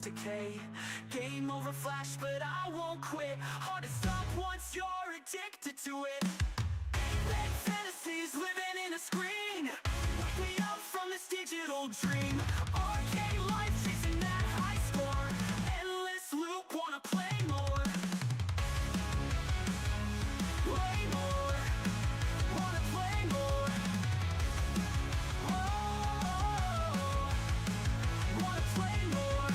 decay. Game over flash, but I won't quit. Hard to stop once you're addicted to it. Bad fantasies living in a screen. Wake me up from this digital dream. Arcade life chasing that high score. Endless loop, wanna play more. Play more. Wanna play more. Oh, wanna play more.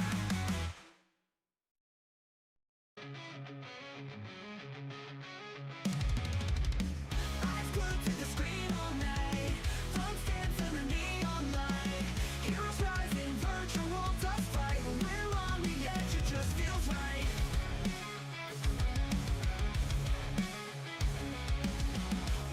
Eyes glued to the screen all night. Thumbs dance in the neon light. Heroes rise in virtual dust fight. When we're on the edge, it just feels right.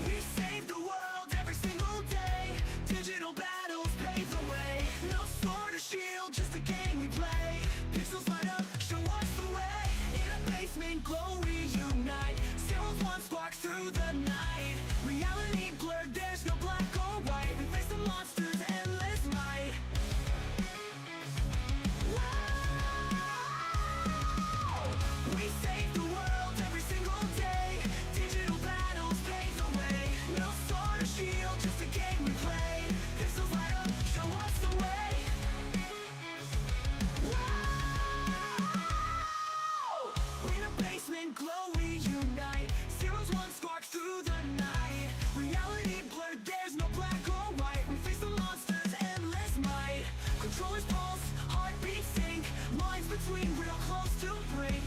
We save the world every single day. Digital battles pave the way. No sword or shield, just a game we play. Pixels light up, show us the way. In a basement, glow reunite. Zeros one spark through the night. Reality blurred, there's no black or white. We face the monsters, endless might. Wow! We save the world every single day. Digital battles pave the way. No sword or shield, just a game we play. Pixels light up, show us the way. Wow! In a basement, glow reunite. Zeros one spark through the night. Reality blurred, there's no black or white. We face the monsters, endless might. Controllers pulse, heartbeat sync. Lines between real close to brink.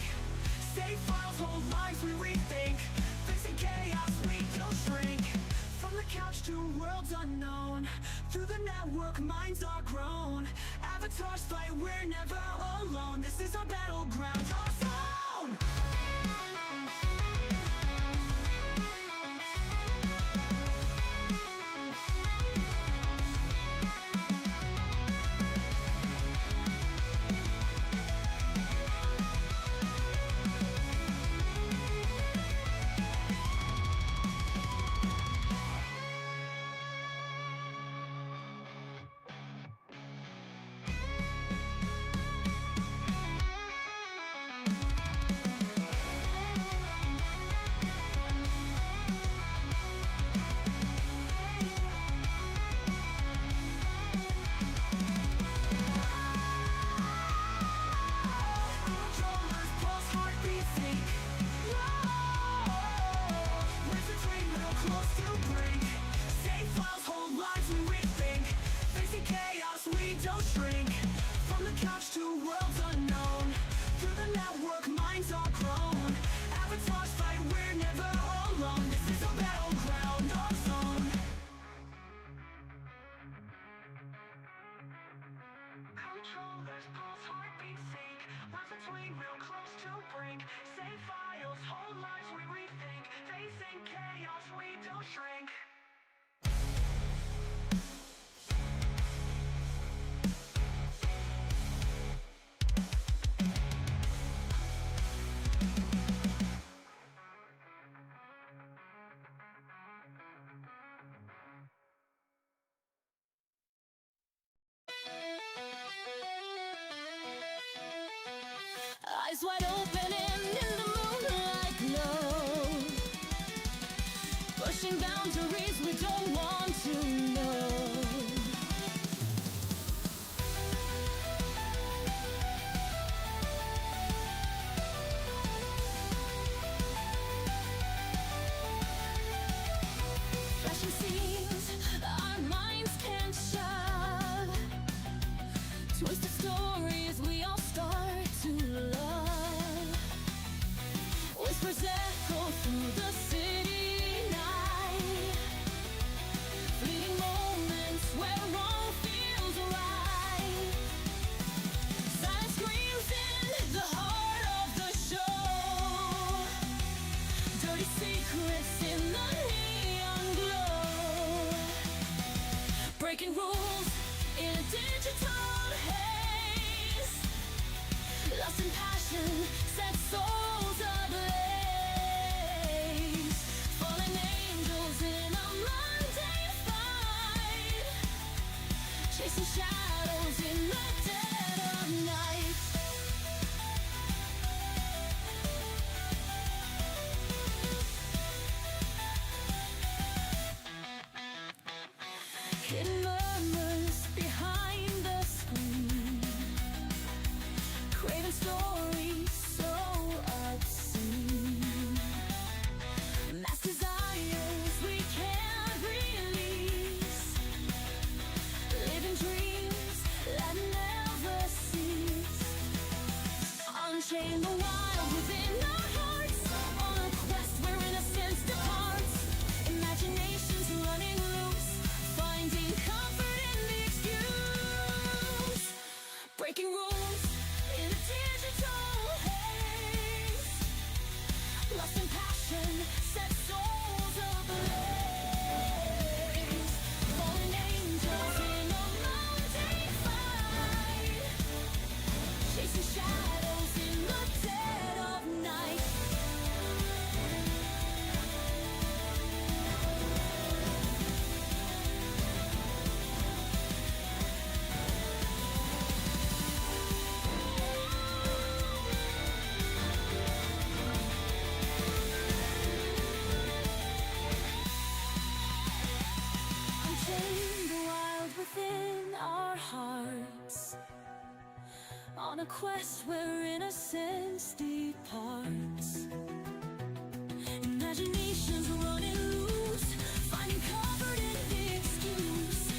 Save files, hold lives we rethink. Fixing chaos, we don't shrink. From the couch to worlds unknown. Through the network, minds are grown. Avatars fight, we're never alone. This is our battleground, our zone. Controllers pulse, heartbeat sync. Whoa! We're between real close to brink. Save files, hold lives we rethink. Facing chaos, we don't shrink. From the couch to worlds unknown. Through the network, minds are grown. Avatars fight, we're never alone. This is our battleground, our zone. Controllers pulse, heartbeat sync. We're between real close to brink. Save files, hold lives we rethink. Facing chaos, we don't shrink. Eyes wide open and in the moonlight glow. Pushing boundaries we don't want to know. Flashing scenes our minds can't shut. Twisted stories we all start to love. Whispers echo through the city night. Fleeting moments where wrong feels right. Silence screams in the heart of the show. Dirty secrets in the neon glow. Breaking rules in a digital haze. Lost in passion, set souls ablaze. Fallen angels in a mundane fight. Chasing shadows in the dead of night. story so obscene. Mass desires we can't release. Living dreams that never cease. Unchain the wild within our hearts. On a quest where innocence departs. Imagination's running loose. Finding comfort in the excuse. Breaking rules in a digital haze. Lost in passion, set souls ablaze. Fallen angels in a mundane fight. Chasing shadows in the dead of night. Unchain the wild within our hearts. On a quest where innocence departs. Imagination's running loose. Finding comfort in the excuse.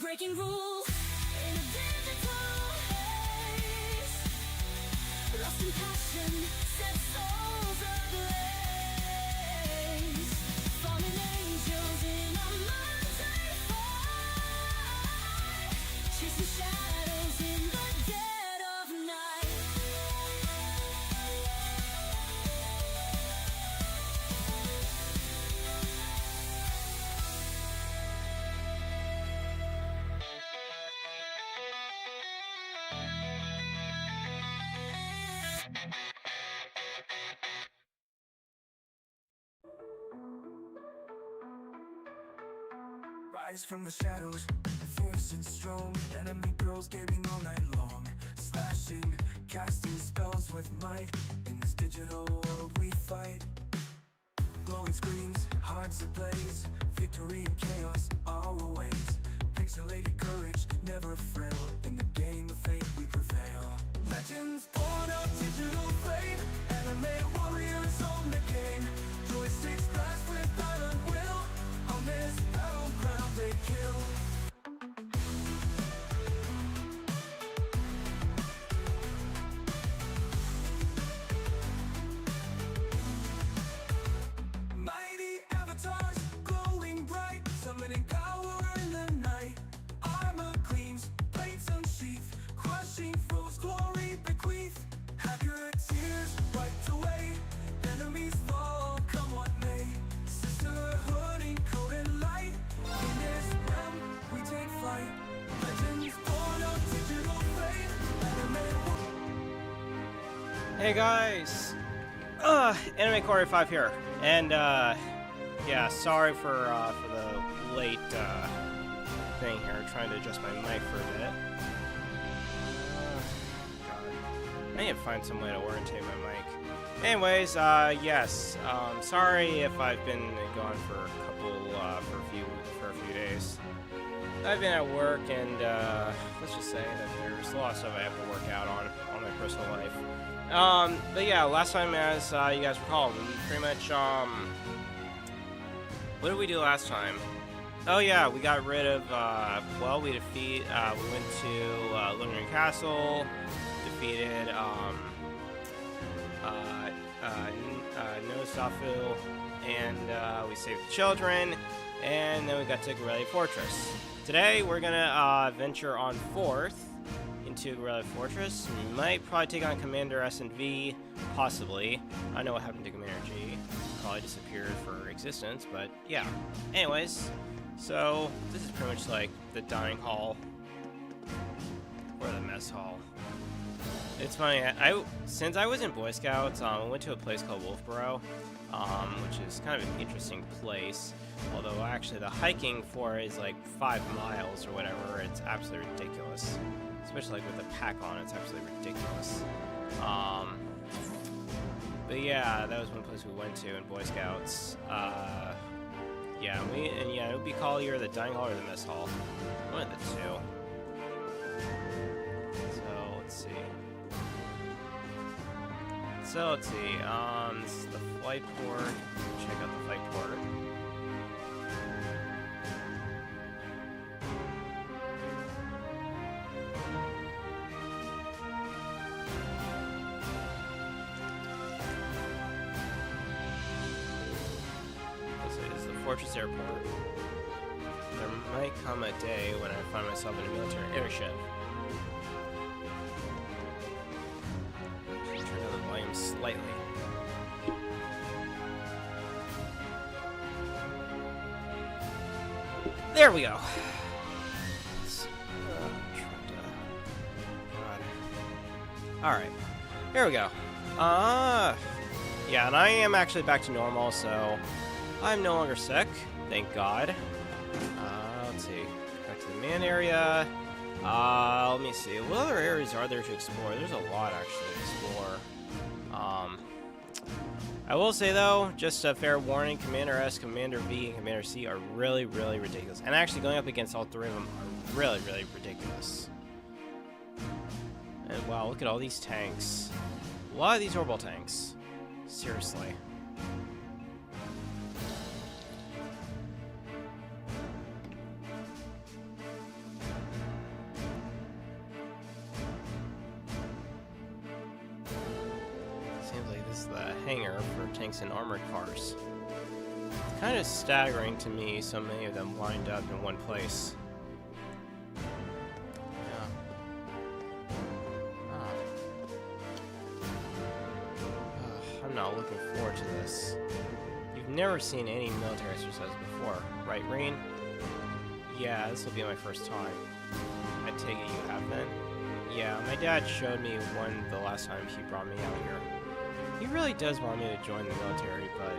Breaking rules in a digital haze. Lost in passion, set souls ablaze. Fallen angels in a mundane fight. Chasing shadows in the dead of night. Rise from the shadows, fierce and strong. Enemy girls gaming all night long. Slashing, casting spells with might. In this digital world we fight. Glowing screens, hearts ablaze. Victory and chaos always. Pixelated courage, never frail. In the game of fate we prevail. Legends born of digital flame. Anime warriors on the game. Joysticks grasp with iron will. On this battleground they kill. Mighty avatars, glowing bright. Summoning power in the night. Armor gleams, blades unsheath. Crushing foes, glory bequeath. Have your tears wiped away. Enemies fall, come what may. Sisterhood encoded light. In this realm we take flight. Legends born of digital flame. Hey guys, Anime Corey 5 here, and yeah, sorry for the late thing here. Trying to adjust my mic for a bit. God. I need to find some way to orientate my mic. Anyways, yes, sorry if I've been gone for a for a few days. I've been at work, and let's just say that there's a lot of stuff I have to work out on my personal life. But yeah, last time, as you guys recall, we pretty much what did we do last time? Oh yeah, we got rid of well, we went to Lunar Castle, defeated Nosafu, and we saved the children, and then we got to Gurellia Fortress. Today we're gonna venture on forth into Gurellia Fortress. We might probably take on Commander S and V, possibly. I don't know what happened to Commander G. Probably disappeared for existence, but yeah. Anyways, so this is pretty much like the dining hall or the mess hall. It's funny. Since I was in Boy Scouts, I went to a place called Wolfboro, which is kind of an interesting place. Although actually the hiking for it is like 5 miles or whatever. It's absolutely ridiculous. Especially like with the pack on, it's absolutely ridiculous. But yeah, that was one place we went to in Boy Scouts. Yeah, it would be called either the dining hall or the mess hall. One of the two. So let's see. This is the flight port. Check out the flight port. This is the Fortress Airport. There might come a day when I find myself in a military airship. Turn down the volume slightly. There we go. Alright. Here we go. Yeah, and I am actually back to normal, so I'm no longer sick. Thank God. Let's see. Back to the main area. Let me see. What other areas are there to explore? There's a lot, actually, to explore. I will say, though, just a fair warning, Commander S, Commander V, and Commander C are really, really ridiculous. And actually, going up against all three of them are really, really ridiculous. And wow, look at all these tanks. A lot of these orbital tanks. Seriously. Seems like this is the hangar for tanks and armored cars. It's kind of staggering to me, so many of them lined up in one place. I'm not looking forward to this. You've never seen any military exercise before, right, Rain? Yeah, this will be my first time. I take it you have been? Yeah, my dad showed me one the last time he brought me out here. He really does want me to join the military, but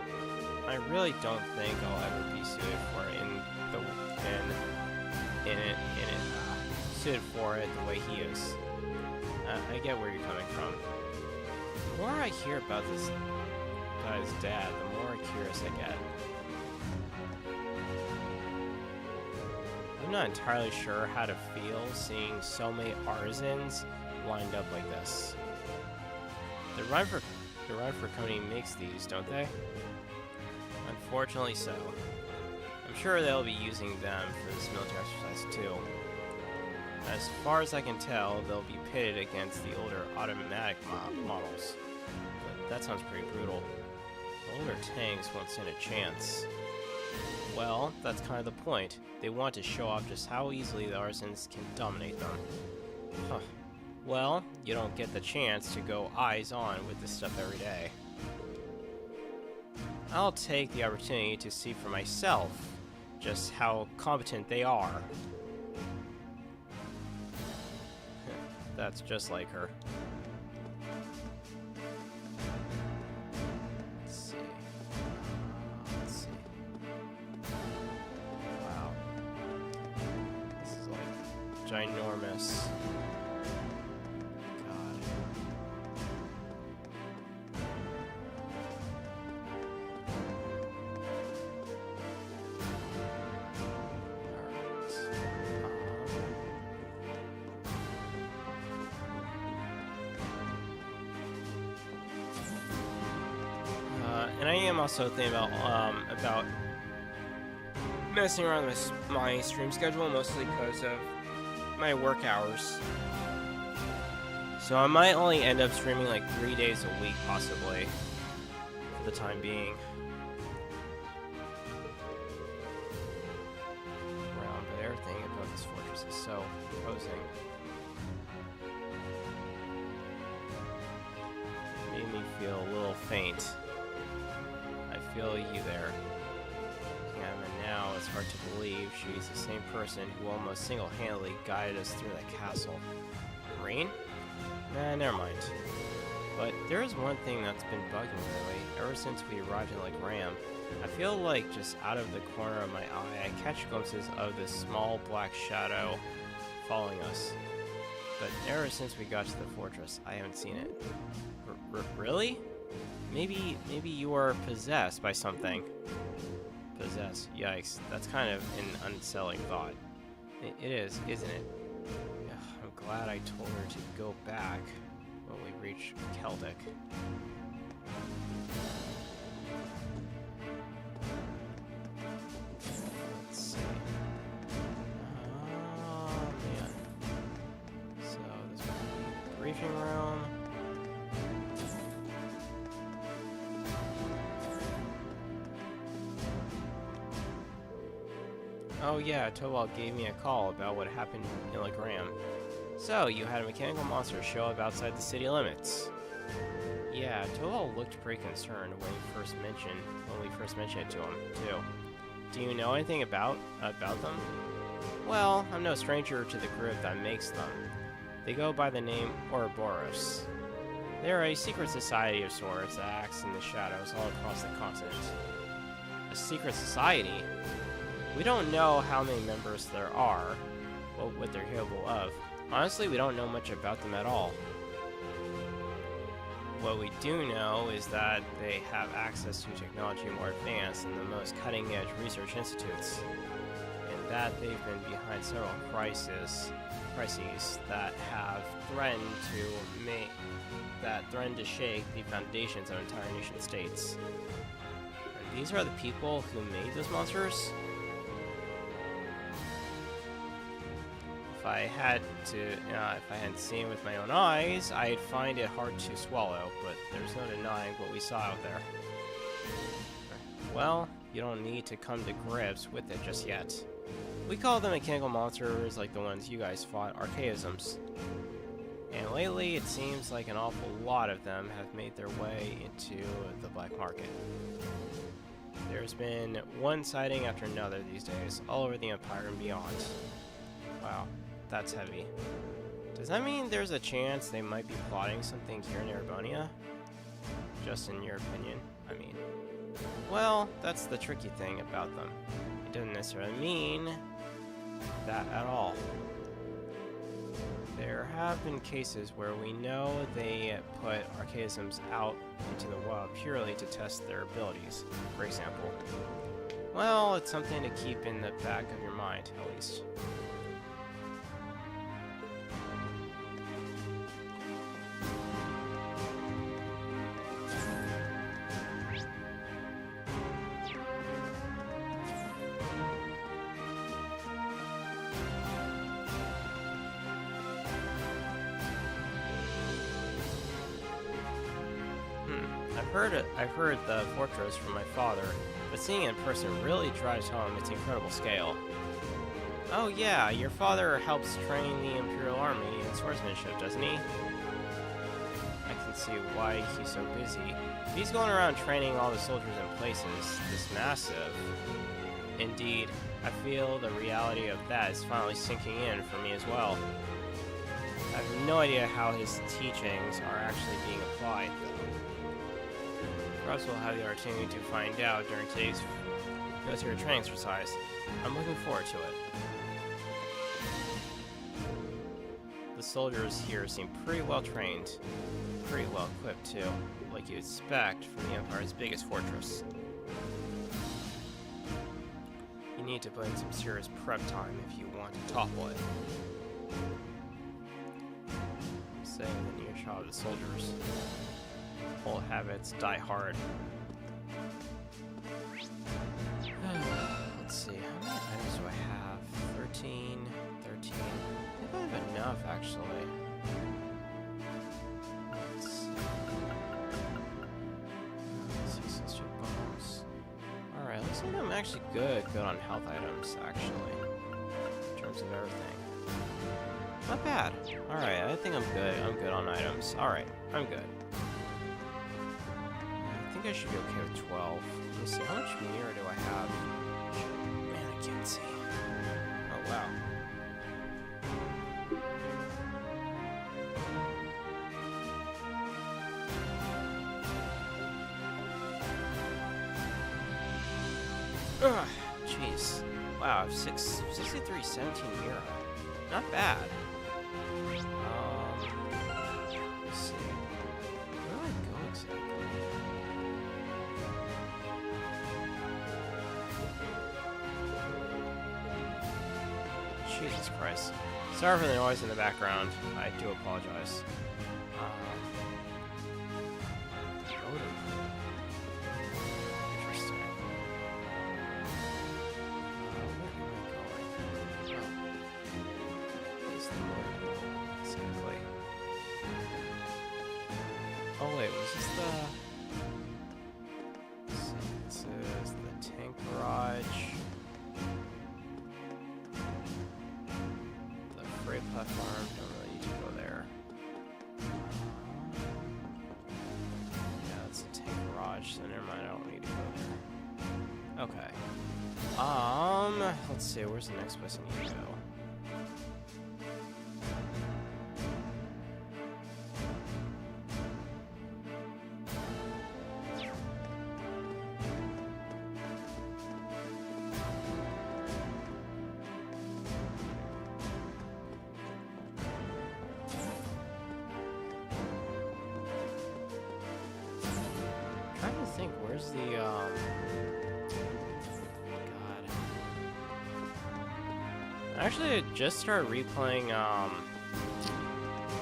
I really don't think I'll ever be suited for it suited for it the way he is. I get where you're coming from. The more I hear about this guy's dad, the more curious I get. I'm not entirely sure how to feel seeing so many artisans lined up like this. The Rutherford Company makes these, don't they? Unfortunately so. I'm sure they'll be using them for this military exercise too. As far as I can tell, they'll be pitted against the older automatic models. But that sounds pretty brutal. The older tanks won't stand a chance. Well, that's kind of the point. They want to show off just how easily the artisans can dominate them. Huh. Well, you don't get the chance to go eyes-on with this stuff every day. I'll take the opportunity to see for myself just how competent they are. That's just like her. Let's see. Wow. This is like ginormous. God. And I am also thinking about messing around with my stream schedule, mostly because of my work hours. So I might only end up streaming like 3 days a week, possibly, for the time being. But everything about this fortress is so imposing. It made me feel a little faint. I feel you there. And now it's hard to believe she's the same person who almost single-handedly guided us through that castle. Rain? Nah, never mind. But there is one thing that's been bugging me lately, ever since we arrived in Lake Ram. I feel like just out of the corner of my eye, I catch glimpses of this small black shadow following us. But ever since we got to the fortress, I haven't seen it. Really? Maybe you are possessed by something. Possess. Yikes. That's kind of an unsettling thought. It is, isn't it? Ugh, I'm glad I told her to go back when we reach Celtic. Let's see. Oh, man. So, this would be the briefing room. Oh yeah, Tobal gave me a call about what happened in Legram. So, you had a mechanical monster show up outside the city limits. Yeah, Tobal looked pretty concerned when we first mentioned it to him, too. Do you know anything about them? Well, I'm no stranger to the group that makes them. They go by the name Ouroboros. They're a secret society of sorts that acts in the shadows all across the continent. A secret society? We don't know how many members there are, or what they're capable of. Honestly, we don't know much about them at all. What we do know is that they have access to technology more advanced than the most cutting-edge research institutes, and that they've been behind several crises that have threatened to shake the foundations of entire nation-states. And these are the people who made those monsters? If I hadn't seen it with my own eyes, I'd find it hard to swallow, but there's no denying what we saw out there. Well, you don't need to come to grips with it just yet. We call them mechanical monsters like the ones you guys fought archaisms. And lately, it seems like an awful lot of them have made their way into the black market. There's been one sighting after another these days, all over the Empire and beyond. Wow. That's heavy. Does that mean there's a chance they might be plotting something here in Erebonia? Just in your opinion, I mean. Well, that's the tricky thing about them. It doesn't necessarily mean that at all. There have been cases where we know they put archaisms out into the wild purely to test their abilities, for example. Well, it's something to keep in the back of your mind, at least. I've heard the fortress from my father, but seeing it in person really drives home its incredible scale. Oh yeah, your father helps train the Imperial Army in swordsmanship, doesn't he? I can see why he's so busy. He's going around training all the soldiers in places this massive. Indeed, I feel the reality of that is finally sinking in for me as well. I have no idea how his teachings are actually being applied, though. Perhaps we'll have the opportunity to find out during today's military training exercise. I'm looking forward to it. The soldiers here seem pretty well trained, pretty well equipped too, like you'd expect from the Empire's biggest fortress. You need to put in some serious prep time if you want to topple it. Stay within earshot of the soldiers. Old habits die hard. Let's see, how many items do I have? 13. I think I have enough, actually. Let's see. 6 extra bombs. Alright, looks like I'm actually good on health items, actually. In terms of everything. Not bad. Alright, I think I'm good. I'm good on items. Alright, I'm good. I think I should be okay with 12. Let me see, how much mirror do I have? Man, I can't see. Oh, wow. Ugh, jeez. Wow, I have 63, 17 mirror. Not bad. Let's see. Where do I go exactly? Jesus Christ. Sorry for the noise in the background. I do apologize. Motor pool. Interesting. Where am I going? Oh. What's the motor pool? Exactly. Oh wait, was this the... Let's see, this is the tank garage. The freight platform, don't really need to go there. Yeah, that's the tank garage, so never mind, I don't need to go there. Okay. Let's see, where's the next place I need to go? Trying to think, where's the, God. Actually, I just started replaying,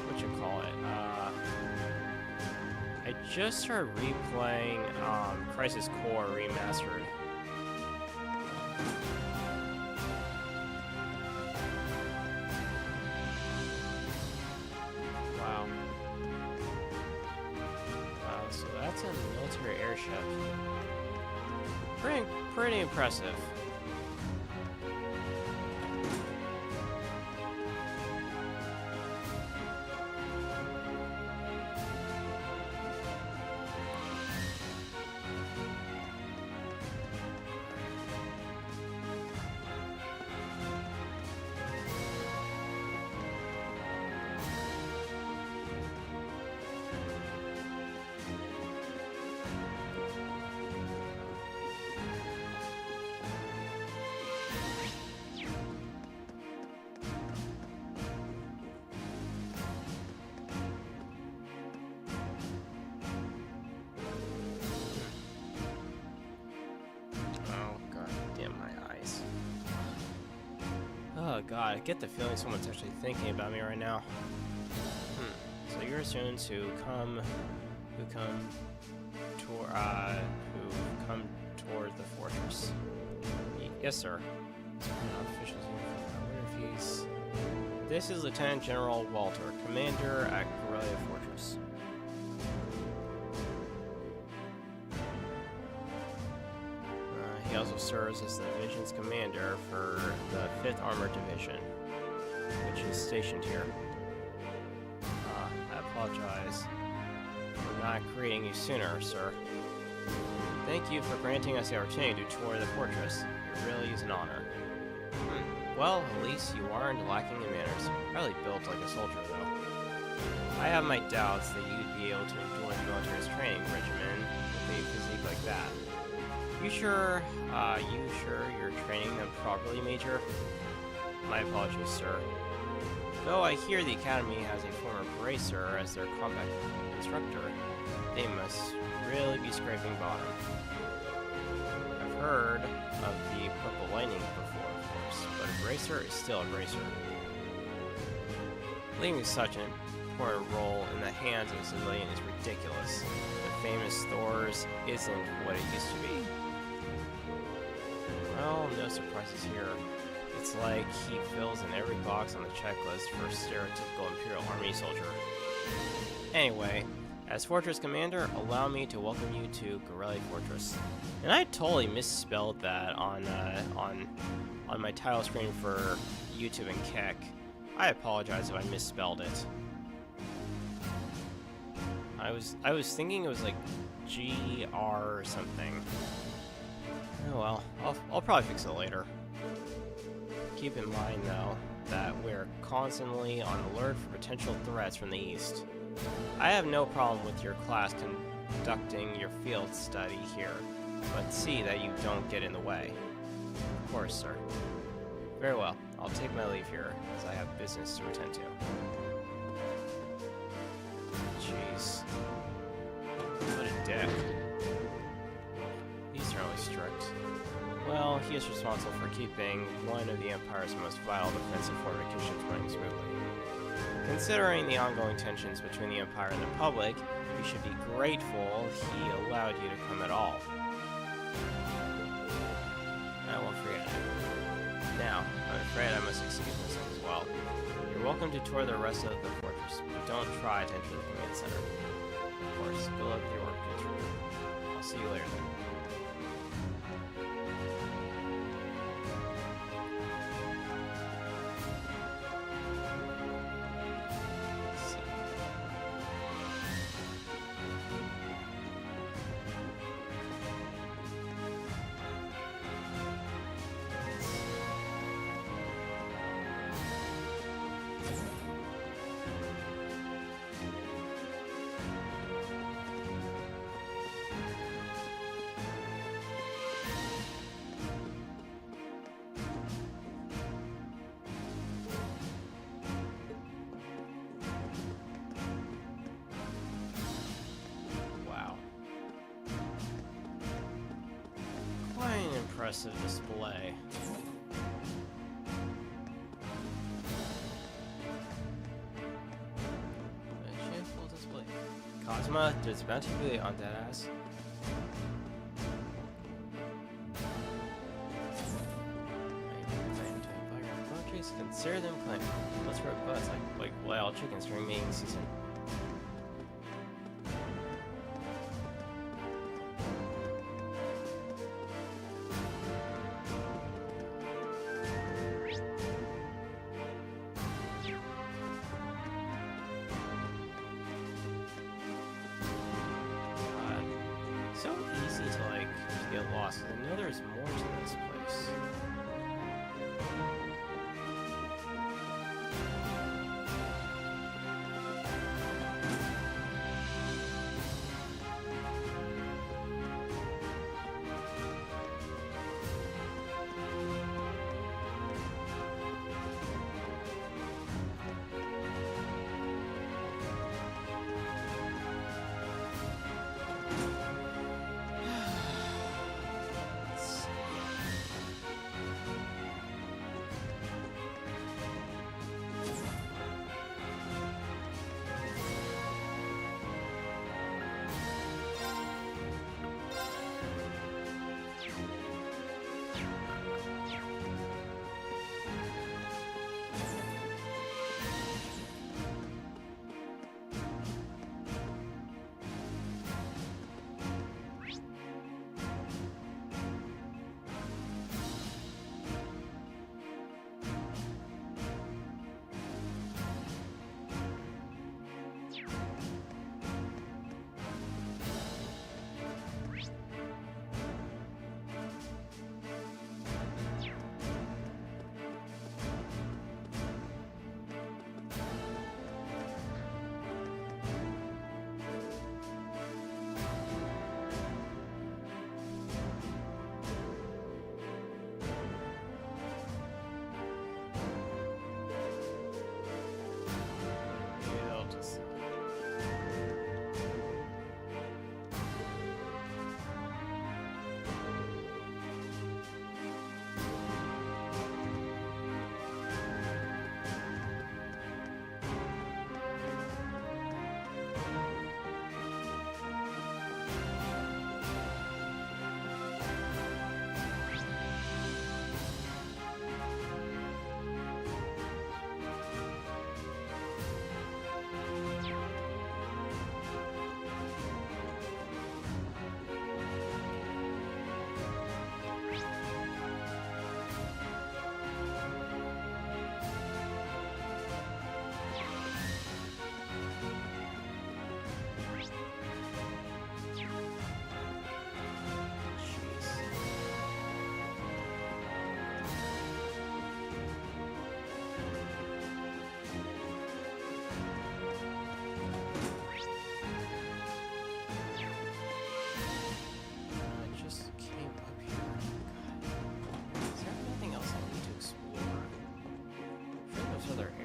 what you call it, I just started replaying, Crisis Core Remastered. Wow. So that's a military airship. Pretty impressive. Oh god, I get the feeling someone's actually thinking about me right now. So you're students who come toward the fortress. Yes, sir. Officials here. I wonder if he's... This is Lieutenant General Walter, Commander at Gurellia Fortress. He also serves as the division's commander for the 5th Armored Division, which is stationed here. I apologize for not greeting you sooner, sir. Thank you for granting us the opportunity to tour the fortress. It really is an honor. Well, at least you aren't lacking in manners. Probably built like a soldier, though. I have my doubts that you'd be able to enjoy the military's training regimen with a physique like that. You sure you're training them properly, Major? My apologies, sir. Though I hear the Academy has a former bracer as their combat instructor, they must really be scraping bottom. I've heard of the Purple Lightning before, of course, but a bracer is still a bracer. Leaving such an important role in the hands of a civilian is ridiculous. The famous Thor's isn't what it used to be. Well, no surprises here. It's like he fills in every box on the checklist for a stereotypical Imperial Army soldier. Anyway, as Fortress Commander, allow me to welcome you to Gurellia Fortress. And I totally misspelled that on my title screen for YouTube and Keck. I apologize if I misspelled it. I was thinking it was like GR or something. Oh well, I'll probably fix it later. Keep in mind, though, that we're constantly on alert for potential threats from the east. I have no problem with your class conducting your field study here, but see that you don't get in the way. Of course, sir. Very well, I'll take my leave here, as I have business to attend to. Jeez. What a dick. These are always strict. Well, now, he is responsible for keeping one of the Empire's most vital defensive fortifications running smoothly. Considering the ongoing tensions between the Empire and the Republic, you should be grateful he allowed you to come at all. I won't forget it. Now, I'm afraid I must excuse myself as well. You're welcome to tour the rest of the fortress, but don't try to enter the command center. Of course, good luck with your work, Gertrude. I'll see you later then. Impressive display. A shameful display. Cosma, there's bounty really on that ass. Consider them claim. Let's rip butts like wild chickens during mating season. So easy to get lost. I know there's more to this place.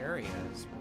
Areas, but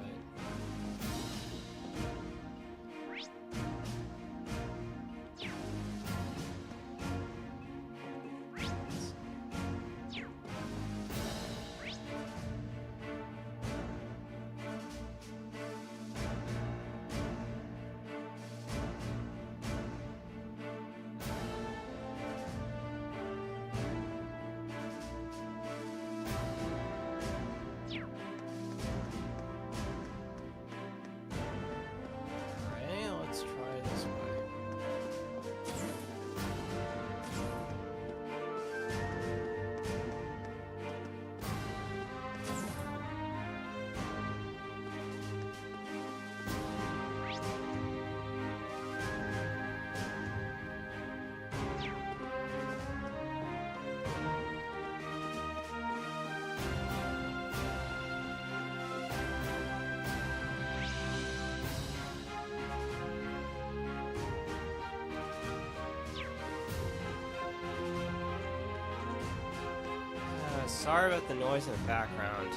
sorry about the noise in the background.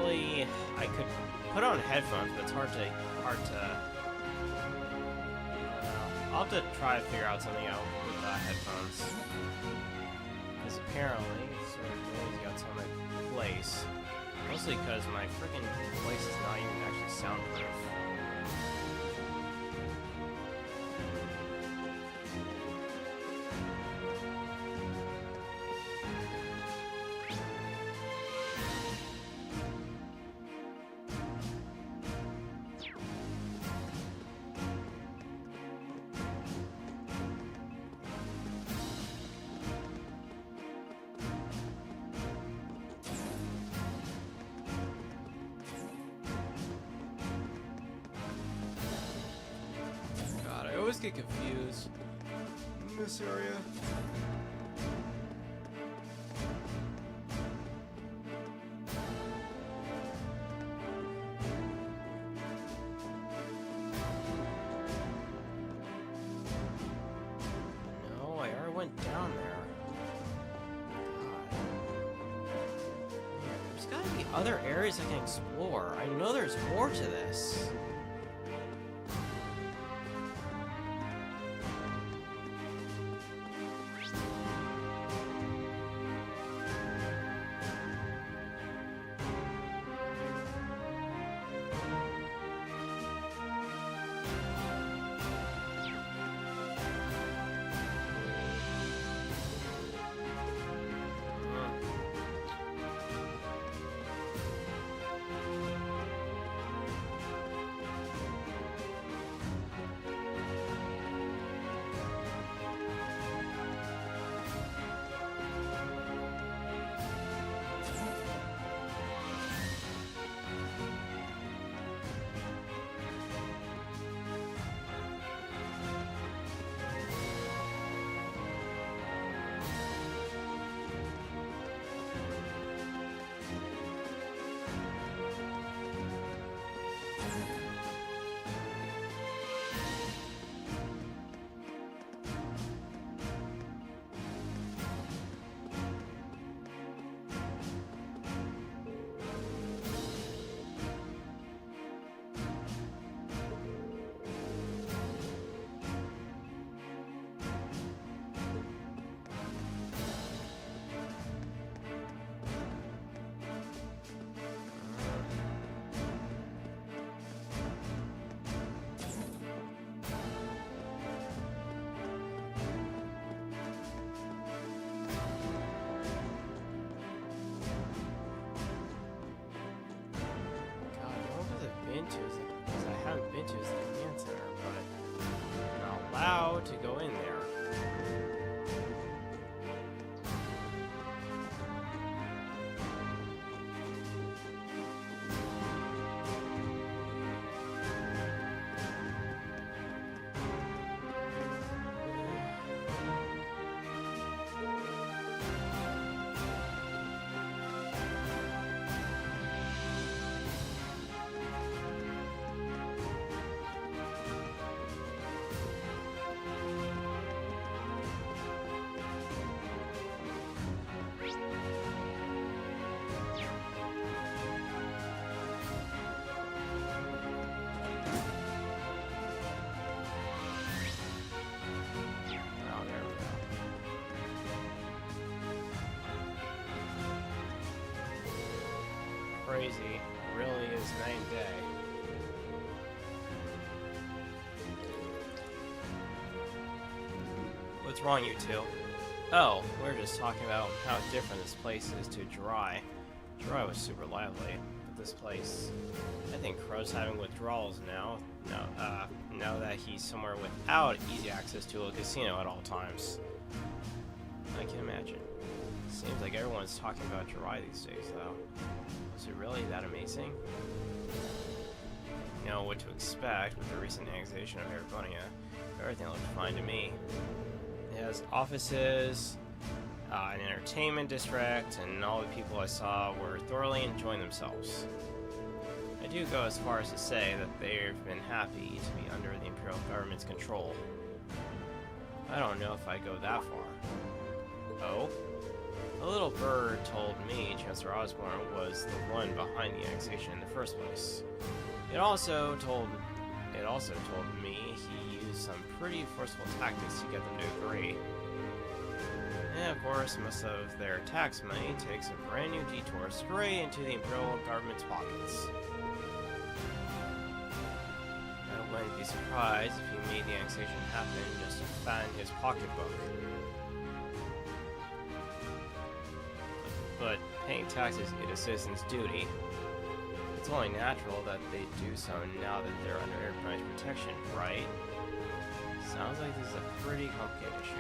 I could put on headphones, but it's hard to, I don't know. I'll have to try to figure out something out with headphones. Because apparently, it's sort of noisy outside my place. Mostly because my freaking place is not even actually soundproof. I always get confused in this area. No, I already went down there. God. Man, there's gotta be other areas I can explore. I know there's more to this. Because I haven't been to is the command center, but I'm not allowed to go in there. Crazy. It really is night and day. What's wrong, you two? Oh, we're just talking about how different this place is to Dry. Dry was super lively, but this place... I think Crow's having withdrawals now. Now that he's somewhere without easy access to a casino at all times. I can imagine. Seems like everyone's talking about Dry these days, though. Is it really that amazing? You know what to expect with the recent annexation of Erebonia. Everything looked fine to me. It has offices, an entertainment district, and all the people I saw were thoroughly enjoying themselves. I do go as far as to say that they've been happy to be under the Imperial government's control. I don't know if I'd go that far. Oh? A little bird told me Chancellor Osborne was the one behind the annexation in the first place. It also told me he used some pretty forceful tactics to get them to agree. And of course, most of their tax money takes a brand new detour straight into the Imperial government's pockets. I wouldn't be surprised if he made the annexation happen just to fatten his pocketbook. But paying taxes is a citizen's duty. It's only natural that they do so now that they're under airplane protection, right? Sounds like this is a pretty complicated issue.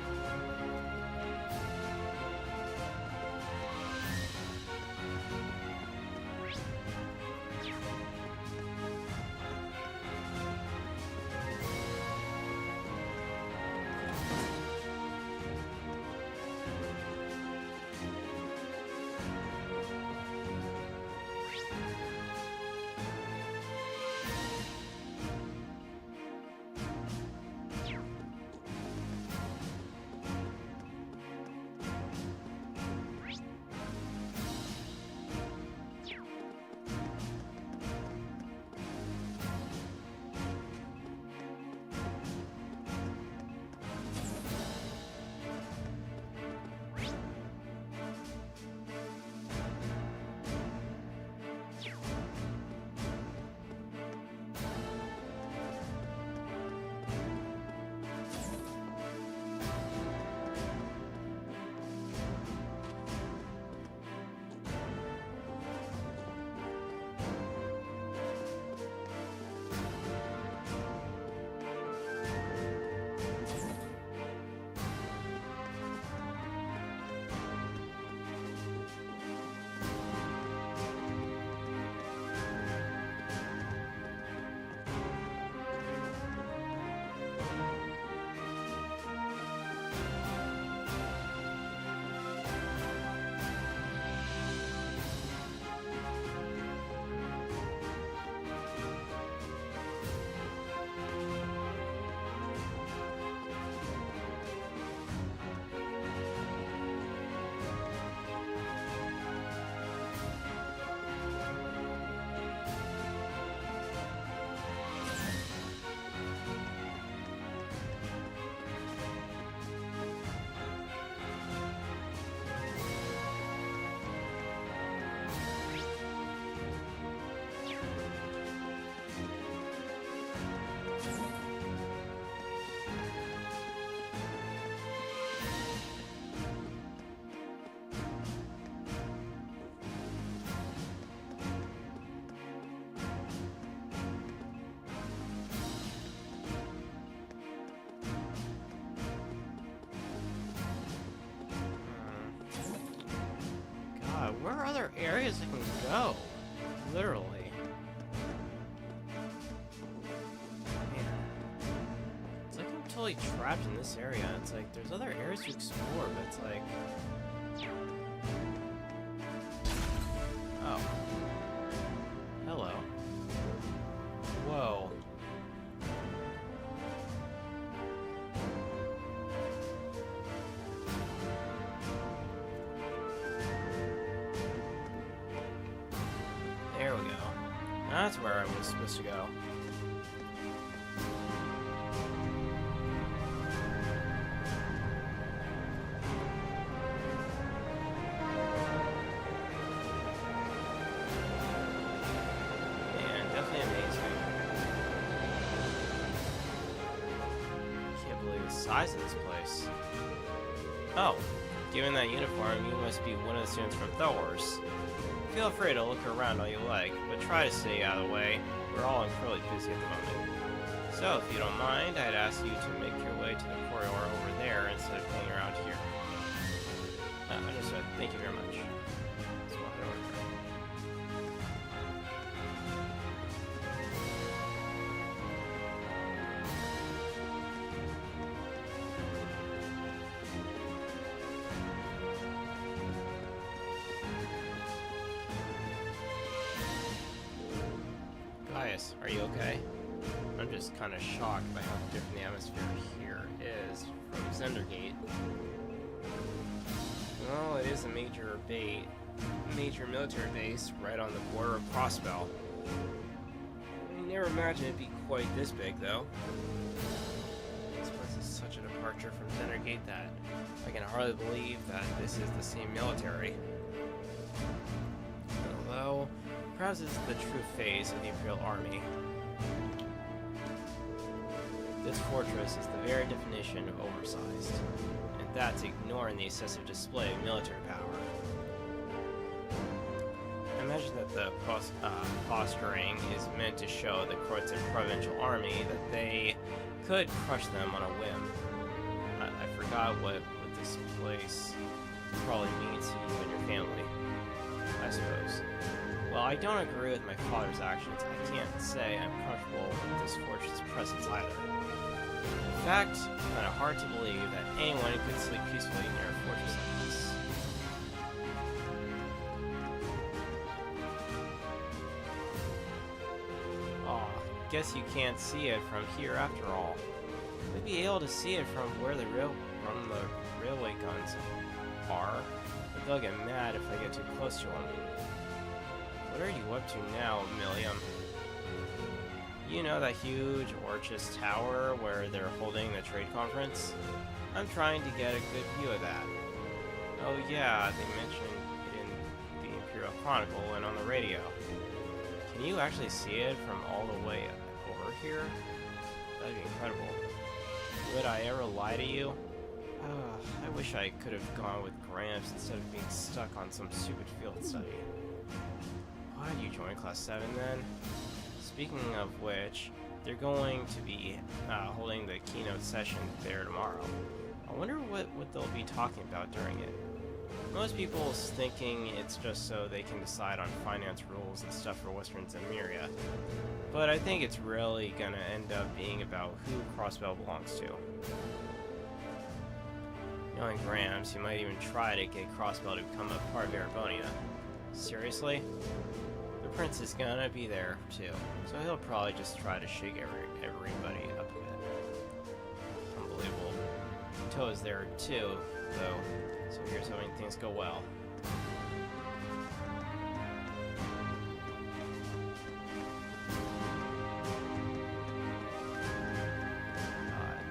Where are other areas I can go? Literally. Man. It's like I'm totally trapped in this area. It's like there's other areas to explore, but it's like... Oh. Hello. Whoa. There we go. That's where I was supposed to go. Man, definitely amazing. Can't believe the size of this place. Oh, given that uniform, you must be one of the students from Thor's. Feel free to look around all you like, but try to stay out of the way. We're all incredibly busy at the moment. So, if you don't mind, I'd ask you to make your way to the corridor over there instead of hanging around here. Understood. Thank you very much. Let's walk it over there. Gaius, are you okay? I'm just kind of shocked by how different the atmosphere here is from Zendergate. Well, it is a major military base right on the border of Crossbell. I never imagined it'd be quite this big, though. This place is such a departure from Center Gate that I can hardly believe that this is the same military. Although, perhaps this is the true face of the Imperial Army. This fortress is the very definition of oversized, and that's ignoring the excessive display of military power. I imagine that the posturing is meant to show the Croatan provincial army that they could crush them on a whim. I forgot what this place probably means to you and your family, I suppose. Well, I don't agree with my father's actions. I can't say I'm comfortable with this fortress' presence either. In fact, I find it hard to believe that anyone could sleep peacefully near a fortress like this. Aw, guess you can't see it from here after all. We'd be able to see it from where the railway guns are, but they'll get mad if I get too close to them. What are you up to now, Milliam? You know that huge Orchis Tower where they're holding the trade conference? I'm trying to get a good view of that. Oh yeah, they mentioned it in the Imperial Chronicle and on the radio. Can you actually see it from all the way over here? That'd be incredible. Would I ever lie to you? I wish I could have gone with Gramps instead of being stuck on some stupid field study. Why did you join Class 7 then? Speaking of which, they're going to be holding the keynote session there tomorrow. I wonder what they'll be talking about during it. Most people's thinking it's just so they can decide on finance rules and stuff for Western Zemuria. But I think it's really gonna end up being about who Crossbell belongs to. Knowing Grams, he might even try to get Crossbell to become a part of Erebonia. Seriously? The prince is gonna be there too, so he'll probably just try to shake everybody up a bit. Unbelievable. Toe is there too, though, so here's hoping things go well.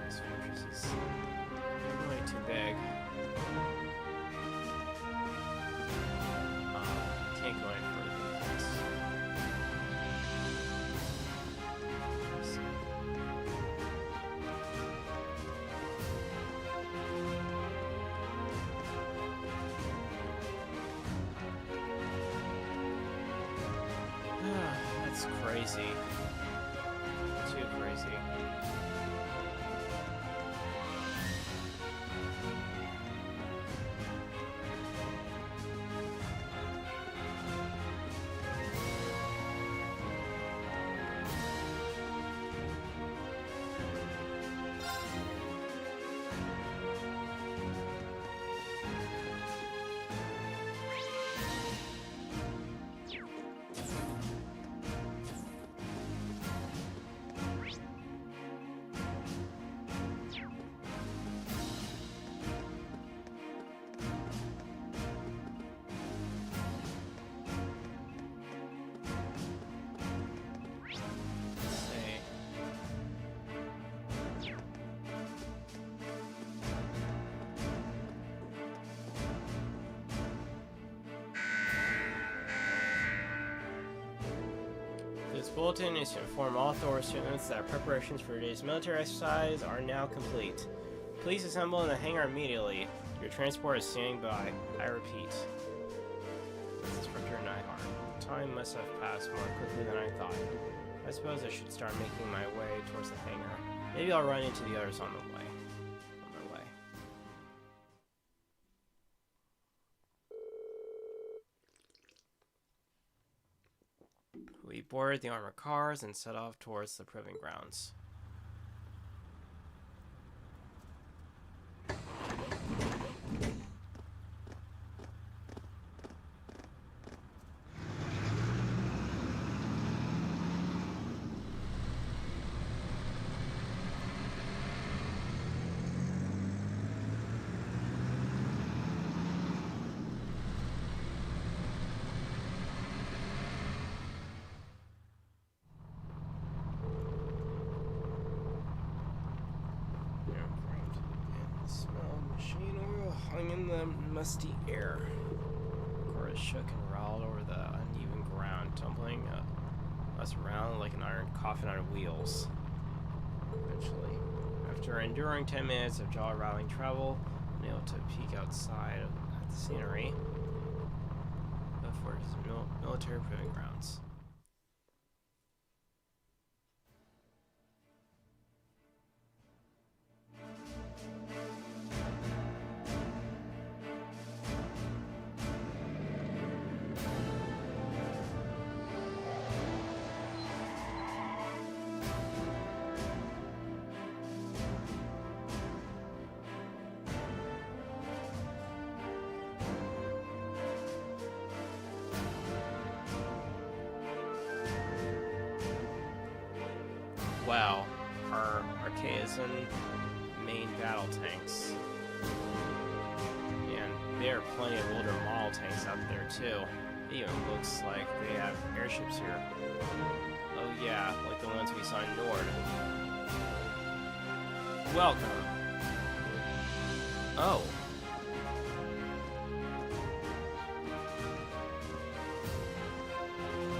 This fortress is way too big. Can't go any further than this. That's crazy. Too crazy. This bulletin is to inform all Thor students that preparations for today's military exercise are now complete. Please assemble in the hangar immediately. Your transport is standing by. I repeat. This is Instructor Nyhart. Time must have passed more quickly than I thought. I suppose I should start making my way towards the hangar. Maybe I'll run into the others on the way. On my way. We boarded the armored cars and set off towards the proving grounds. musty air. Cora shook and rolled over the uneven ground, tumbling us around like an iron coffin on wheels. Eventually, after enduring 10 minutes of jaw-rattling travel, I'm able to peek outside at the scenery of Fort's military proving grounds. Wow, our Archaean main battle tanks. And there are plenty of older model tanks out there too. It even looks like they have airships here. Oh yeah, like the ones we saw in Nord. Welcome. Oh.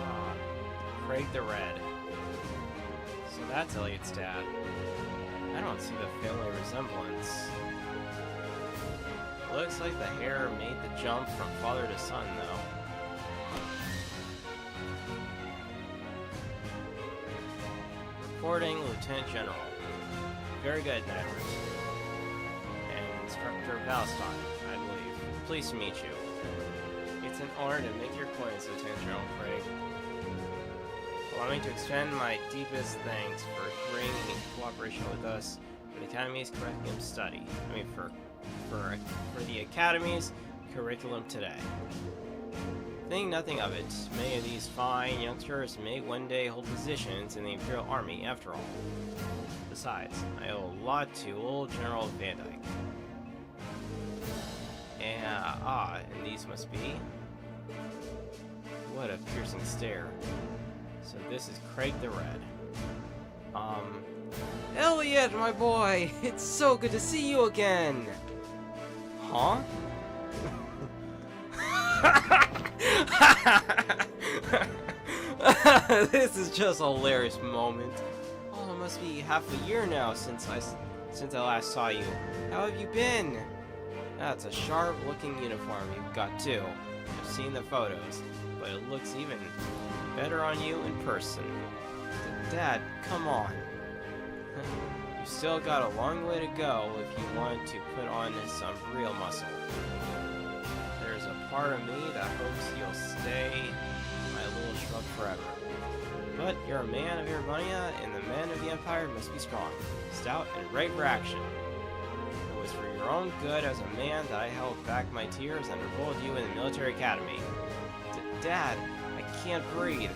Ah, Craig the Red. So that's Elliot's dad. I don't see the family resemblance. Looks like the hair made the jump from father to son, though. Reporting Lieutenant General. Very good, Nivers. And Instructor Valstein, I believe. Pleased to meet you. It's an honor to make your acquaintance, Lieutenant General Craig. Allow me to extend my deepest thanks for agreeing in cooperation with us for the Academy's curriculum study. For the Academy's curriculum today. Think nothing of it. Many of these fine youngsters may one day hold positions in the Imperial Army, after all. Besides, I owe a lot to old General Van Dyke. And these must be... What a piercing stare. So this is Craig the Red. Elliot, my boy! It's so good to see you again! Huh? This is just a hilarious moment. Oh, it must be half a year now since I last saw you. How have you been? That's a sharp-looking uniform you've got too. I've seen the photos, but it looks even better on you in person. Dad, come on. You still got a long way to go if you want to put on some real muscle. There's a part of me that hopes you'll stay my little shrub forever. But you're a man of Urbania, and the men of the Empire must be strong, stout, and ready for action. It was for your own good as a man that I held back my tears and enrolled you in the military academy. Dad, I can't breathe.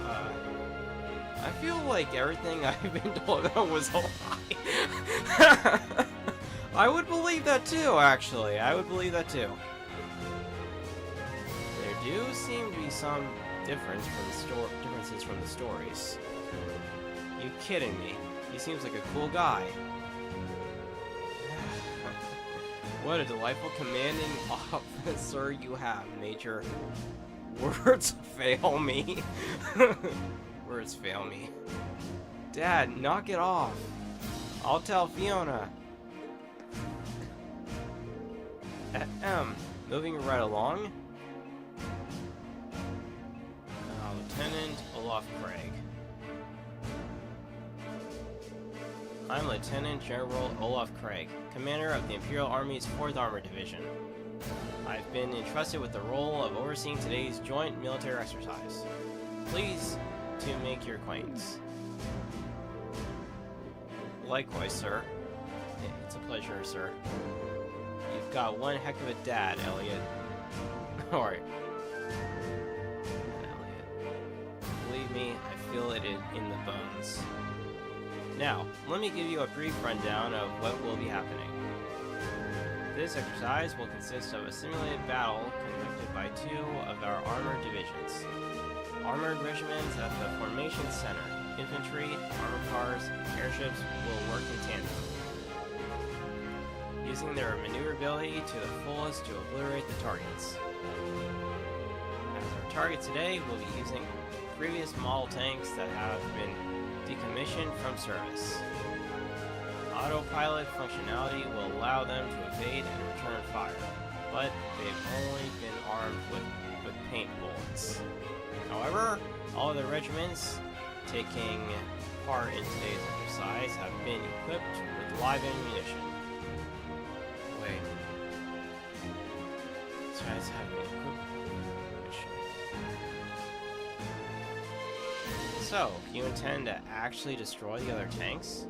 I feel like everything I've been told about was a lie. I would believe that too, actually. I would believe that too. There do seem to be some differences from the stories. You kidding me? He seems like a cool guy. What a delightful commanding officer you have, Major. Words fail me. Words fail me. Dad, knock it off. I'll tell Fiona. Moving right along. Lieutenant Olaf Craig. I'm Lieutenant General Olaf Craig, Commander of the Imperial Army's 4th Armored Division. I've been entrusted with the role of overseeing today's joint military exercise. Pleased to make your acquaintance. Likewise, sir. It's a pleasure, sir. You've got one heck of a dad, Elliot. Alright. Elliot. Believe me, I feel it in the bones. Now, let me give you a brief rundown of what will be happening. This exercise will consist of a simulated battle conducted by 2 of our armored divisions. Armored regiments at the formation center. Infantry, armored cars, airships will work in tandem. using their maneuverability to the fullest to obliterate the targets. As our target today, we'll be using previous model tanks that have been decommissioned from service. Autopilot functionality will allow them to evade and return fire, but they've only been armed with paint bullets. However, all of the regiments taking part in today's exercise have been equipped with live ammunition. Wait. These guys have been equipped with ammunition. So, you intend to actually destroy the other tanks?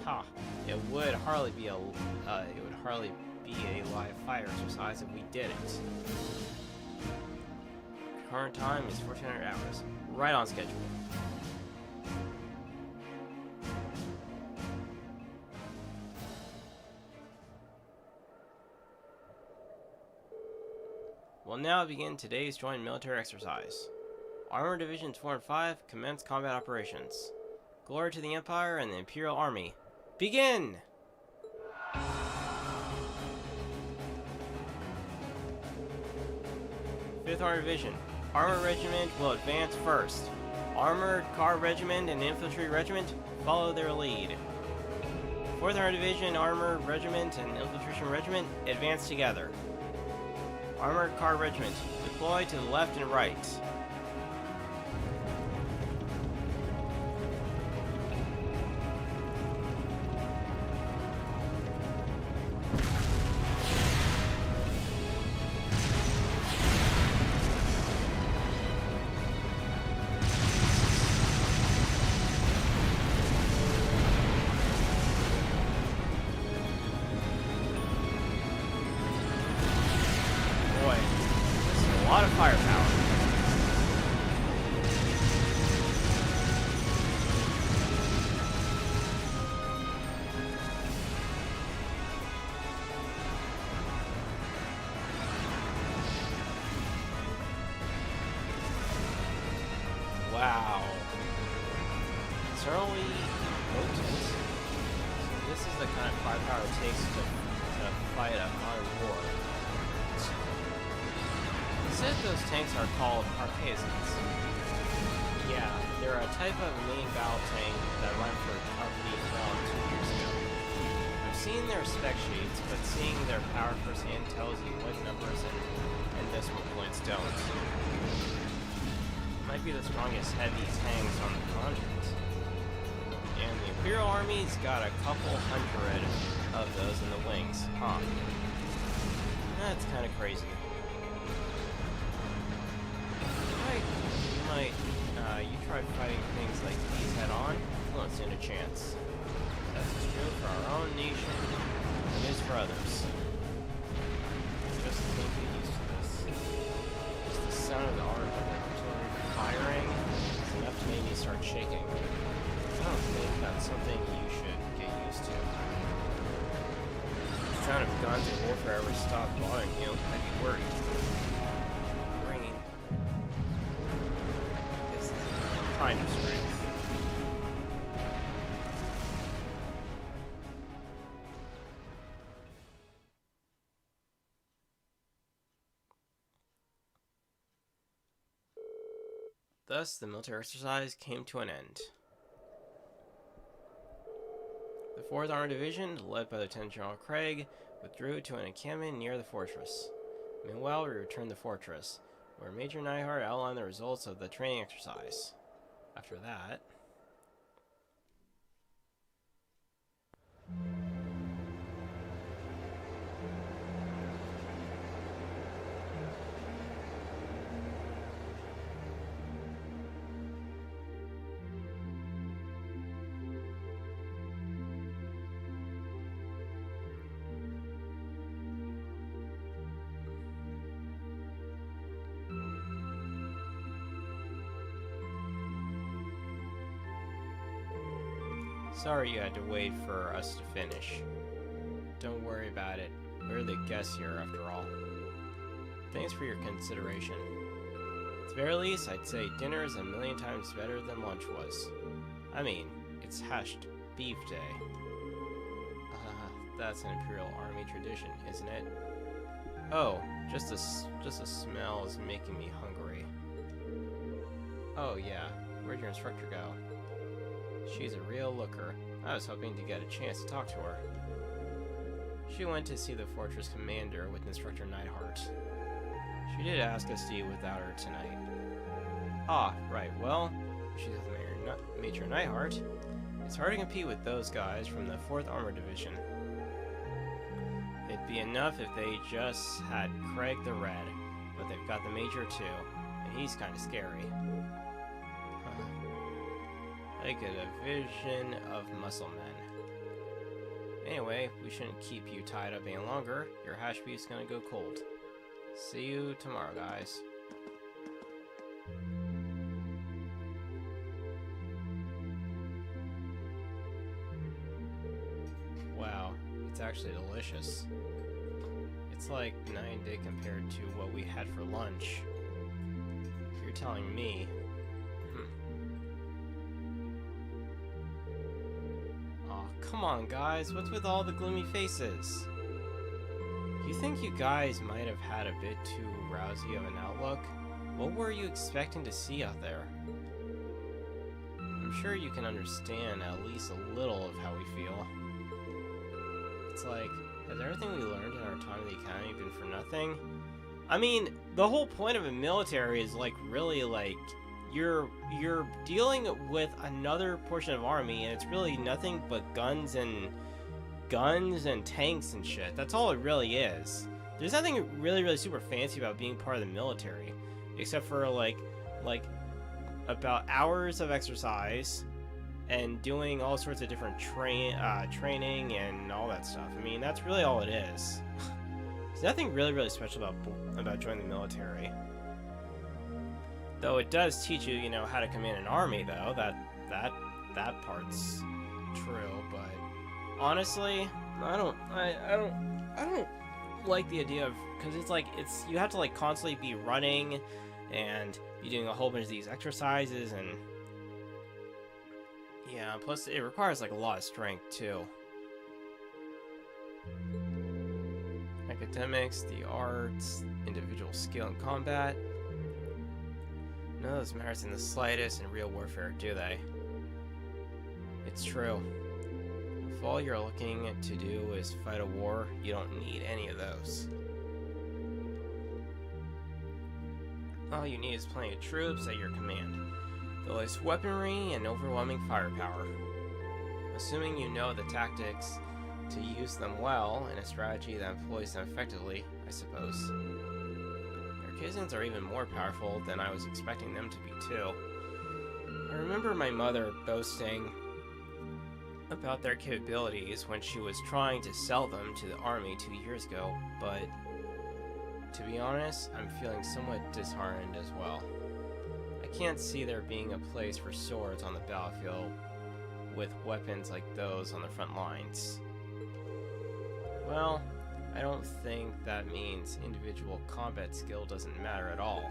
Ha! It would hardly be a live fire exercise if we did it. Current time is 1400 hours. Right on schedule. We'll now begin today's joint military exercise. Armored Divisions 4 and 5 commence combat operations. Glory to the Empire and the Imperial Army. Begin! Fifth Armored Division. Armored Regiment will advance first. Armored Car Regiment and Infantry Regiment follow their lead. 4th Armored Division, Armored Regiment, and Infantry Regiment advance together. Armored Car Regiment, deploy to the left and right. Boy, this is a lot of firepower. Wow. Certainly potent. This is the kind of firepower it takes to fight a modern war. It said those tanks are called arpaisons. Yeah, they're a type of main battle tank that ran for company developed 2 years ago. I've seen their spec sheets, but seeing their power firsthand tells you what numbers and decimal points don't. Might be the strongest heavy tanks on the continent. And the Imperial Army's got a couple hundred of those in the wings, huh? That's kind of crazy. You try fighting things like these head on, you won't stand a chance. That's as true for our own nation as it is for others. Just can't get used to this. Just the sound of the artillery firing is enough to make me start shaking. I don't think that's something you should get used to. If the sound of guns and warfare ever stopped bothering you, I'd be worried. Kind of strength. Thus, the military exercise came to an end. The 4th Armored Division, led by Lieutenant General Craig, withdrew to an encampment near the fortress. Meanwhile, we returned to the fortress, where Major Neihart outlined the results of the training exercise. After that... Sorry you had to wait for us to finish. Don't worry about it. We're the guests here, after all. Thanks for your consideration. At the very least, I'd say dinner is a million times better than lunch was. I mean, it's hashed beef day. That's an Imperial Army tradition, isn't it? Oh, just the smell is making me hungry. Oh yeah, where'd your instructor go? She's a real looker. I was hoping to get a chance to talk to her. She went to see the fortress commander with Instructor Neidhart. She did ask us to eat without her tonight. Ah, right, well, she's with Major Neidhart. It's hard to compete with those guys from the 4th Armored Division. It'd be enough if they just had Craig the Red, but they've got the Major too, and he's kinda scary. I get a vision of muscle men. Anyway, we shouldn't keep you tied up any longer. Your hash beef's gonna go cold. See you tomorrow, guys. Wow, it's actually delicious. It's like night and day compared to what we had for lunch. If you're telling me. Aw, come on guys, what's with all the gloomy faces? You think you guys might have had a bit too rousy of an outlook? What were you expecting to see out there? I'm sure you can understand at least a little of how we feel. It's like, has everything we learned in our time in the academy been for nothing? I mean, the whole point of a military is like really like you're dealing with another portion of army, and it's really nothing but guns and tanks and shit. That's all it really is. There's nothing really super fancy about being part of the military, except for like about hours of exercise and doing all sorts of different training and all that stuff. I mean, that's really all it is. There's nothing really special about joining the military. Though it does teach you, how to command an army, though. That part's true, but honestly, I don't like the idea of, because it's you have to like constantly be running and be doing a whole bunch of these exercises, and yeah, plus it requires like a lot of strength too. Academics, the arts, individual skill in combat. None of those matters in the slightest in real warfare, do they? It's true. If all you're looking to do is fight a war, you don't need any of those. All you need is plenty of troops at your command, the latest weaponry, and overwhelming firepower. Assuming you know the tactics to use them well, and a strategy that employs them effectively, I suppose. Your Kizens are even more powerful than I was expecting them to be too. I remember my mother boasting about their capabilities when she was trying to sell them to the army 2 years ago, but to be honest, I'm feeling somewhat disheartened as well. I can't see there being a place for swords on the battlefield with weapons like those on the front lines. Well, I don't think that means individual combat skill doesn't matter at all.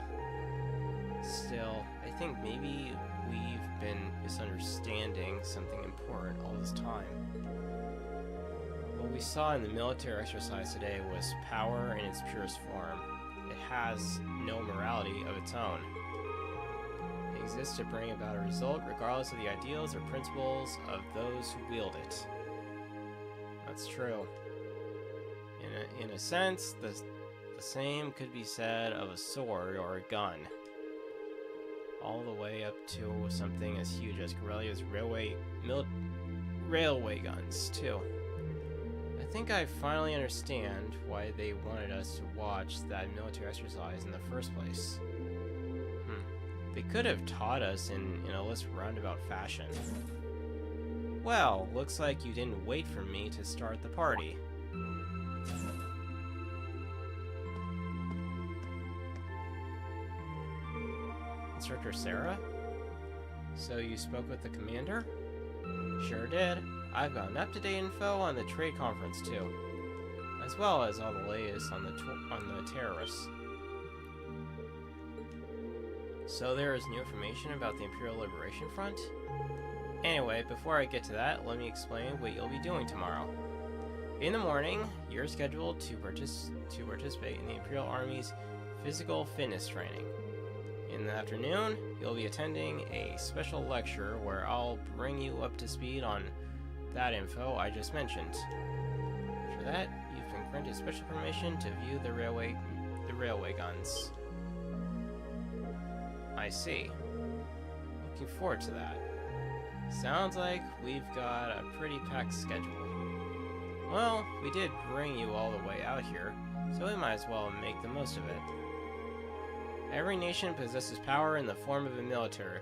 Still, I think maybe we've been misunderstanding something important all this time. What we saw in the military exercise today was power in its purest form. It has no morality of its own. It exists to bring about a result regardless of the ideals or principles of those who wield it. That's true. In a sense, the same could be said of a sword or a gun. All the way up to something as huge as Gurellia's railway guns, too. I think I finally understand why they wanted us to watch that military exercise in the first place. They could have taught us in a less roundabout fashion. Well, looks like you didn't wait for me to start the party. Instructor Sarah? So you spoke with the commander? Sure did. I've got up-to-date info on the trade conference too, as well as all the latest on the terrorists. So there is new information about the Imperial Liberation Front? Anyway, before I get to that, let me explain what you'll be doing tomorrow. In the morning, you're scheduled to participate in the Imperial Army's physical fitness training. In the afternoon, you'll be attending a special lecture where I'll bring you up to speed on that info I just mentioned. For that, you've been granted special permission to view the railway guns. I see. Looking forward to that. Sounds like we've got a pretty packed schedule. Well, we did bring you all the way out here, so we might as well make the most of it. Every nation possesses power in the form of a military,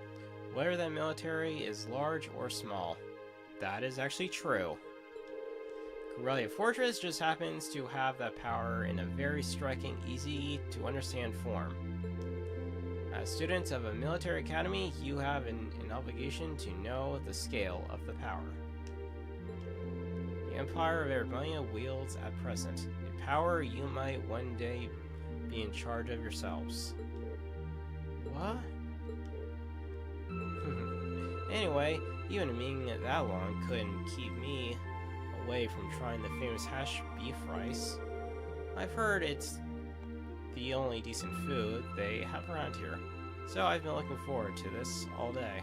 whether that military is large or small. That is actually true. Gurellia Fortress just happens to have that power in a very striking, easy-to-understand form. As students of a military academy, you have an obligation to know the scale of the power. The Empire of Arbonia wields at present a power you might one day be in charge of yourselves. What? Anyway, even being that long couldn't keep me away from trying the famous hash beef rice. I've heard it's the only decent food they have around here, so I've been looking forward to this all day.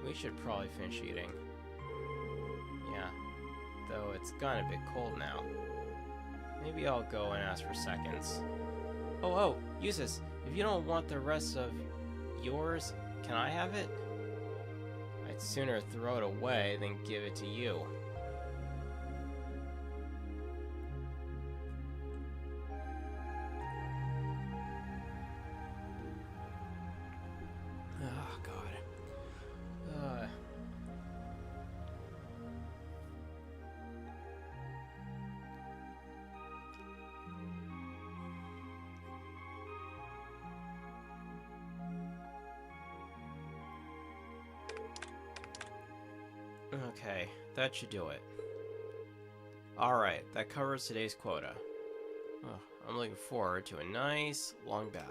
We should probably finish eating. Yeah, though it's gotten a bit cold now. Maybe I'll go and ask for seconds. Oh, Eustace, if you don't want the rest of yours, can I have it? I'd sooner throw it away than give it to you. Oh, God. Okay, that should do it. Alright, that covers today's quota. Oh, I'm looking forward to a nice, long bath.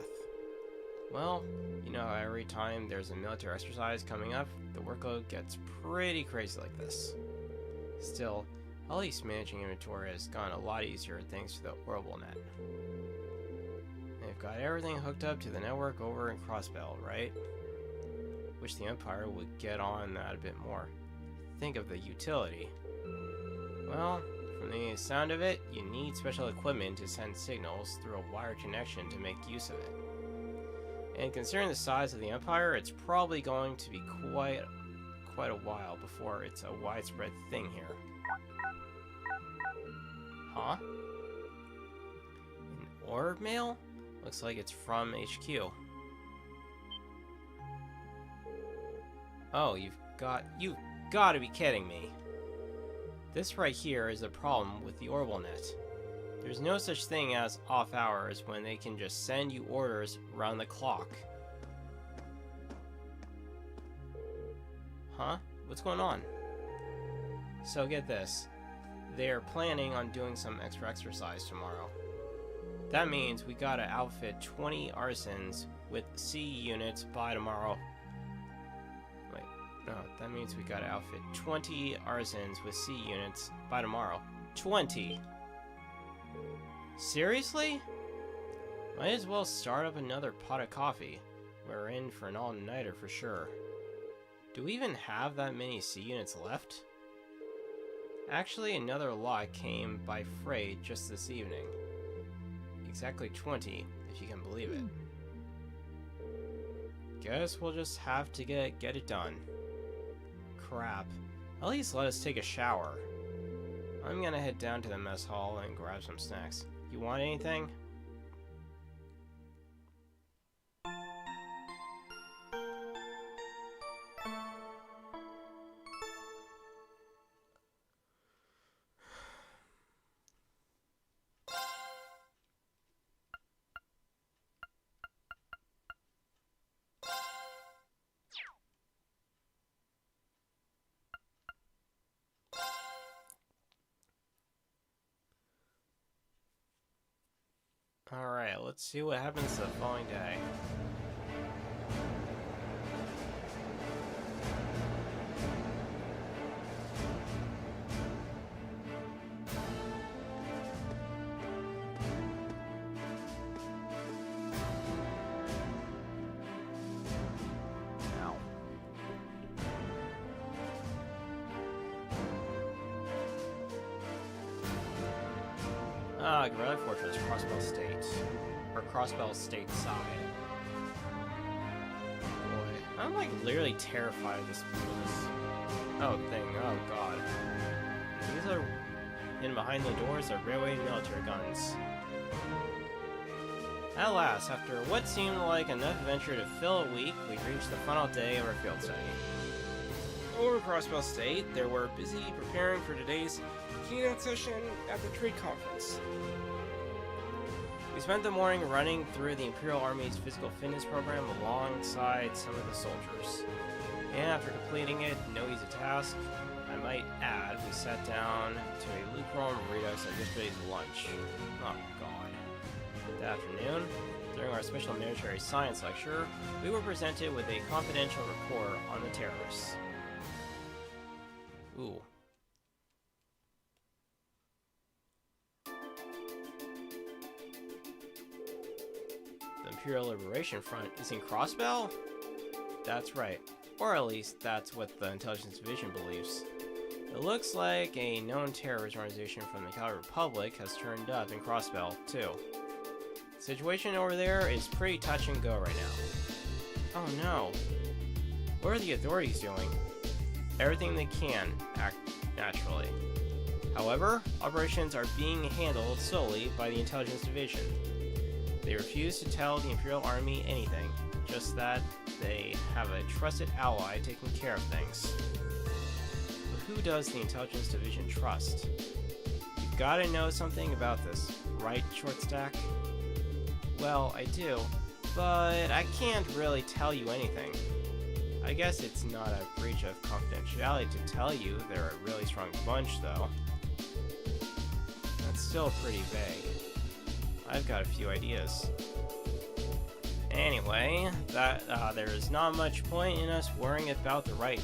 Well, you know how every time there's a military exercise coming up, the workload gets pretty crazy like this. Still, at least managing inventory has gone a lot easier thanks to the Orbital Net. They've got everything hooked up to the network over in Crossbell, right? Wish the Empire would get on that a bit more. Think of the utility. Well, from the sound of it, you need special equipment to send signals through a wired connection to make use of it. And considering the size of the Empire, it's probably going to be quite a while before it's a widespread thing here. Huh? An orb mail? Looks like it's from HQ. Oh, you've got to be kidding me. This right here is the problem with the Orbital Net. There's no such thing as off hours when they can just send you orders around the clock. Huh? What's going on? So get this. They're planning on doing some extra exercise tomorrow. That means we gotta outfit 20 arsons with C units by tomorrow. No, that means we gotta outfit 20 arsons with C units by tomorrow. 20! Seriously? Might as well start up another pot of coffee. We're in for an all-nighter for sure. Do we even have that many C units left? Actually, another lot came by freight just this evening. Exactly 20, if you can believe it. Guess we'll just have to get it done. Crap. At least let us take a shower. I'm gonna head down to the mess hall and grab some snacks. You want anything? Alright, let's see what happens the following day. Gurellia Fortress, Crossbell State. Or Crossbell State side. Boy, I'm like literally terrified of this thing. Oh god. These are hidden behind the doors of railway military guns. At last, after what seemed like enough adventure to fill a week, we reached the final day of our field study. Over Crossbell State, they were busy preparing for today's keynote session at the trade conference. We spent the morning running through the Imperial Army's physical fitness program alongside some of the soldiers. And after completing it, no easy task, I might add, we sat down to a lukewarm burritos at yesterday's lunch. Oh god. That afternoon, during our special military science lecture, we were presented with a confidential report on the terrorists. Ooh. The Imperial Liberation Front is in Crossbell? That's right. Or at least, that's what the Intelligence Division believes. It looks like a known terrorist organization from the Calgary Republic has turned up in Crossbell, too. The situation over there is pretty touch and go right now. Oh no. What are the authorities doing? Everything they can, naturally. However, operations are being handled solely by the Intelligence Division. They refuse to tell the Imperial Army anything, just that they have a trusted ally taking care of things. But who does the Intelligence Division trust? You've gotta know something about this, right, Short Stack? Well, I do, but I can't really tell you anything. I guess it's not a breach of confidentiality to tell you they're a really strong bunch, though. That's still pretty vague. I've got a few ideas. Anyway, there is not much point in us worrying about that right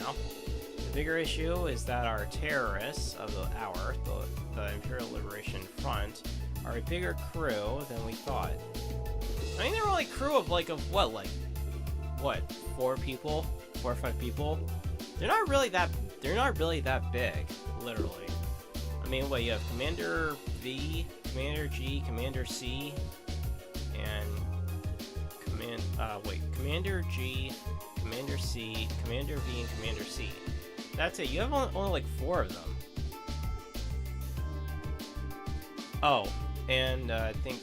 now. The bigger issue is that our terrorists of the hour, the Imperial Liberation Front, are a bigger crew than we thought. I mean, they're only a crew of what, 4 people? 4 or 5 people? They're not really that big, literally. I mean, what, you have Commander V, Commander G, Commander C, and Commander G, Commander C, Commander V, and Commander C. That's it. You have only like 4 of them. Oh, and I think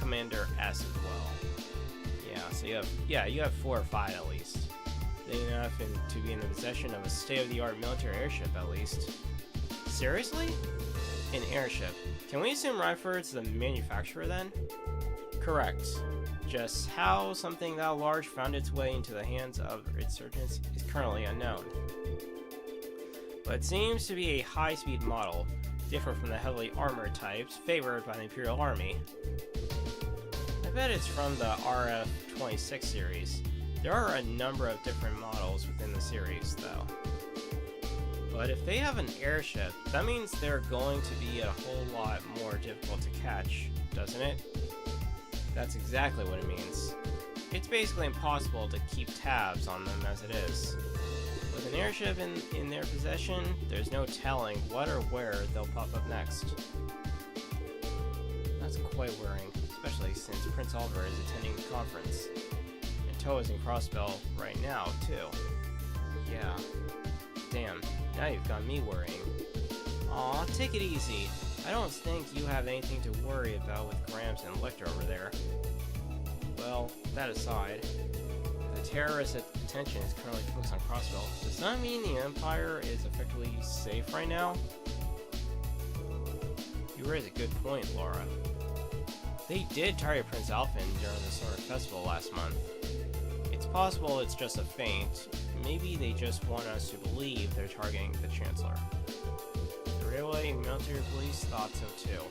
Commander S as well. Yeah, so you have 4 or 5 at least. Big enough to be in the possession of a state-of-the-art military airship at least. Seriously? An airship. Can we assume Ryford's the manufacturer then? Correct. Just how something that large found its way into the hands of insurgents is currently unknown. But it seems to be a high-speed model, different from the heavily armored types favored by the Imperial Army. I bet it's from the RF-26 series. There are a number of different models within the series, though. But if they have an airship, that means they're going to be a whole lot more difficult to catch, doesn't it? That's exactly what it means. It's basically impossible to keep tabs on them as it is. With an airship in their possession, there's no telling what or where they'll pop up next. That's quite worrying, especially since Prince Oliver is attending the conference. And Toa is in Crossbell right now, too. Yeah. Damn, now you've got me worrying. Aw, take it easy. I don't think you have anything to worry about with Grams and Lictor over there. Well, that aside, the terrorist attention is currently focused on Crossbell. Does that mean the Empire is effectively safe right now? You raise a good point, Laura. They did target Prince Alphen during the Summer Festival last month. It's possible it's just a feint. Maybe they just want us to believe they're targeting the Chancellor. The railway and military police thought so too,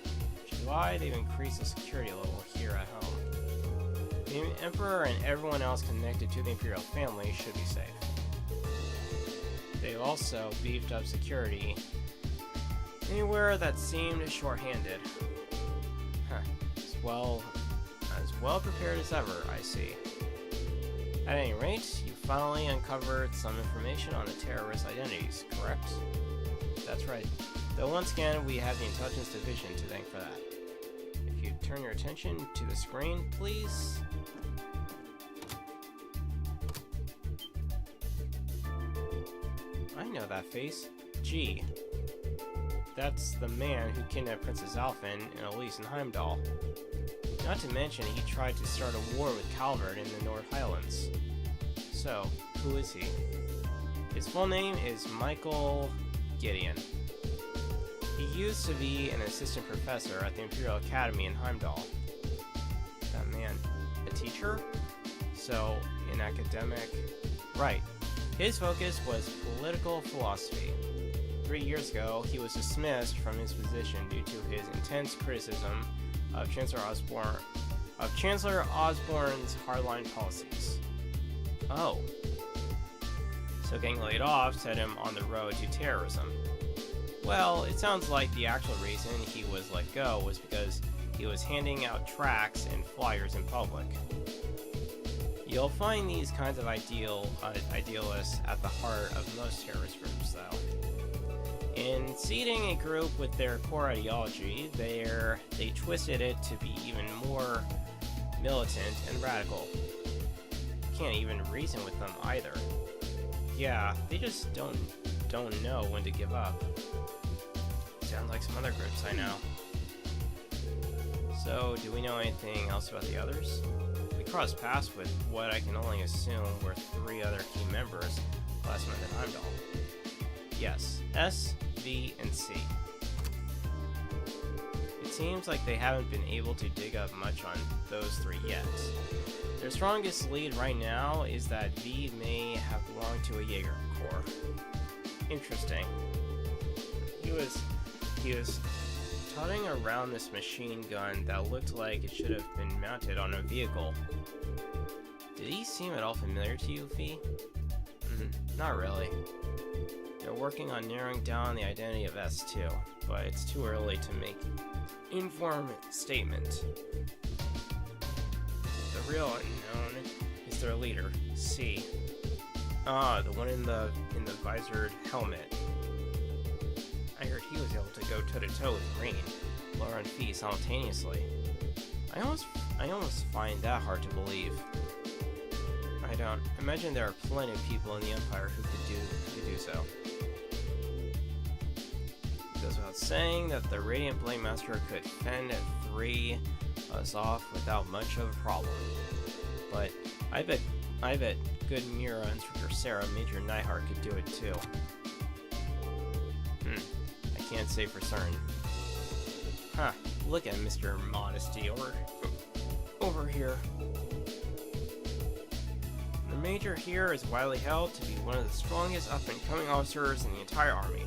which is why they've increased the security level here at home. The Emperor and everyone else connected to the Imperial family should be safe. They've also beefed up security anywhere that seemed short-handed. Huh. As well prepared as ever, I see. At any rate, you finally uncovered some information on the terrorist identities, correct? That's right. Though once again, we have the Intelligence Division to thank for that. If you turn your attention to the screen, please. I know that face. G. That's the man who kidnapped Princess Alphen and Elise in Heimdall. Not to mention, he tried to start a war with Calvert in the North Highlands. So, who is he? His full name is Michael Gideon. He used to be an assistant professor at the Imperial Academy in Heimdall. That man, a teacher? So, an academic? Right. His focus was political philosophy. 3 years ago, he was dismissed from his position due to his intense criticism of Chancellor Osborne's hardline policies. Oh. So getting laid off set him on the road to terrorism. Well, it sounds like the actual reason he was let go was because he was handing out tracts and flyers in public. You'll find these kinds of idealists at the heart of most terrorist groups, though. In seeding a group with their core ideology, they twisted it to be even more militant and radical. Can't even reason with them either. Yeah, they just don't know when to give up. Sounds like some other groups I know. So, do we know anything else about the others? We crossed paths with what I can only assume were 3 other key members last month in Heimdall. Yes, S, V, and C. It seems like they haven't been able to dig up much on those 3 yet. Their strongest lead right now is that V may have belonged to a Jaeger Corps. Interesting. He was tutting around this machine gun that looked like it should have been mounted on a vehicle. Did he seem at all familiar to you, V? Not really. They're working on narrowing down the identity of S2, but it's too early to make an informed statement. The real unknown is their leader, C. Ah, the one in the visored helmet. I heard he was able to go toe-to-toe with Green, Laura, and Fee simultaneously. I almost find that hard to believe. I don't imagine there are plenty of people in the Empire who could do so. It goes without saying that the Radiant Blade Master could fend 3 us off without much of a problem. But I bet good Mira Instructor Sarah, Major Nightheart could do it too. I can't say for certain. Huh, look at Mr. Modesty over here. The Major here is widely held to be one of the strongest up-and-coming officers in the entire army.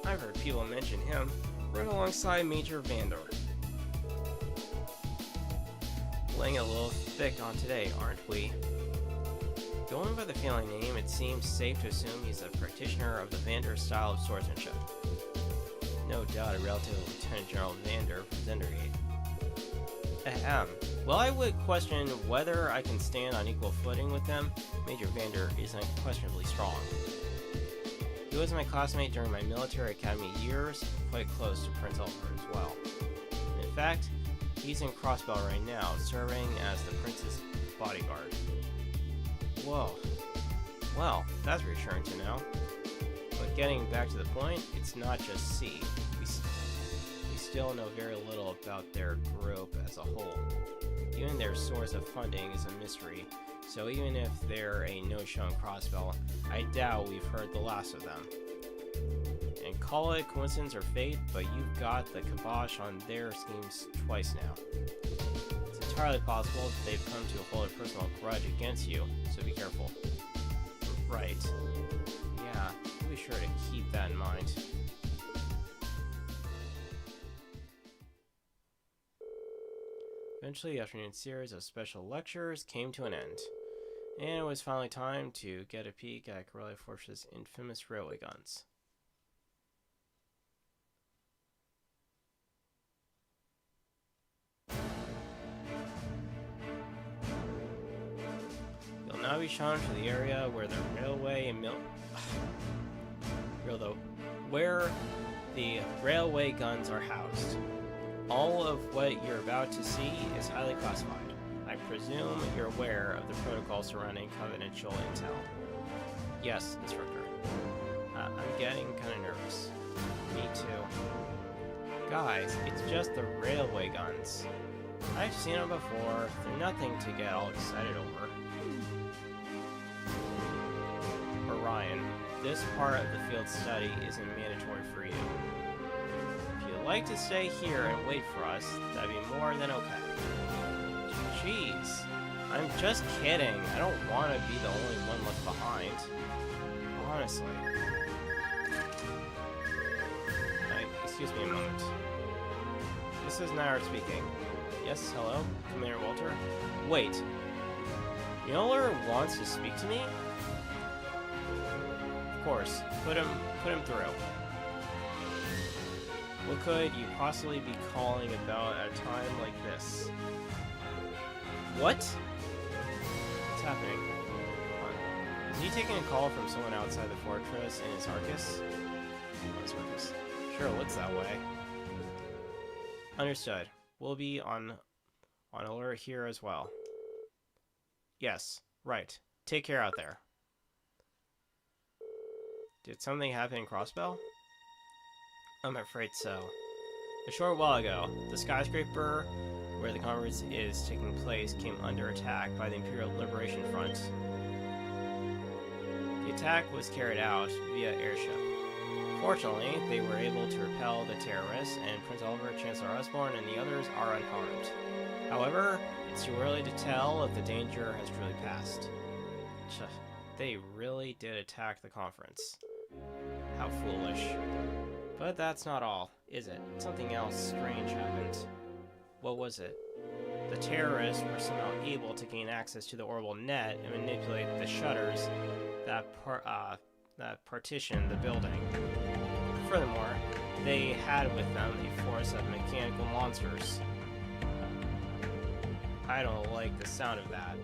I've heard people mention him right alongside Major Vandor. Laying a little thick on today, aren't we? Going by the family name, it seems safe to assume he's a practitioner of the Vandor style of swordsmanship. No doubt a relative of Lieutenant General Vandor from Zendergate. Ahem. Well, I would question whether I can stand on equal footing with him. Major Vandor is unquestionably strong. He was my classmate during my military academy years, quite close to Prince Albert as well. In fact, he's in Crossbell right now, serving as the Prince's bodyguard. Whoa. Well, that's reassuring to know. But getting back to the point, it's not just C. We still know very little about their group as a whole. Even their source of funding is a mystery, so even if they're a no-show in Crossbell, I doubt we've heard the last of them. And call it coincidence or fate, but you've got the kibosh on their schemes twice now. It's entirely possible that they've come to hold a personal grudge against you, so be careful. Right. Yeah, be sure to keep that in mind. Eventually, the afternoon series of special lectures came to an end, and it was finally time to get a peek at Gurellia Fortess' infamous railway guns. You'll now be shown to the area where the railway and where the railway guns are housed. All of what you're about to see is highly classified. I presume you're aware of the protocol surrounding confidential intel. Yes, Instructor. I'm getting kind of nervous. Me too. Guys, it's just the railway guns. I've seen them before. They're nothing to get all excited over. Orion, this part of the field study isn't mandatory for you. If you'd like to stay here and wait for us, that'd be more than okay. Jeez, I'm just kidding. I don't want to be the only one left behind. Honestly. Excuse me a moment. This is Nair speaking. Yes, hello, Commander Walter? Wait. Mueller wants to speak to me? Of course. Put him through. What could you possibly be calling about at a time like this? What? What's happening? Is he taking a call from someone outside the fortress in his Arcus? Arcus. Sure looks that way. Understood. We'll be on alert here as well. Yes, right. Take care out there. Did something happen in Crossbell? I'm afraid so. A short while ago, the skyscraper where the conference is taking place came under attack by the Imperial Liberation Front. The attack was carried out via airship. Fortunately, they were able to repel the terrorists, and Prince Oliver, Chancellor Osborne, and the others are unharmed. However, it's too early to tell if the danger has truly passed. They really did attack the conference. How foolish. But that's not all, is it? Something else strange happened. What was it? The terrorists were somehow able to gain access to the orbital net and manipulate the shutters that partition the building. Furthermore, they had with them a force of mechanical monsters. I don't like the sound of that.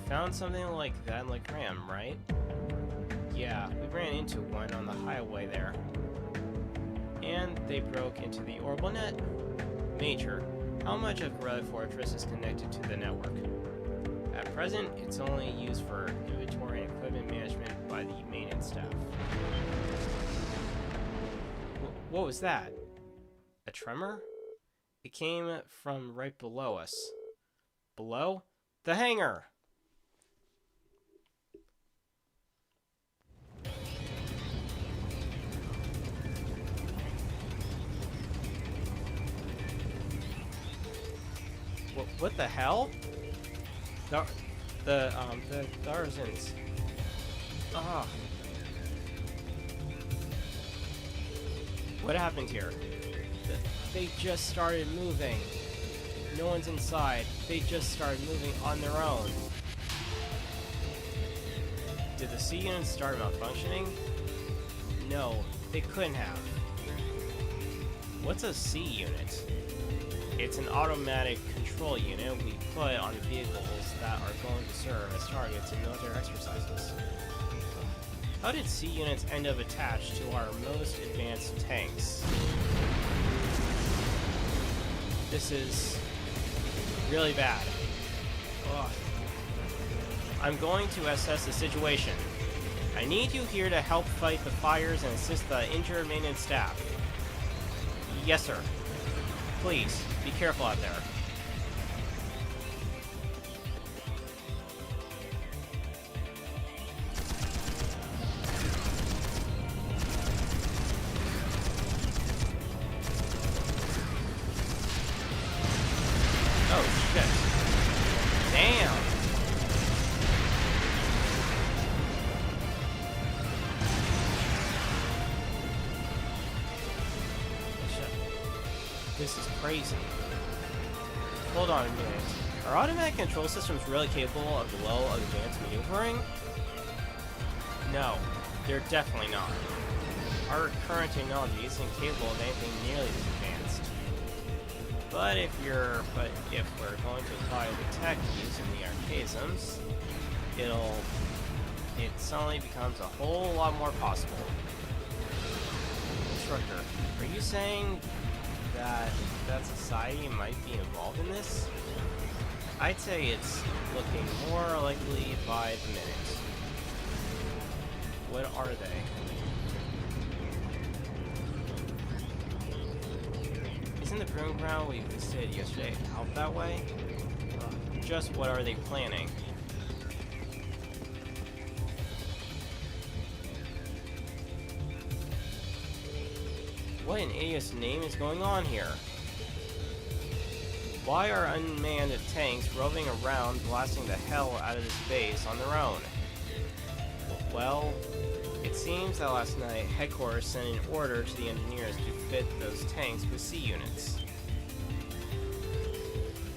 Found something like that in Legram, right? Yeah, we ran into one on the highway there. And they broke into the orbital net? Major, how much of Gurellia Fortress is connected to the network? At present, it's only used for inventory and equipment management by the maintenance staff. What was that? A tremor? It came from right below us. Below? The hangar! What the hell? The Darzans. Ah. What happened here? They just started moving. No one's inside. They just started moving on their own. Did the C units start malfunctioning? No, they couldn't have. What's a C unit? It's an automatic control unit we put on vehicles that are going to serve as targets in military exercises. How did C units end up attached to our most advanced tanks? This is really bad. Ugh. I'm going to assess the situation. I need you here to help fight the fires and assist the injured maintenance staff. Yes, sir. Please, be careful out there. Oh, shit. Damn! This is crazy. Hold on a minute. Are automatic control systems really capable of the level of advanced maneuvering? No, they're definitely not. Our current technology isn't capable of anything nearly this advanced. But if we're going to apply the tech using the archaisms, it suddenly becomes a whole lot more possible. Instructor, are you saying that society might be involved in this? I'd say it's looking more likely by the minute. What are they? Isn't the proving ground we visited yesterday out that way? Just what are they planning? What in idiot's name is going on here? Why are unmanned tanks roving around blasting the hell out of this base on their own? Well, it seems that last night headquarters sent an order to the engineers to fit those tanks with C units.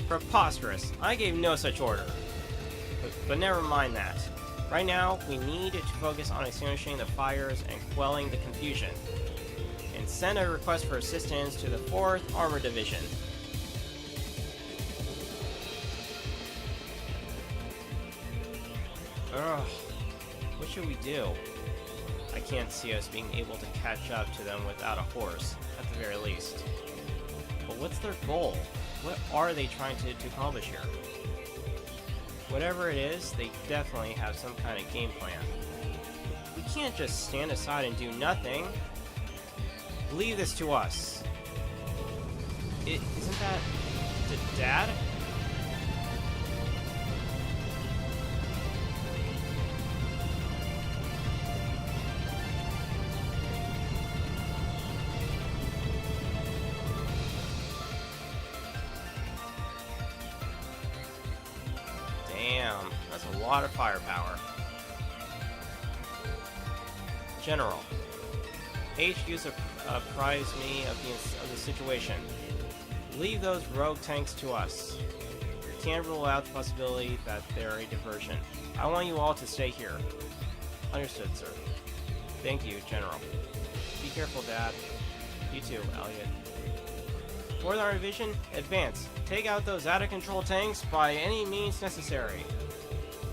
Preposterous! I gave no such order. But never mind that. Right now, we need to focus on extinguishing the fires and quelling the confusion. And send a request for assistance to the 4th Armored Division. Ugh. What should we do? I can't see us being able to catch up to them without a horse, at the very least. But what's their goal? What are they trying to accomplish here? Whatever it is, they definitely have some kind of game plan. We can't just stand aside and do nothing. Leave this to us. Isn't that Dad? Damn, that's a lot of firepower. General, HQ's apprised me of the situation. Leave those rogue tanks to us. Can't rule out the possibility that they're a diversion. I want you all to stay here. Understood, sir. Thank you, General. Be careful, Dad. You too, Elliot. 4th Armored Division, advance. Take out those out-of-control tanks by any means necessary.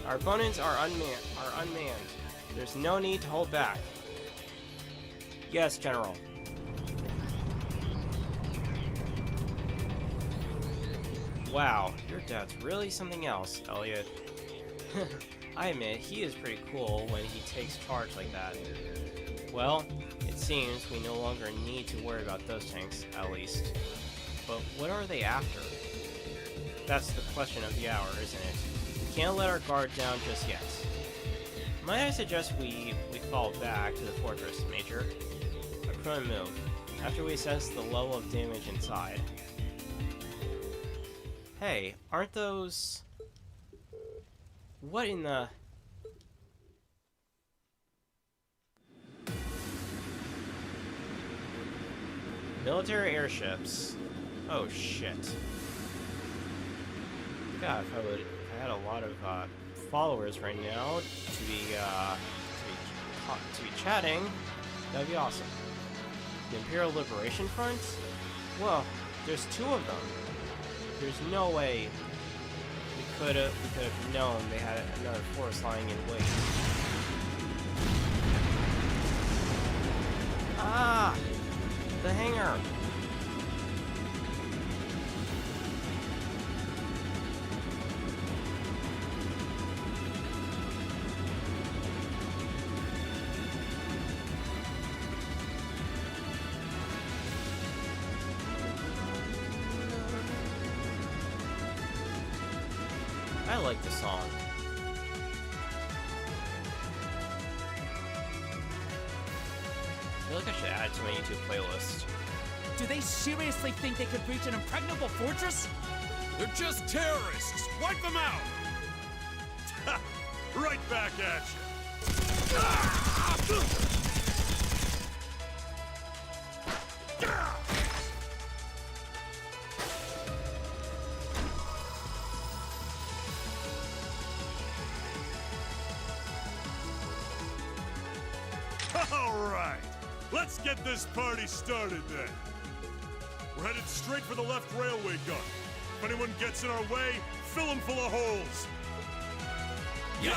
Our opponents are unmanned. There's no need to hold back. Yes, General. Wow, your dad's really something else, Elliot. I admit, he is pretty cool when he takes charge like that. Well, it seems we no longer need to worry about those tanks, at least. But what are they after? That's the question of the hour, isn't it? We can't let our guard down just yet. Might I suggest we fall back to the fortress, Major? A prudent move, after we assess the level of damage inside. Hey, aren't those... What in the... Military airships. Oh shit. God, if I had a lot of followers right now to be chatting, that'd be awesome. The Imperial Liberation Front? Well, there's 2 of them. There's no way we could have known they had another force lying in wait. Ah! The hangar! I like the song. I feel like I should add it to my YouTube playlist. Do they seriously think they could reach an impregnable fortress? They're just terrorists! Wipe them out! Right back at you! Alright! Let's get this party started then! We're headed straight for the left railway gun. If anyone gets in our way, fill them full of holes! Yeah!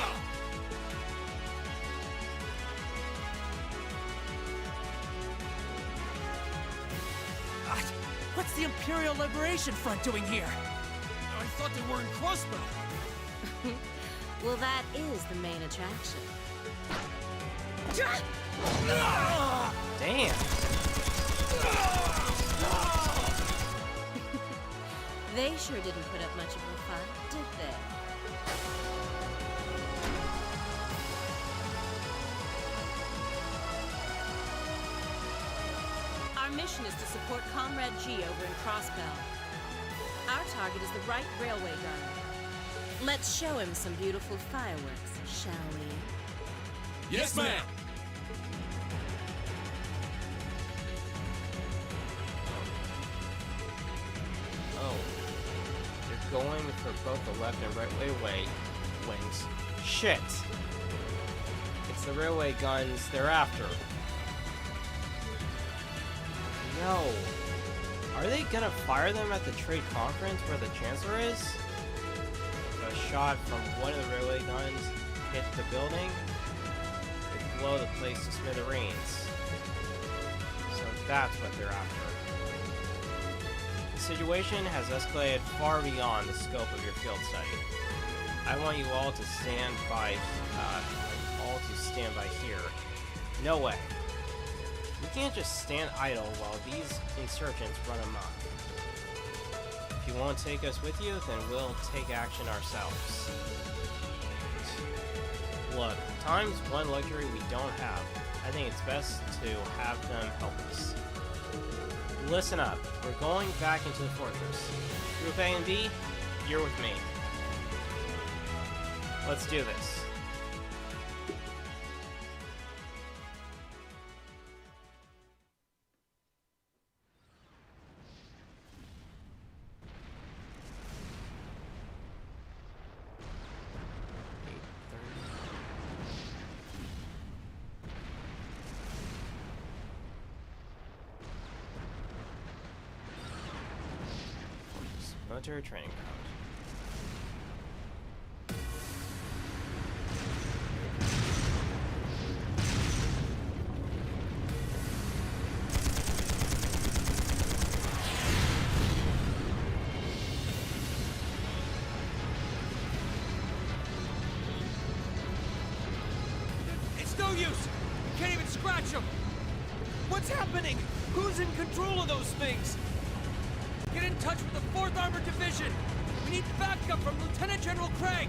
the Imperial Liberation Front doing here? I thought they were in Crossbow. Well, that is the main attraction. Damn. They sure didn't put up much of a fight, did they? Our mission is to support Comrade G over in Crossbell. Our target is the right railway gun. Let's show him some beautiful fireworks, shall we? Yes, ma'am. Oh. You're going for both the left and right wings. Shit. It's the railway guns they're after. No. Are they gonna fire them at the trade conference where the Chancellor is? A shot from one of the railway guns hit the building. It blow the place to smithereens. So that's what they're after. The situation has escalated far beyond the scope of your field study. I want you all to stand by here. No way. We can't just stand idle while these insurgents run amok. If you won't take us with you, then we'll take action ourselves. Look, time's one luxury we don't have. I think it's best to have them help us. Listen up. We're going back into the fortress. Group A and B, you're with me. Let's do this. Military training ground. It's no use! You can't even scratch them! What's happening? Who's in control of those things? Get in touch with the 4th Armored Division! We need backup from Lieutenant General Craig!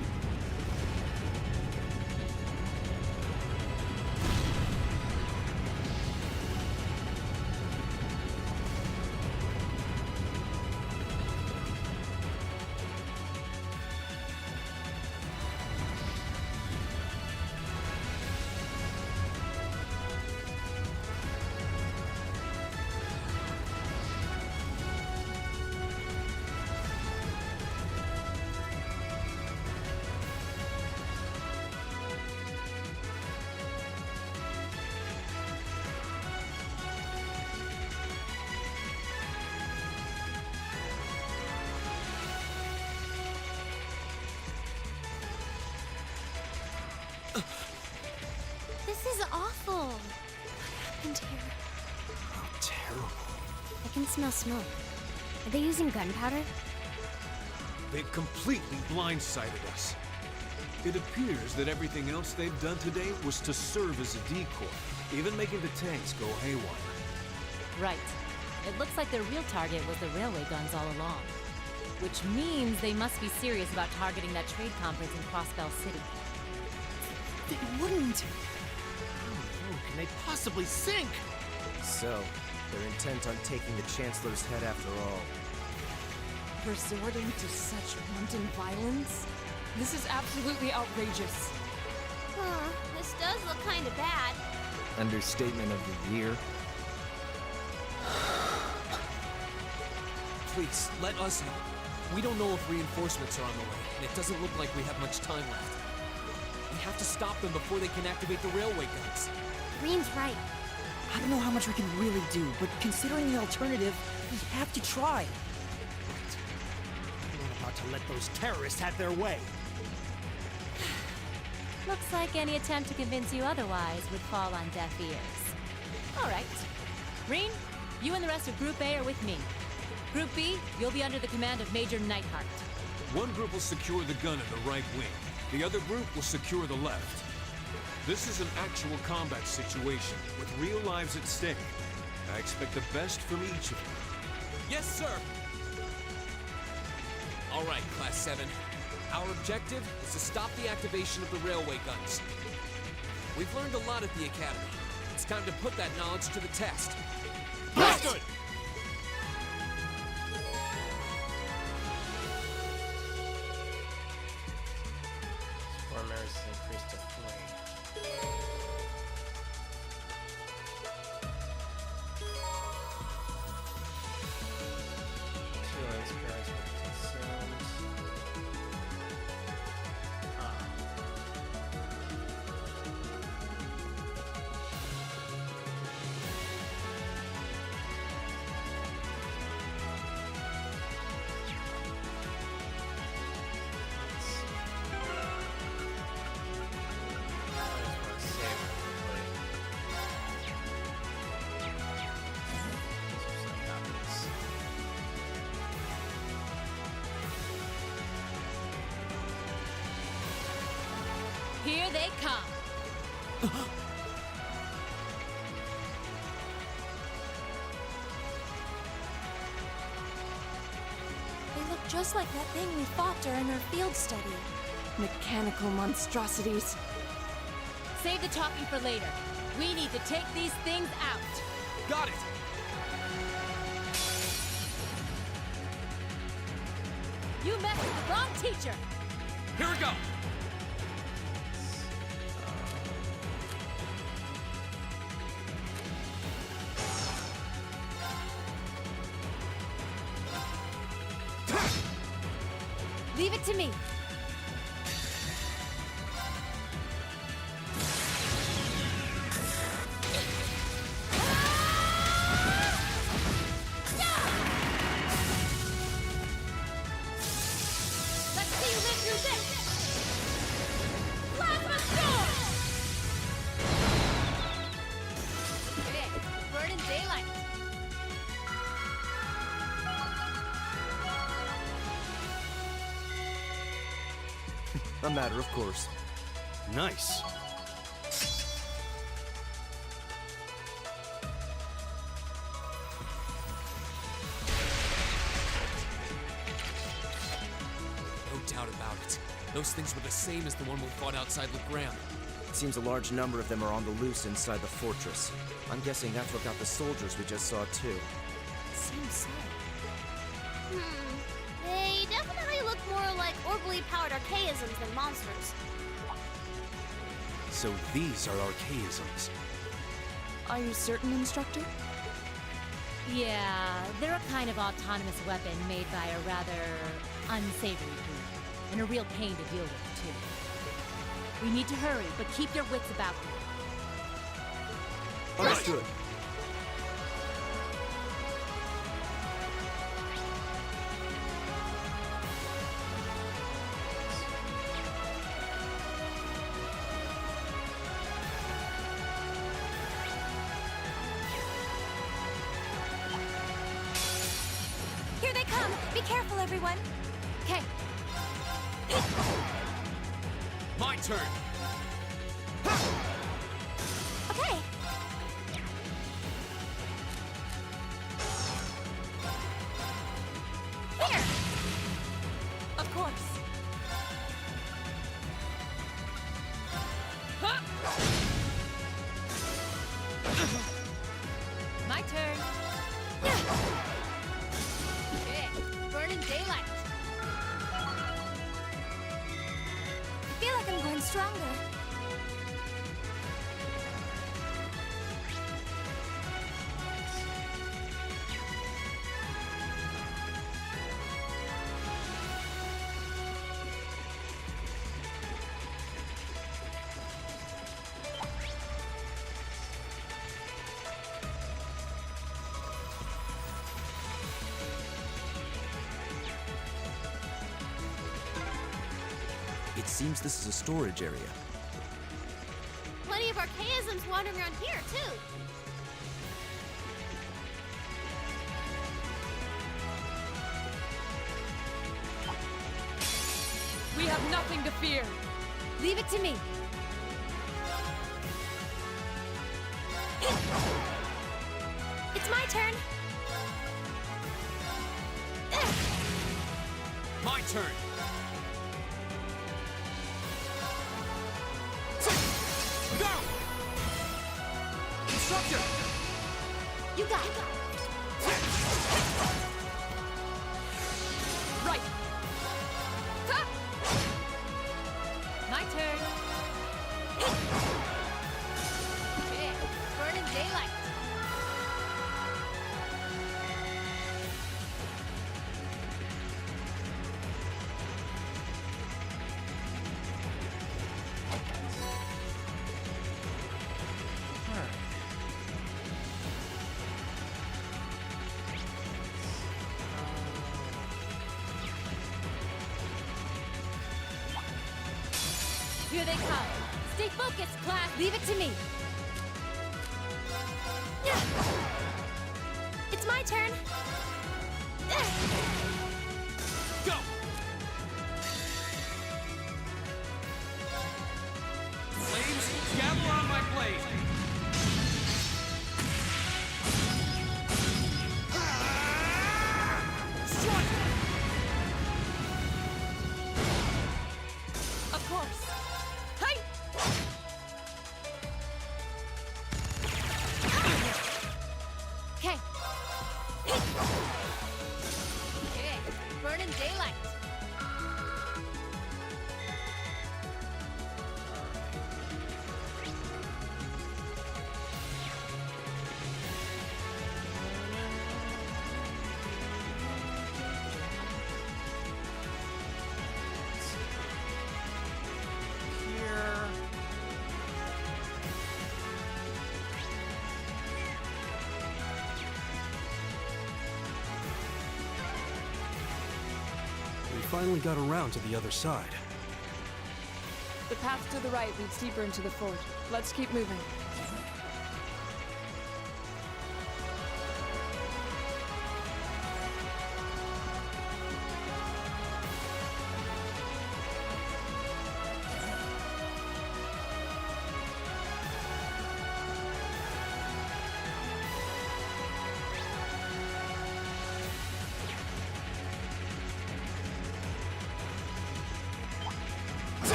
This is awful. What happened here? How terrible. I can smell smoke. Are they using gunpowder? They completely blindsided us. It appears that everything else they've done today was to serve as a decoy, even making the tanks go haywire. Right. It looks like their real target was the railway guns all along. Which means they must be serious about targeting that trade conference in Crossbell City. They wouldn't! How low can they possibly sink? So, they're intent on taking the Chancellor's head after all. Resorting to such wanton violence? This is absolutely outrageous. This does look kind of bad. Understatement of the year. Please, let us help. We don't know if reinforcements are on the way, and it doesn't look like we have much time left. We have to stop them before they can activate the railway guns. Green's right. I don't know how much we can really do, but considering the alternative, we have to try. I'm not about to let those terrorists have their way. Looks like any attempt to convince you otherwise would fall on deaf ears. All right. Reen, you and the rest of Group A are with me. Group B, you'll be under the command of Major Neidhart. One group will secure the gun in the right wing. The other group will secure the left. This is an actual combat situation, with real lives at stake. I expect the best from each of you. Yes, sir! All right, Class 7. Our objective is to stop the activation of the railway guns. We've learned a lot at the Academy. It's time to put that knowledge to the test. Understood! Formers increased to 3. Two lens pairs with consumes. Here they come. They look just like that thing we fought during our field study. Mechanical monstrosities. Save the talking for later. We need to take these things out. Got it! You messed with the wrong teacher. Here we go! Leave it to me. Let's see you live through this! Plasma Storm! There, burn in daylight. A matter of course. Nice. No doubt about it. Those things were the same as the one we fought outside Legram. It seems a large number of them are on the loose inside the fortress. I'm guessing that's what got the soldiers we just saw too. Seems so. They definitely look more like orbally powered archaisms than monsters. So these are archaisms. Are you certain, Instructor? Yeah, they're a kind of autonomous weapon made by a rather unsavory group. And a real pain to deal with, too. We need to hurry, but keep your wits about you. Understood. Here they come! Be careful, everyone! Okay, My turn! Okay! Here! Of course. my turn. Okay, burn in daylight. I feel like I'm growing stronger. It seems this is a storage area. Plenty of archaisms wandering around here, too. have nothing to fear. Leave it to me. It's my turn. My turn! Go! Instructor! You got it. Right. My turn. Okay, burning daylight. Here they come. Stay focused, class. Leave it to me. It's my turn. Go! Flames, gather on my blade. Strike! Of course. Hey! Okay. Okay, burning daylight. Here. We finally got around to the other side. The path to the right leads deeper into the fort. Let's keep moving.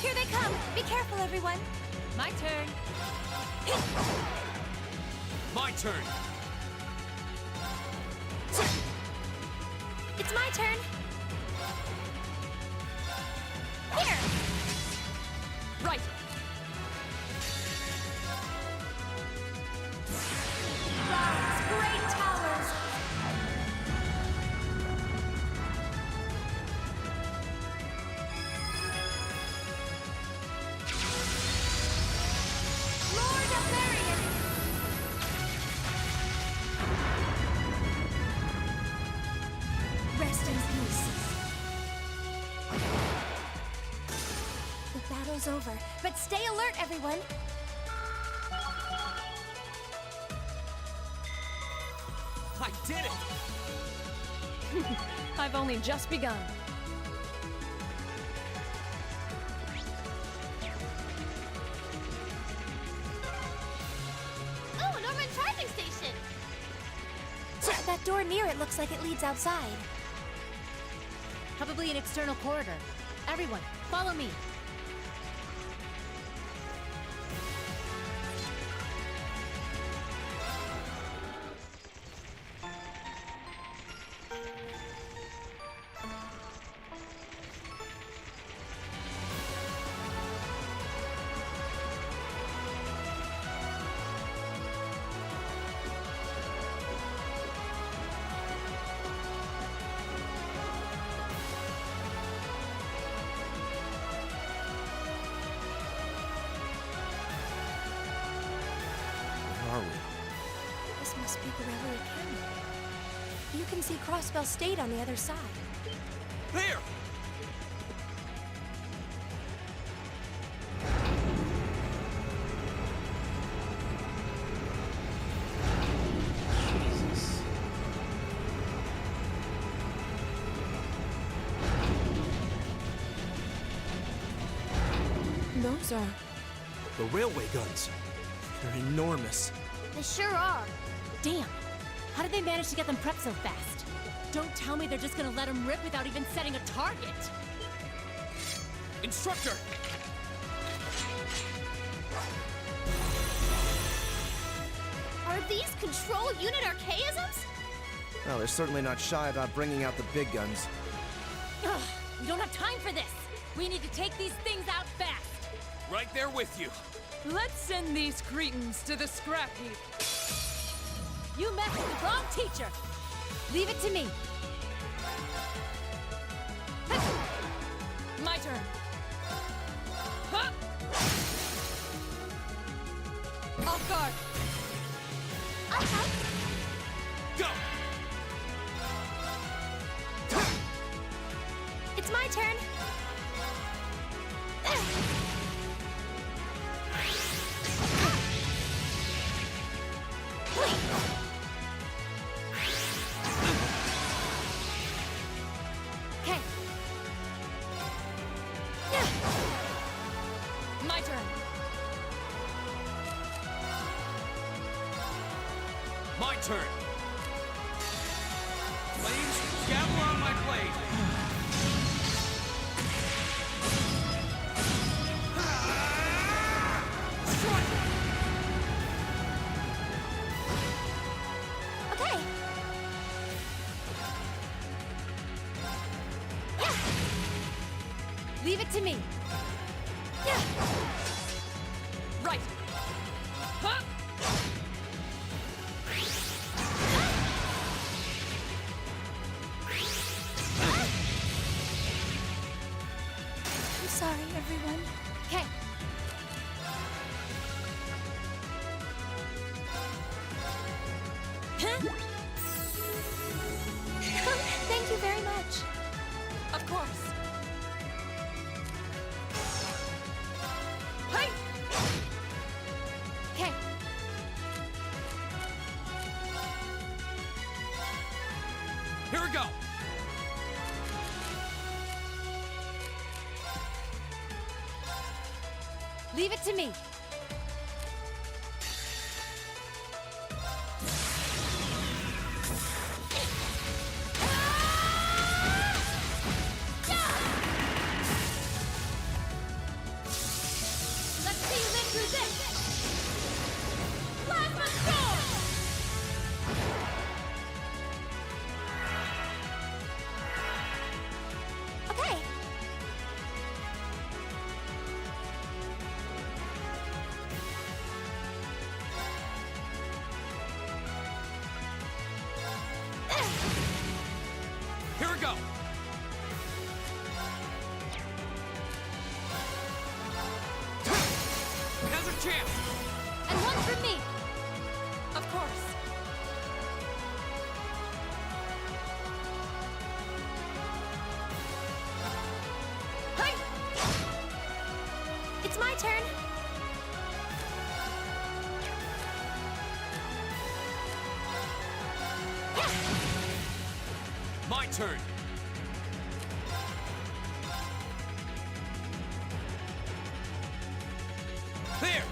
Here they come. Be careful, everyone. My turn. My turn! It's my turn. Here. Right. Rise, great towers. Lord of Marion. Rest in peace. The battle's over, but stay alert, everyone. I did it! I've only just begun. Oh, Norman charging station! That door near it looks like it leads outside. Probably an external corridor. Everyone, follow me. Where are we? This must be Gurellia Canyon. You can see Crossbell State on the other side. There! Jesus. those are? The railway guns. They're enormous. They sure are. Damn! How did they manage to get them prepped so fast? Don't tell me they're just gonna let them rip without even setting a target! Instructor! Are these control unit archaisms? Well, they're certainly not shy about bringing out the big guns. Ugh, we don't have time for this! We need to take these things out fast! Right there with you. Let's send these cretins to the scrap heap. You messed with the wrong teacher! Leave it to me! My turn. Huh! Off guard. Go! It's my turn. Okay, My turn. My turn. Flames, gavel on my blade. Strike! Okay. leave it to me! Right. Huh? I'm sorry, everyone. Okay, Thank you very much. Of course. Hey! okay. Here we go. Leave it to me! Let's see you live through this! Plasma Storm! Okay. Here we go. Now's our chance. And one for me! Of course. Hey! It's my turn. My turn. There.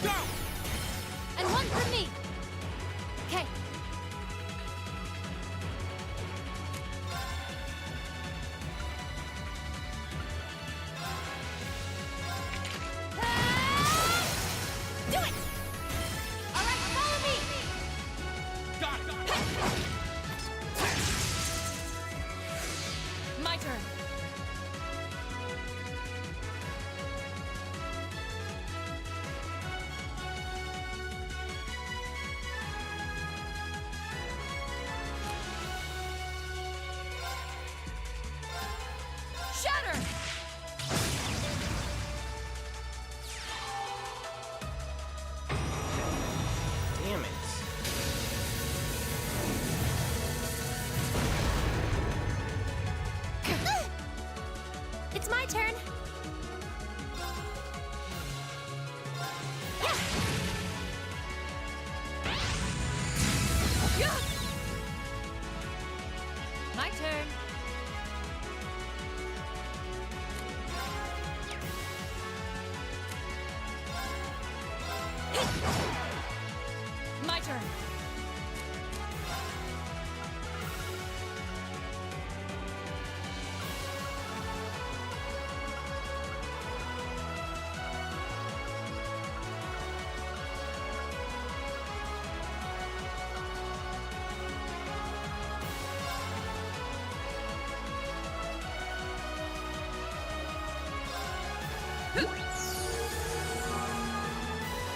Go. And one for me! Okay, do it! Alright, follow me! Got it. My turn. Shatter! Damn it. It's my turn. My turn. My turn.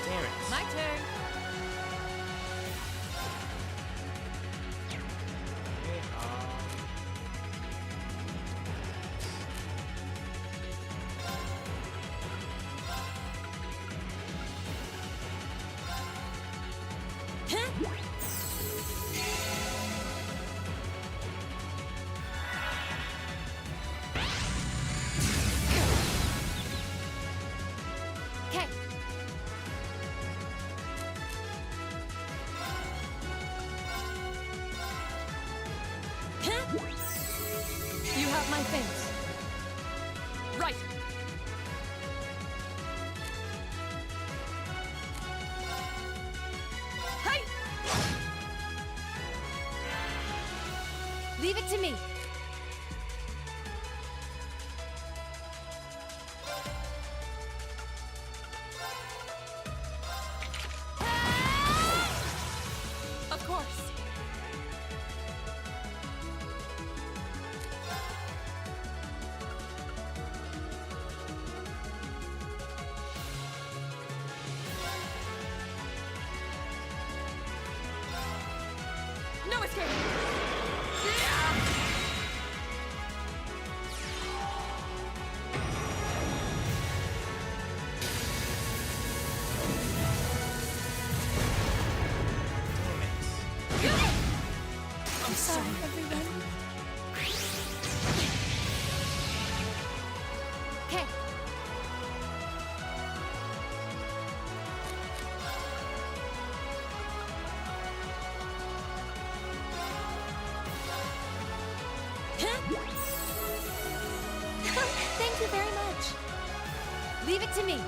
Damn it. My turn. Okay, Okay. You have my things. Right. Hey! Leave it to me. Of course. No escape! I'm sorry, everyone. Okay. Thank you very much. Leave it to me.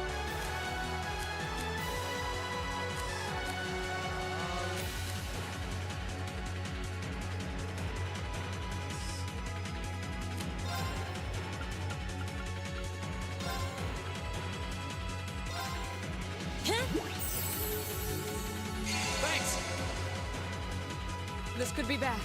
Thanks! This could be bad.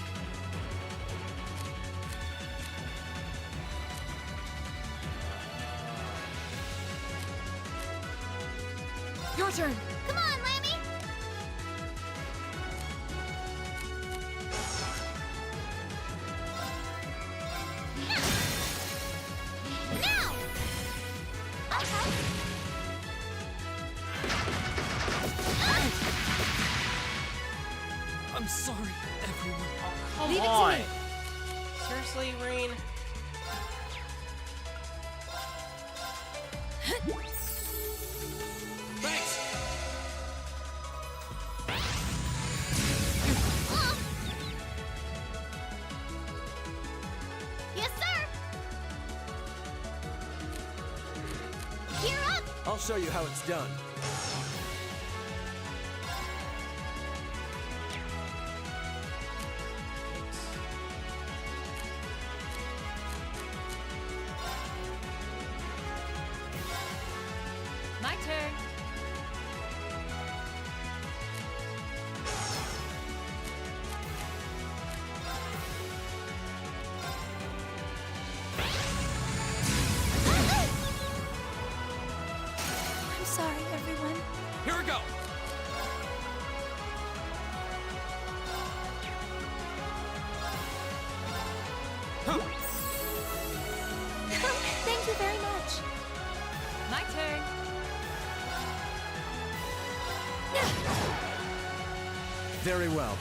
Your turn. Come on, Lammy! Now! I'm sorry, everyone. Come Leave it to on. me. Seriously, Rain? Thanks! Yes, sir! Gear up! I'll show you how it's done. My turn. I'm sorry, everyone. Here we go! Thank you very much. My turn. Very well.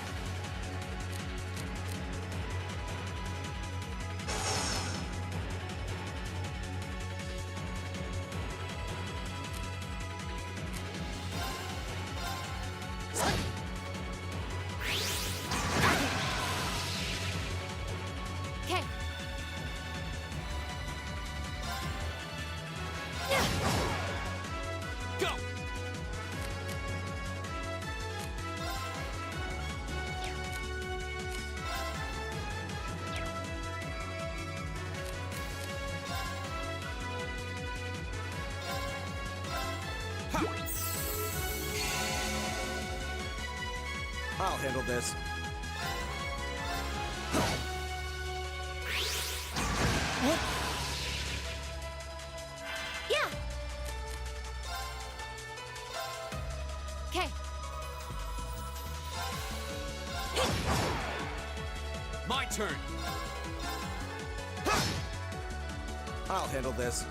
Okay. Go! I'll handle this. Yeah. Okay. My turn! I'll handle this.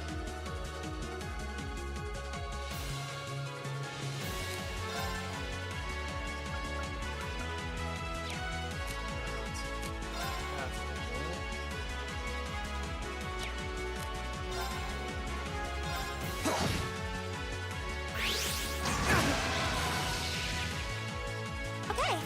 Okay.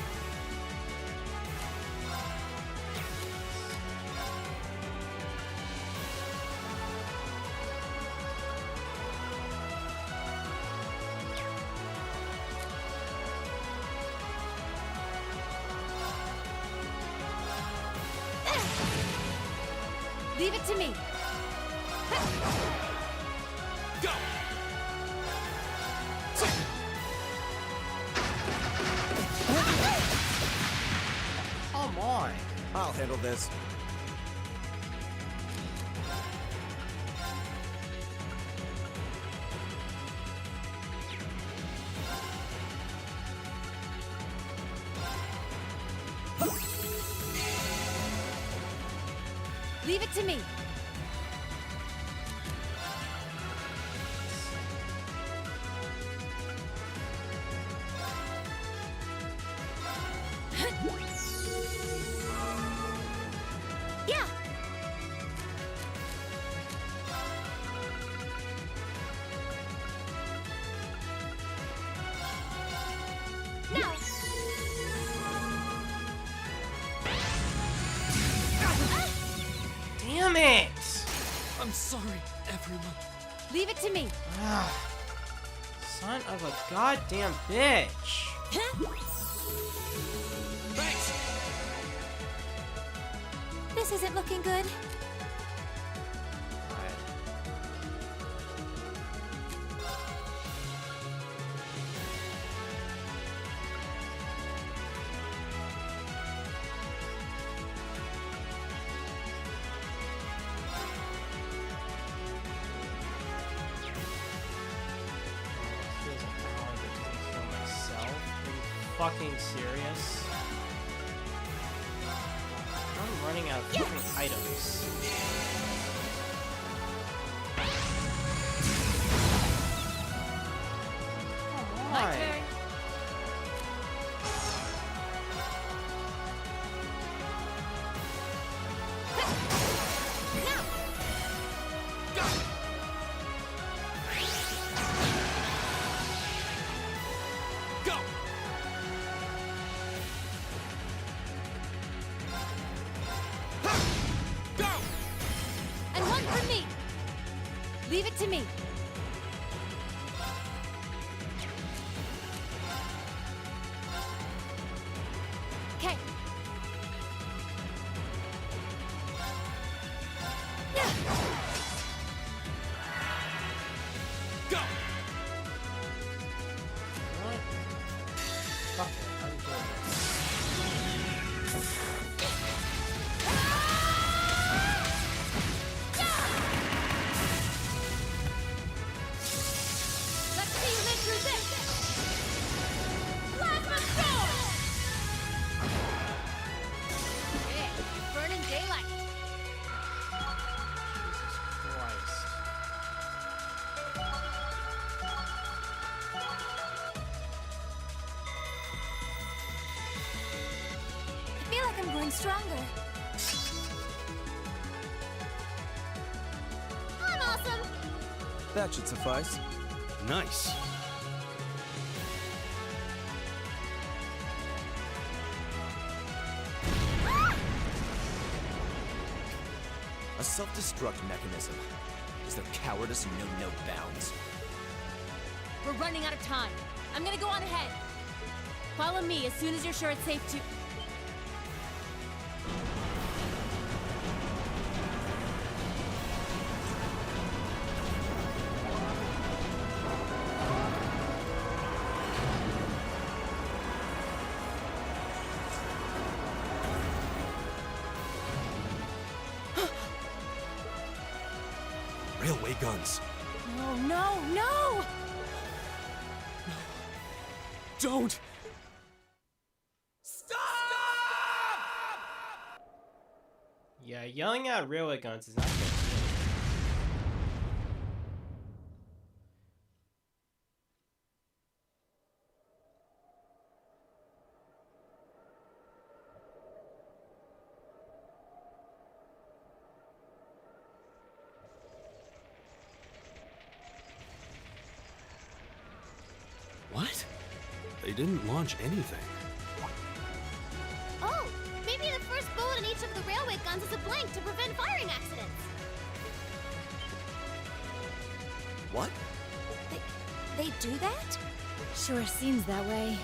Leave it to me. Go! Come on. I'll handle this. Leave it to me. Yeah. Now. Damn it! I'm sorry, everyone. Leave it to me. Son of a goddamn bitch. Thanks! This isn't looking good. Fucking serious? I'm running out of fucking items. Come My on. turn. Now. Go! Go! And one for me. Leave it to me. Okay. Go! What? Fuck it, I'm doing this. Let's see you live through this. Plasma storm. Yeah, you're burning daylight. Jesus Christ. I feel like I'm growing stronger. I'm awesome. That should suffice. Nice. A self-destruct mechanism. Is their cowardice know no bounds? We're running out of time. I'm gonna go on ahead. Follow me as soon as you're sure it's safe to. Railway guns. No, no, no! Don't! Yeah, yelling at railway guns is not good. What? They didn't launch anything. Oh, maybe the first bullet in each of the railway guns is a blank to prevent firing accidents. What? They do that? Sure seems that way.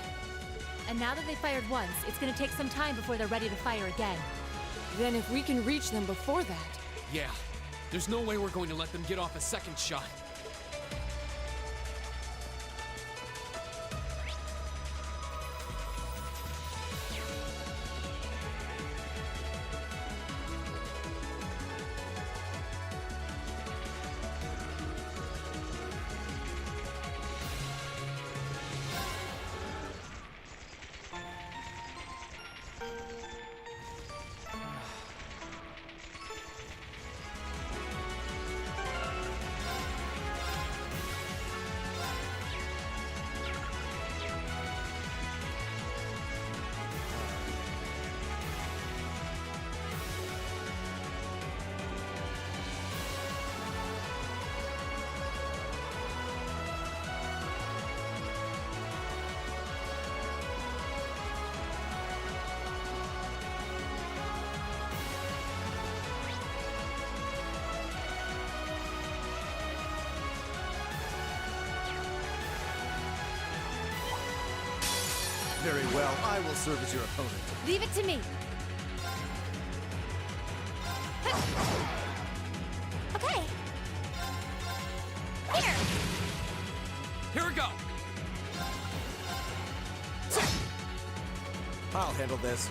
And now that they fired once, it's gonna take some time before they're ready to fire again. Then if we can reach them before that... Yeah. There's no way we're going to let them get off a second shot. Very well, I will serve as your opponent. Leave it to me. Okay. Here. Here we go! I'll handle this.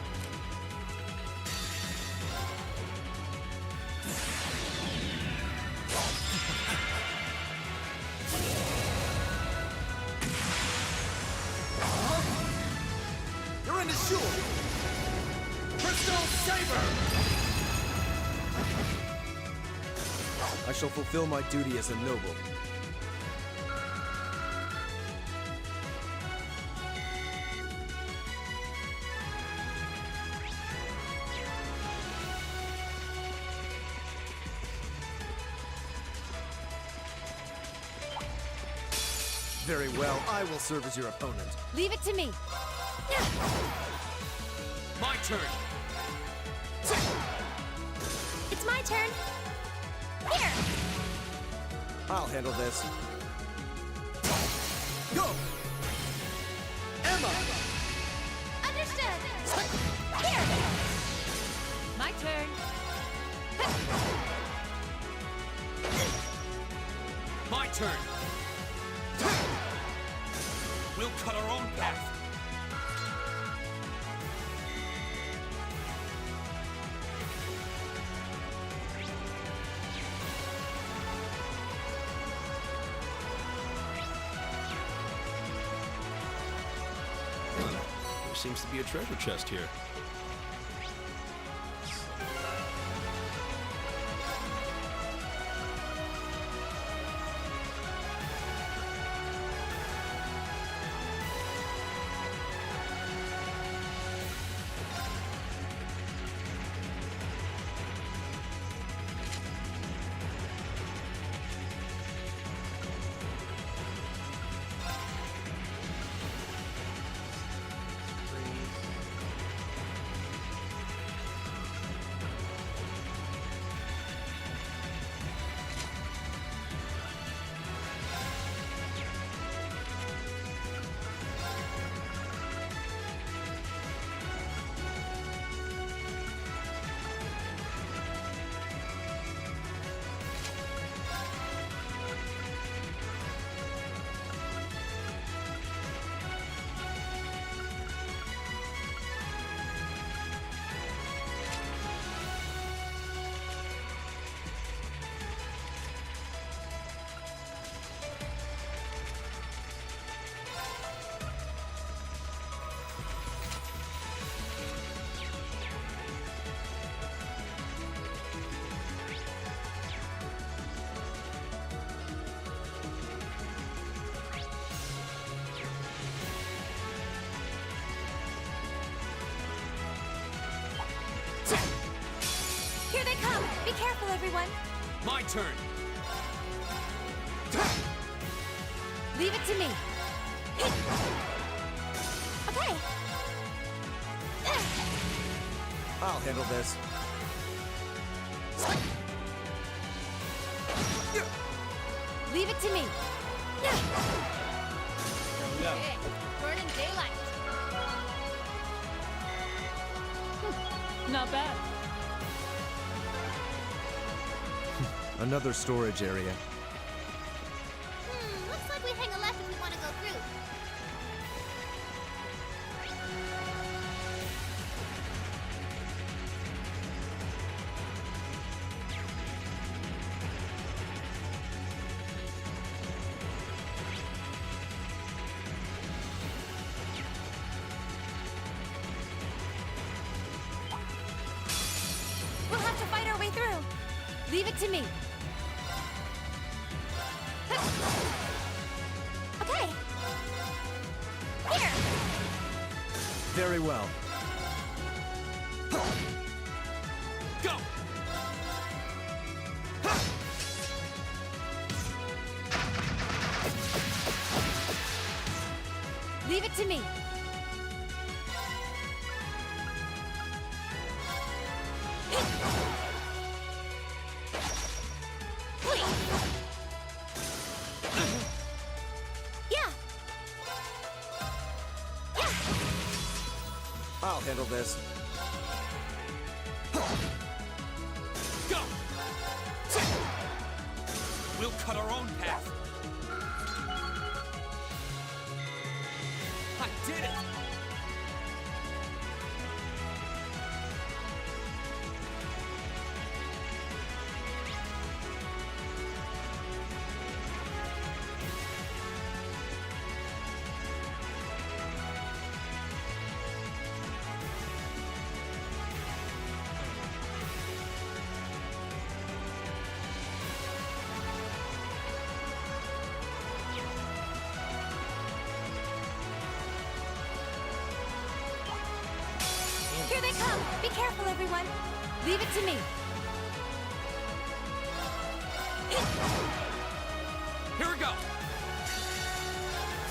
You're in the shore! Crystal Saber! I shall fulfill my duty as a noble. Very well, I will serve as your opponent. Leave it to me. My turn! It's my turn. Here. I'll handle this. Go! Emma! Understood. Here. My turn. My turn! We'll cut our own path! There seems to be a treasure chest here. everyone. My turn. Leave it to me. Okay. I'll handle this. Leave it to me. There we go. Okay, burning daylight. Not bad. Another storage area. Looks like we hang a left if we want to go through. We'll have to fight our way through. Leave it to me. Okay. Here. Very well. Go! Leave it to me. Yeah. Yeah. I'll handle this. Go! We'll cut our own path. I did it! Here they come. Be careful, everyone. Leave it to me. Here we go!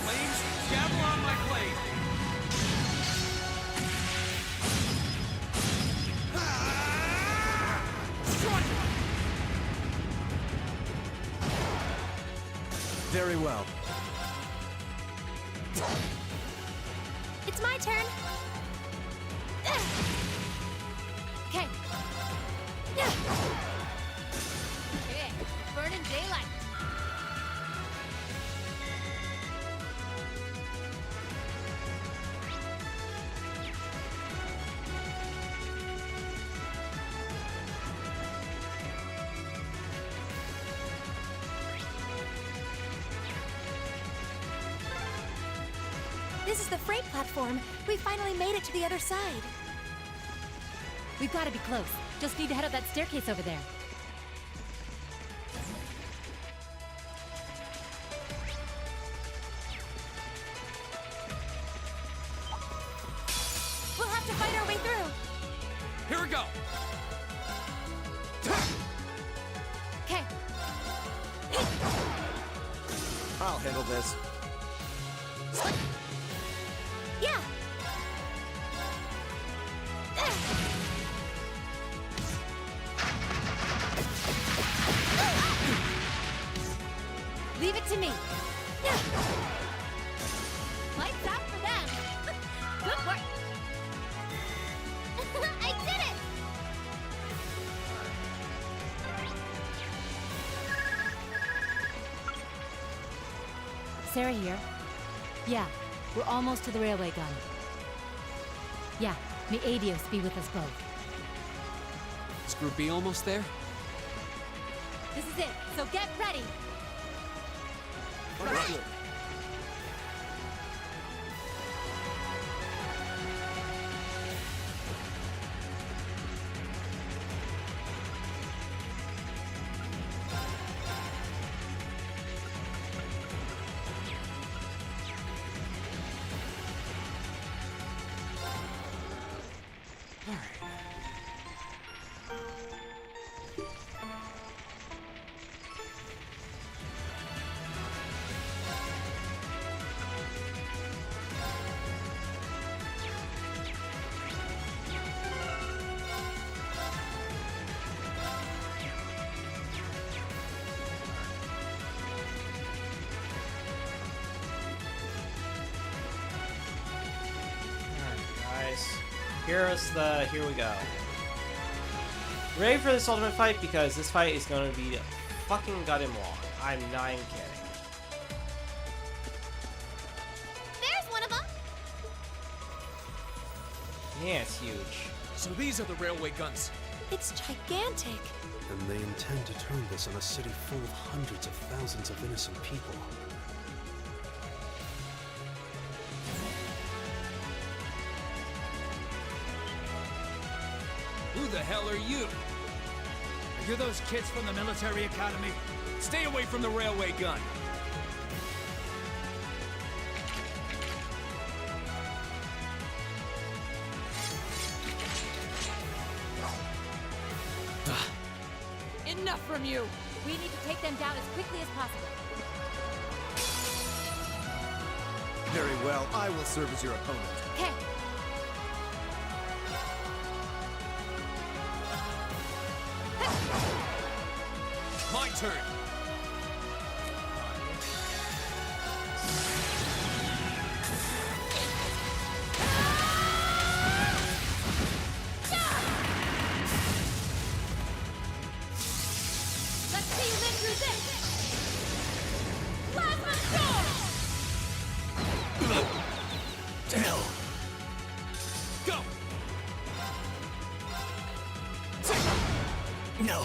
Flames, gather on my blade! Strike! Very well. It's my turn. Okay. Okay, burning daylight. This is the freight platform. We finally made it to the other side. We've got to be close. Just need to head up that staircase over there. We'll have to fight our way through. Here we go! Okay. I'll handle this. Yeah. Leave it to me. Lights out for them. Good work. I did it! Sarah here. Yeah, we're almost to the railway gun. Yeah, may Adios be with us both. Is Group B almost there? This is it, so get ready! Understood. Here we go. Ready for this ultimate fight? Because this fight is going to be fucking goddamn long. I'm not even kidding. There's one of them. Yeah, it's huge. So these are the railway guns. It's gigantic. And they intend to turn this on a city full of hundreds of thousands of innocent people. Who the hell are you? Are you those kids from the military academy? Stay away from the railway gun. Enough from you! We need to take them down as quickly as possible. Very well, I will serve as your opponent. Okay. My turn. Let's see you live through this! Plasma storm! Hell! Go! No!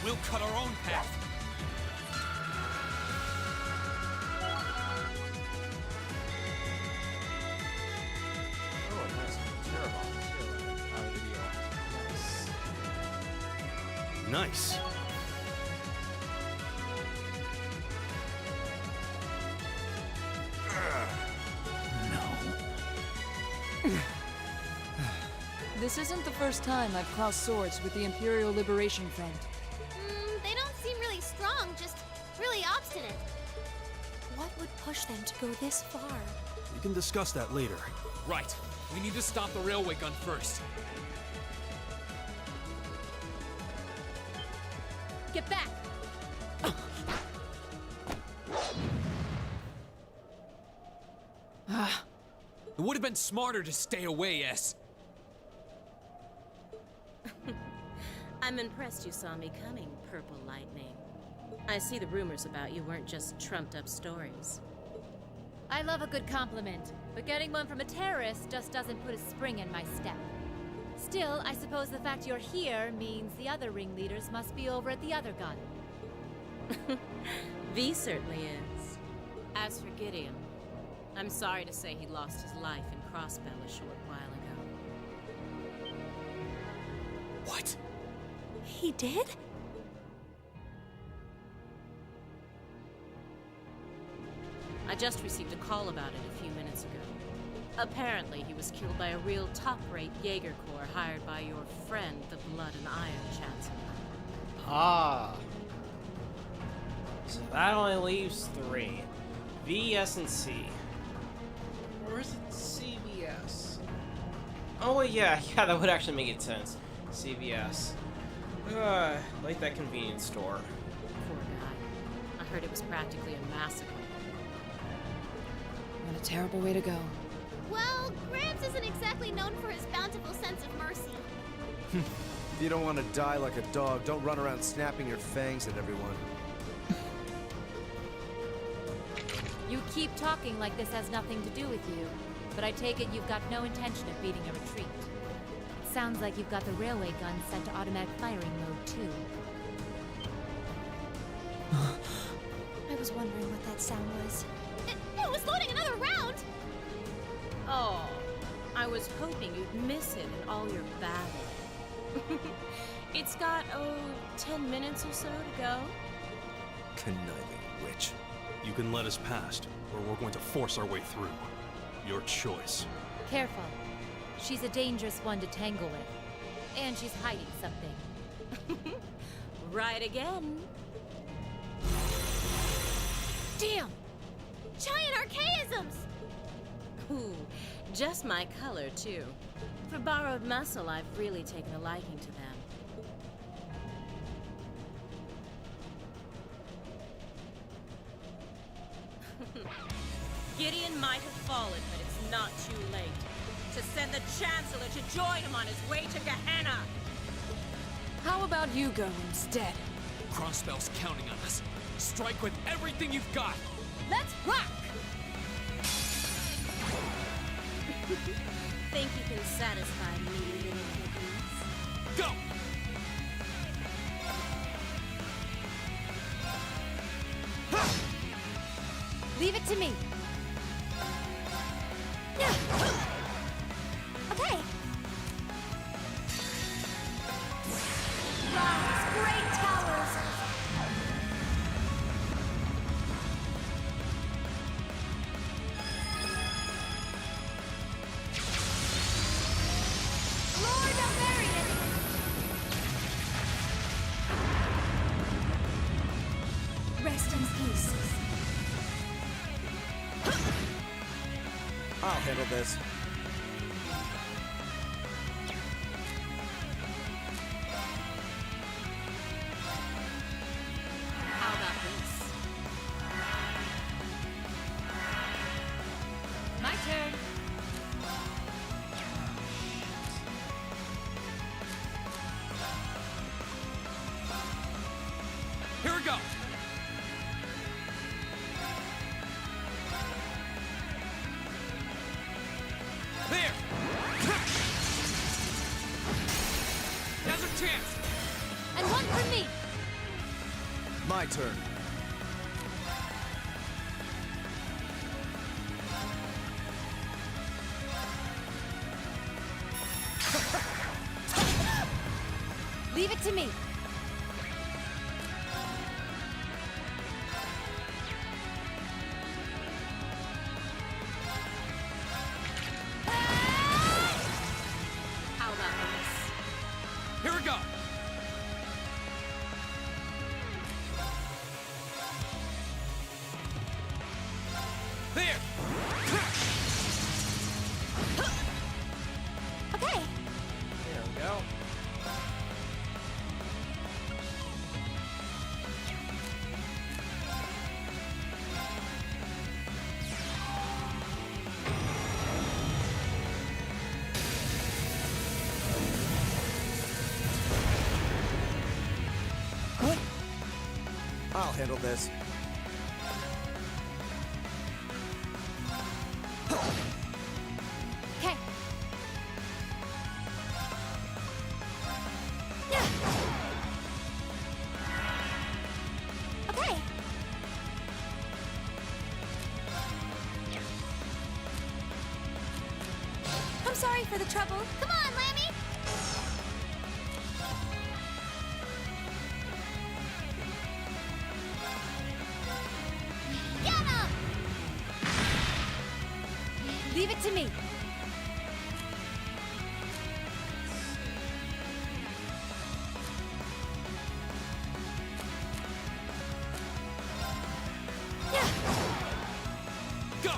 We'll cut our own path. Oh, nice. Terrible. Nice. This isn't the first time I've crossed swords with the Imperial Liberation Front. They don't seem really strong, just really obstinate. What would push them to go this far? We can discuss that later. Right. We need to stop the railway gun first. Get back! It would have been smarter to stay away, S. I'm impressed you saw me coming, Purple Lightning. I see the rumors about you weren't just trumped-up stories. I love a good compliment, but getting one from a terrorist just doesn't put a spring in my step. Still, I suppose the fact you're here means the other ringleaders must be over at the other gun. V certainly is. As for Gideon, I'm sorry to say he lost his life in Crossbell a short while ago. What? He did? I just received a call about it a few minutes ago. Apparently, he was killed by a real top-rate Jaeger Corps hired by your friend, the Blood and Iron Chancellor. Ah. So that only leaves 3. V, S, and C. Or is it CVS? Oh, wait, yeah, that would actually make it sense. CVS. Like that convenience store. Poor guy. I heard it was practically a massacre. What a terrible way to go. Well, Gramps isn't exactly known for his bountiful sense of mercy. If you don't want to die like a dog, don't run around snapping your fangs at everyone. You keep talking like this has nothing to do with you, but I take it you've got no intention of beating a retreat. It sounds like you've got the railway gun set to automatic firing mode, too. I was wondering what that sound was. It was loading another round! Oh, I was hoping you'd miss it in all your babble. It's got, 10 minutes or so to go. Conniving witch. You can let us past, or we're going to force our way through. Your choice. Careful. She's a dangerous one to tangle with. And she's hiding something. Right again. Damn! Giant archaisms! Ooh, just my color, too. For borrowed muscle, I've really taken a liking to them. Gideon might have fallen, but it's not too late. to send the Chancellor to join him on his way to Gehenna. How about you go instead? Crossbell's counting on us. Strike with everything you've got. Let's rock! Think you can satisfy me, little kiddies? Go! Leave it to me. Okay. Rise, great towers! Lord Alvarius! Rest in peace. I'll handle this. How about this? My turn. Here we go! There! Now's our chance! And one for me. My turn. Leave it to me. How about this? Here we go! There! Okay. There we go. I'll handle this. Okay. Okay. I'm sorry for the trouble. Come on, Lammy! Get him! Leave it to me. Go!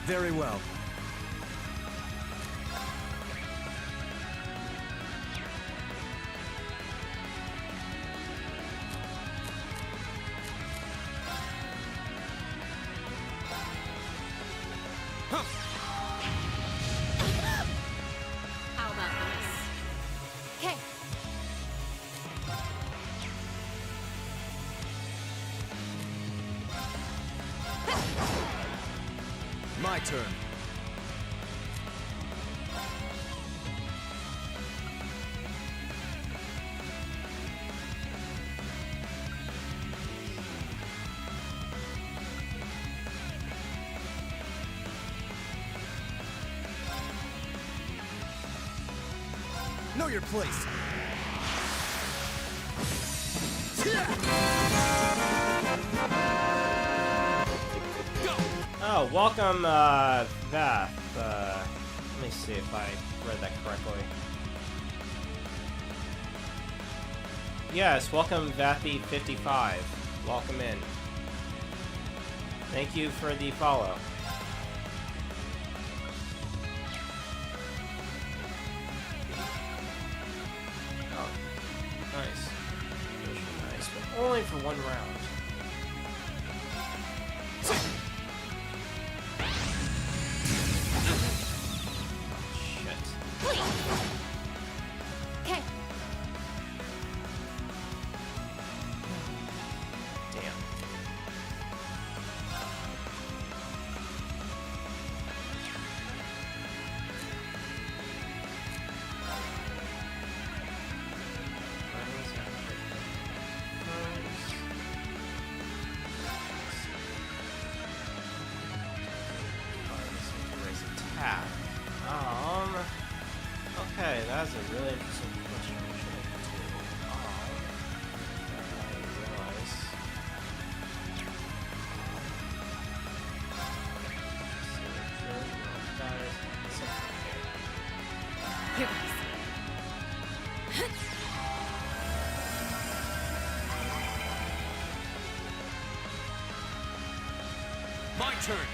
Very well. How about this? Okay. My turn. Know your place. Oh, welcome, Vath. me see if I read that correctly. Yes, welcome Vappy55. Welcome in. Thank you for the follow. Oh, nice. Nice, but only for one round. Okay. Damn. Attack. Okay, that's a really interesting question. What should I do? I realize. Here goes. My turn.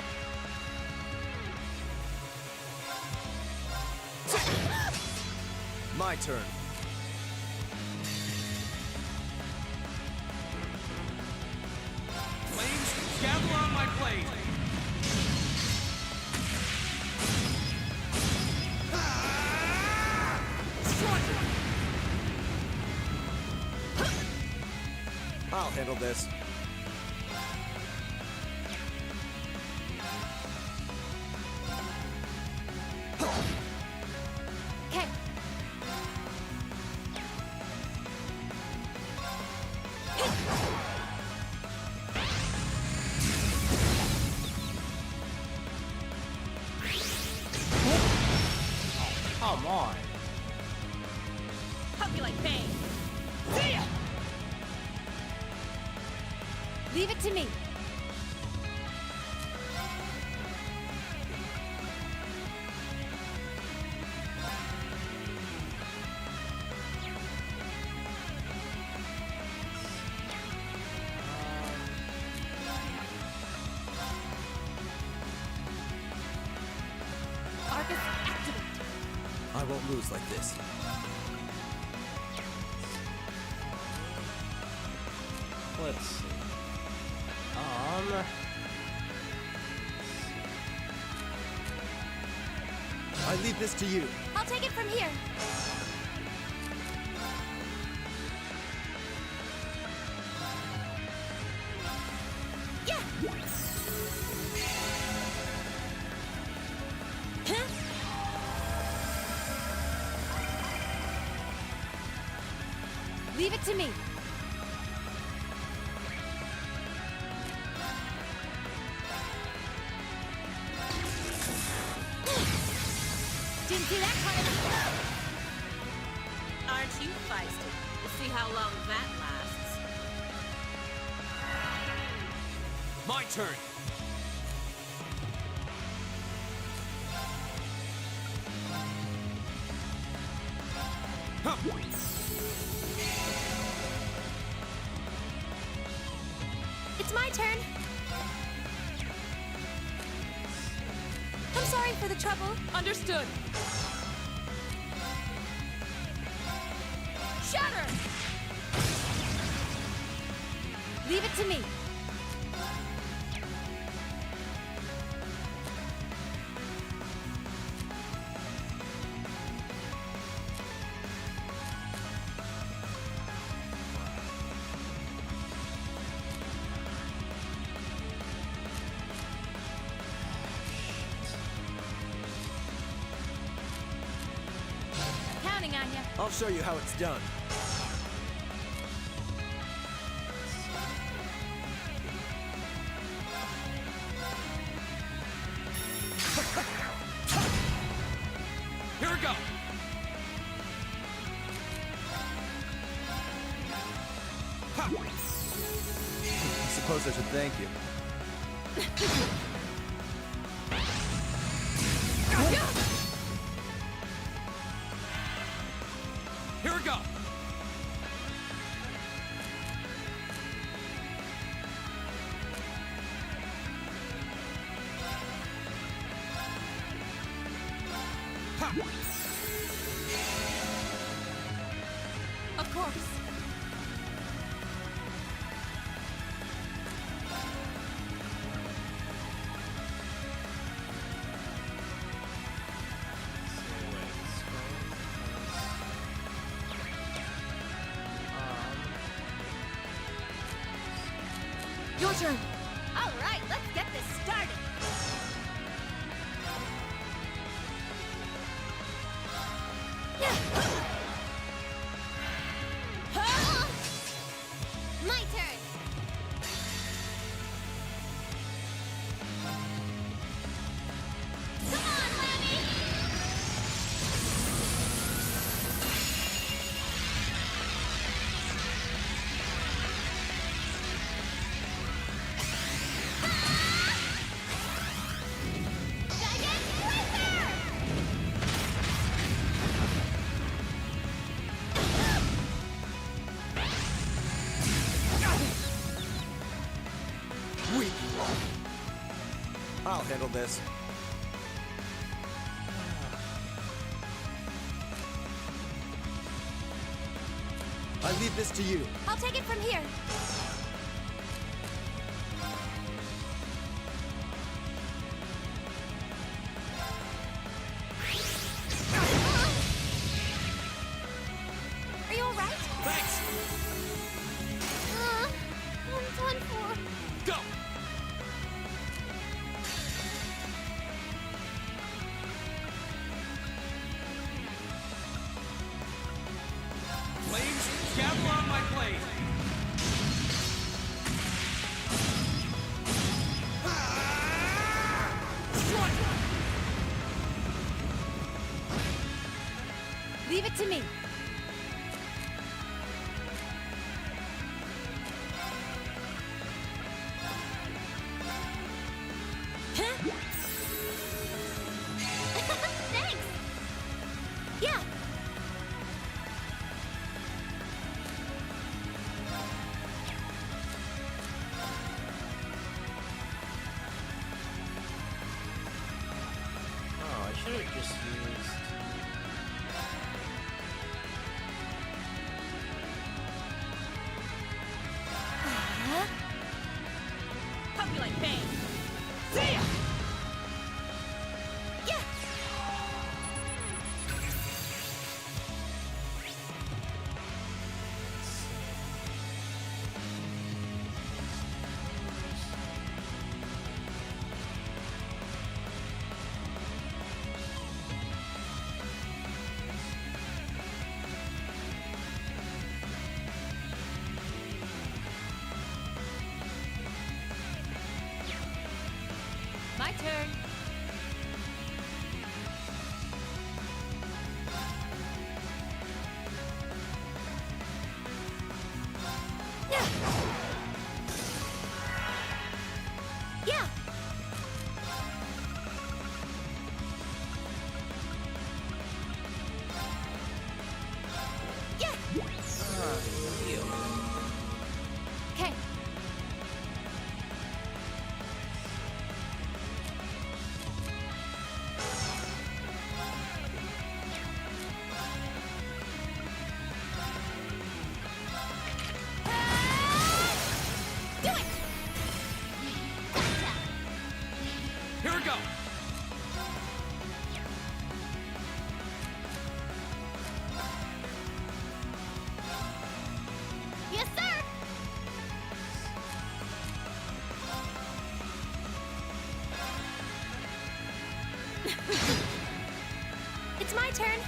My turn. Flames, gather on my blade. I'll handle this. Okay. Come on. Hope you like pain. Leave it to me. Arcus, activate. I won't lose like this. Let's see. I leave this to you. I'll take it from here. Yeah. Huh? Leave it to me. Didn't see that coming. Aren't you feisty? We'll see how long that lasts. My turn. Huh. It's my turn. I'm sorry for the trouble. Understood. Shatter! Leave it to me. Counting on you. I'll show you how it's done. Here we go. I suppose I should thank you. Of course. Your turn. All right, let's get this started. My turn. Come on, Lammy. I'll handle this. I leave this to you. I'll take it from here. Are you all right? Thanks! I'm done for. Go! Flames, gather on my blade! Strike! Leave it to me. Thanks. Yeah. Oh, I should have just used. Hope you like pain. See ya. Yeah. My turn. Yeah. Yeah. Okay. Do it. Gotcha. Here we go! Yes, sir. It's my turn.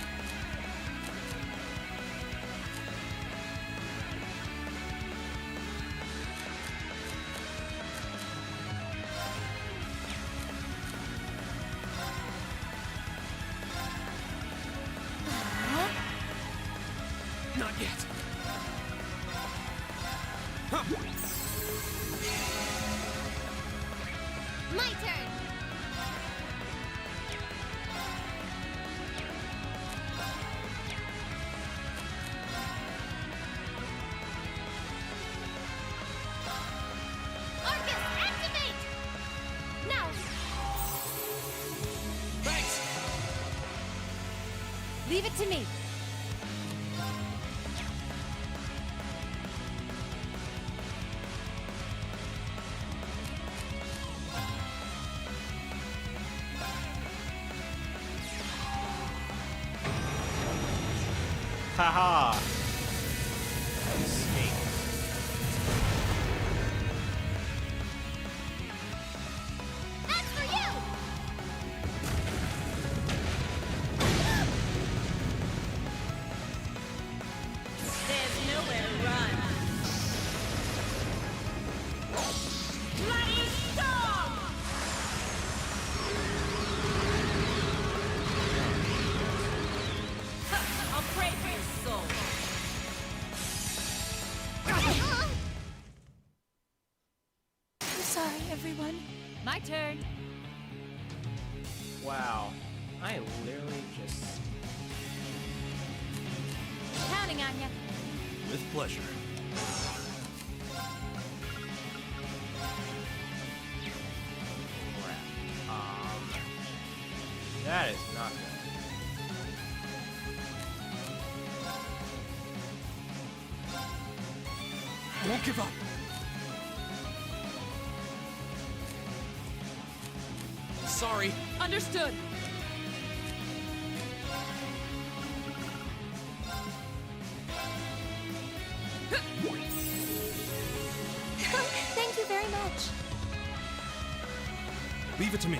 Not yet. Huh. My turn. Arcus, activate! Now. Thanks! Leave it to me. Haha! Escape. That's for you! There's nowhere to run. Bloody storm! I'll pray for your soul. I'm sorry, everyone. My turn. Wow. I literally just... Counting on ya. With pleasure. Crap. That is not good. I won't give up. Sorry. Understood. Thank you very much. Leave it to me.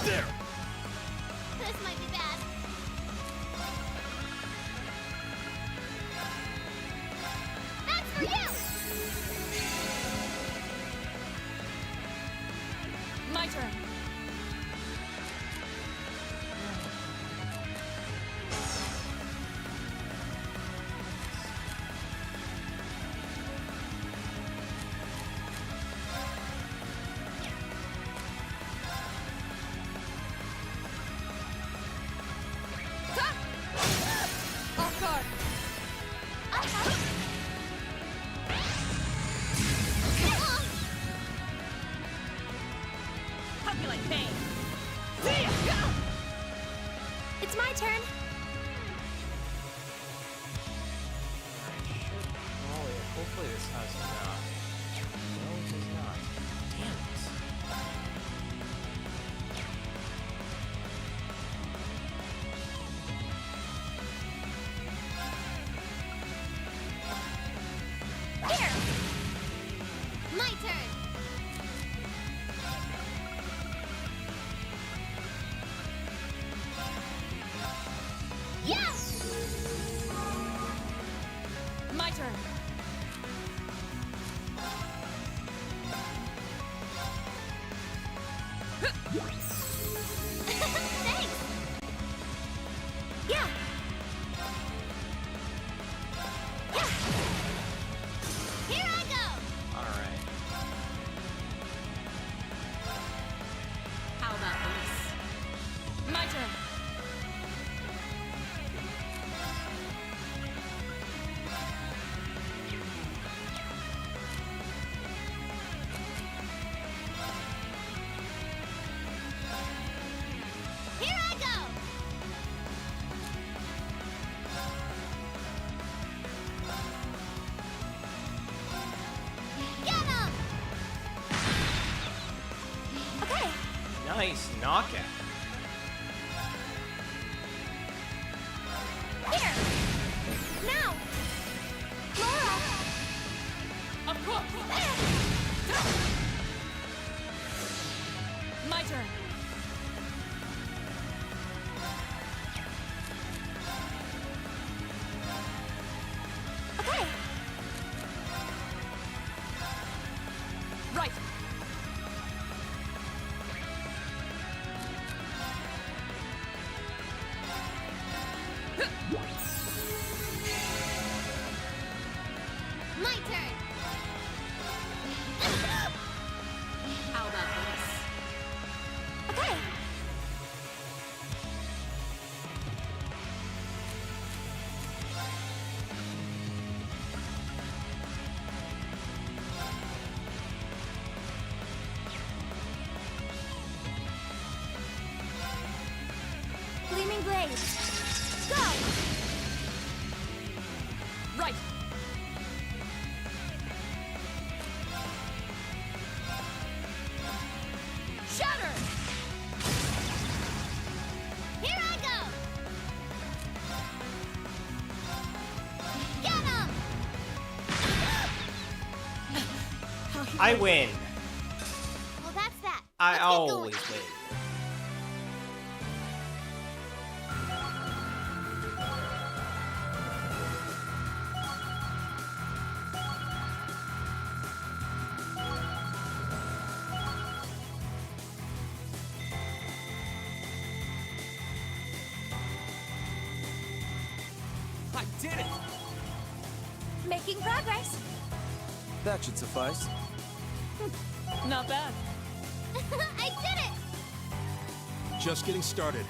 There! This might be bad. That's for you! My turn. Off guard. Hope you like pain. It's my turn. Hopefully this has enough. No, it does not. Damn it. Here! My turn! Yes! My turn. Thanks! Yeah! Yeah! Here I go! Alright. How about this? My turn. Here I go! Get him! Okay. Nice knockout. Here. Now. Laura. Of course. My turn. Okay. Right. My turn! Gleaming blades. Go! Right! Shatter! Here I go! Get him! I win. Well, that's that. I Let's get going. always win. I did it! Making progress. That should suffice. Not bad. I did it! Just getting started.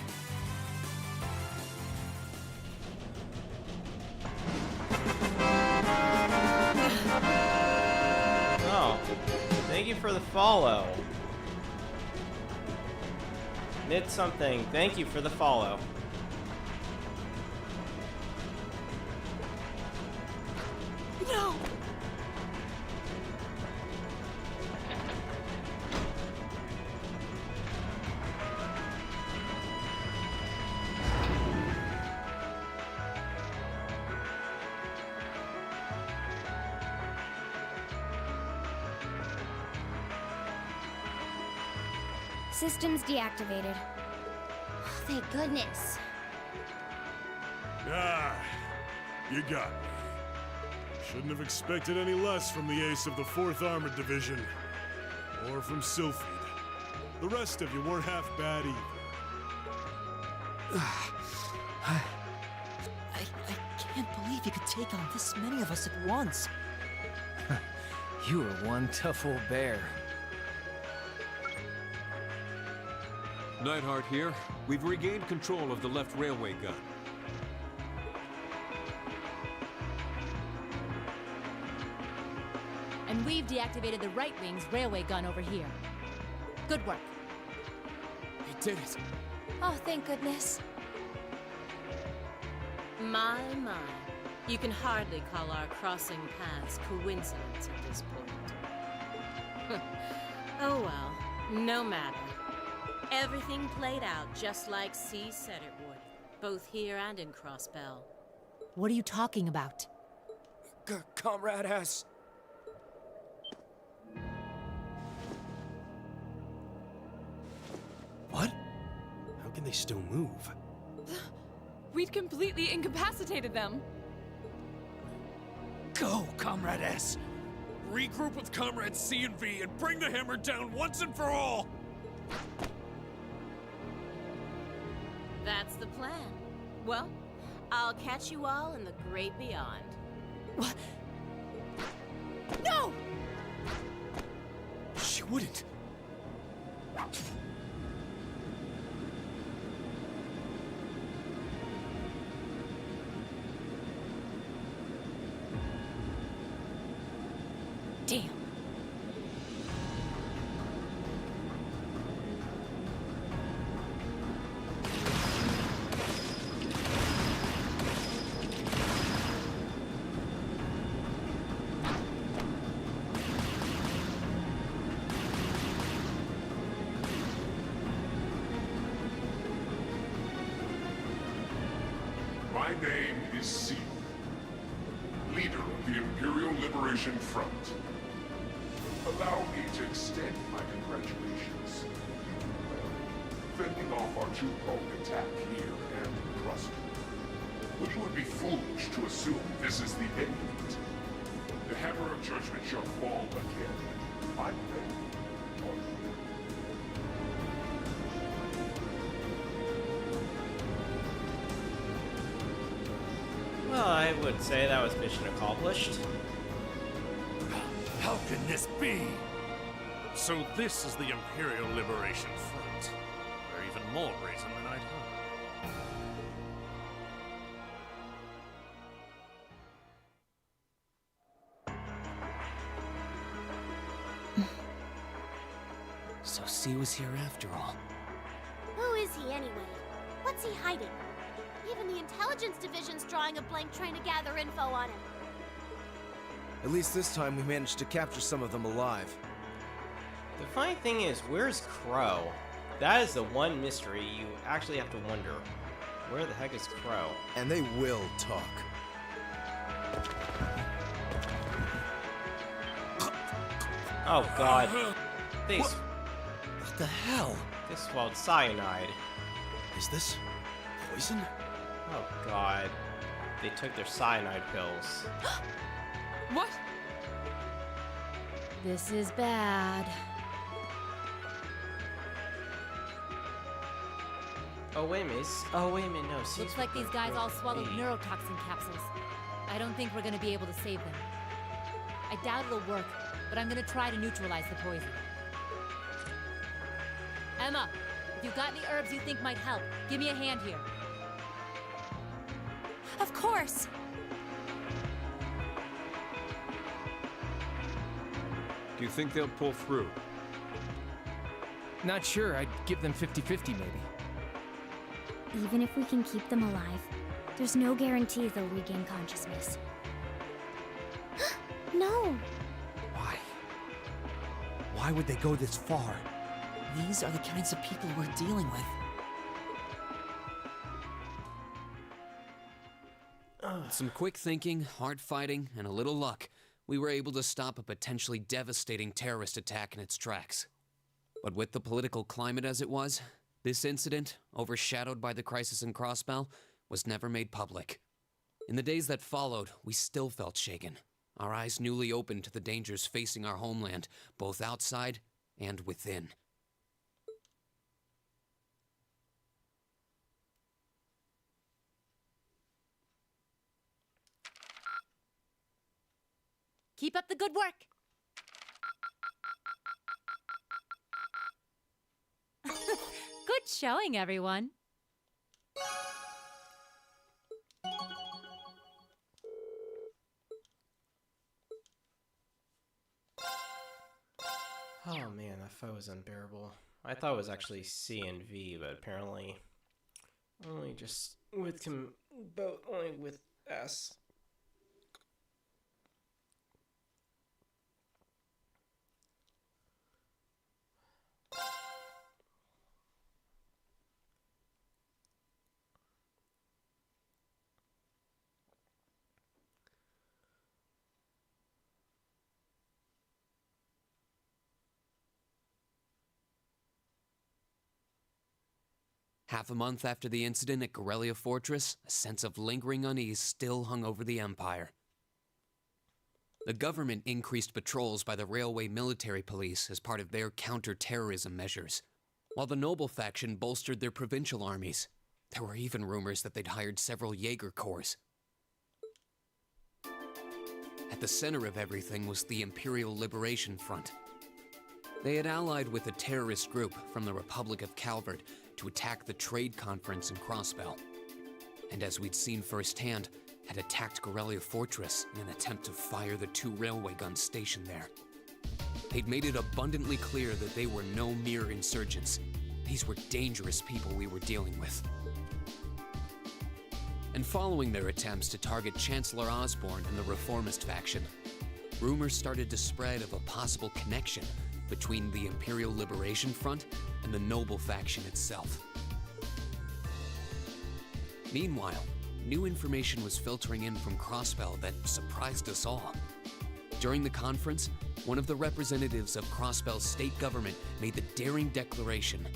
Oh, thank you for the follow. Knit something. Thank you for the follow. No! Systems deactivated. Oh, thank goodness. Ah, you got me. Shouldn't have expected any less from the ace of the 4th Armored Division. Or from Sylphid. The rest of you weren't half bad either. I can't believe you could take on this many of us at once. You are one tough old bear. Neidhart here. We've regained control of the left railway gun. And we've deactivated the right wing's railway gun over here. Good work. We did it. Oh, thank goodness. My. You can hardly call our crossing paths coincidence at this point. Oh well, no matter. Everything played out just like C said it would, both here and in Crossbell. What are you talking about? Comrade S. What? How can they still move? We'd completely incapacitated them. Go, Comrade S! Regroup with Comrades C and V and bring the hammer down once and for all! That's the plan. Well, I'll catch you all in the great beyond. What? No! She wouldn't. Damn. My name is C, leader of the Imperial Liberation Front. Allow me to extend my congratulations. Fending off our two-pronged attack here and in Crossbell. But you would be foolish to assume this is the end of it. The Hammer of Judgment shall fall again. I beg on you. Well, I would say that was mission accomplished. How can this be? So this is the Imperial Liberation Front. They're even more brazen than I'd hoped. So C was here after all. Who is he anyway? What's What's he hiding? Even the intelligence division's drawing a blank trying to gather info on him. At least this time we managed to capture some of them alive. The funny thing is, where's Crow? That is the one mystery you actually have to wonder. Where the heck is Crow? And they will talk. Oh god. They What the hell? They swallowed cyanide. Is this poison? Oh god. They took their cyanide pills. What? This is bad. Oh wait a minute. No. Looks like these guys all swallowed neurotoxin capsules. I don't think we're gonna be able to save them. I doubt it'll work, but I'm gonna try to neutralize the poison. Emma, if you've got any herbs you think might help, give me a hand here. Of course! Do you think they'll pull through? Not sure. I'd give them 50-50 maybe. Even if we can keep them alive, there's no guarantee they'll regain consciousness. No! Why? Why would they go this far? These are the kinds of people we're dealing with. With some quick thinking, hard fighting, and a little luck, we were able to stop a potentially devastating terrorist attack in its tracks. But with the political climate as it was, this incident, overshadowed by the crisis in Crossbell, was never made public. In the days that followed, we still felt shaken, our eyes newly opened to the dangers facing our homeland, both outside and within. Keep up the good work! Good showing, everyone. Oh man, that fight was unbearable. I thought it was actually C and V, but apparently only just with only with S. Half a month after the incident at Gurellia Fortress, a sense of lingering unease still hung over the Empire. The government increased patrols by the railway military police as part of their counter-terrorism measures, while the noble faction bolstered their provincial armies. There were even rumors that they'd hired several Jaeger corps. At the center of everything was the Imperial Liberation Front. They had allied with a terrorist group from the Republic of Calvert to attack the trade conference in Crossbell. And as we'd seen firsthand, had attacked Gurellia Fortress in an attempt to fire the 2 railway guns stationed there. They'd made it abundantly clear that they were no mere insurgents. These were dangerous people we were dealing with. And following their attempts to target Chancellor Osborne and the Reformist faction, rumors started to spread of a possible connection between the Imperial Liberation Front and the noble faction itself. Meanwhile, new information was filtering in from Crossbell that surprised us all. During the conference, one of the representatives of Crossbell's state government made the daring declaration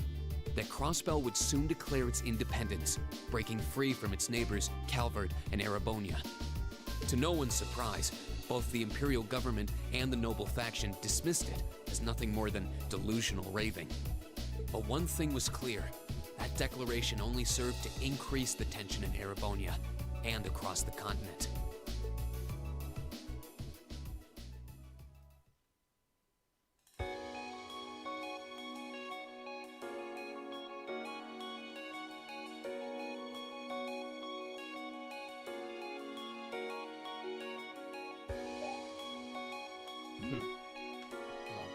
that Crossbell would soon declare its independence, breaking free from its neighbors Calvert and Erebonia. To no one's surprise, both the Imperial government and the noble faction dismissed it as nothing more than delusional raving. But one thing was clear: that declaration only served to increase the tension in Erebonia and across the continent.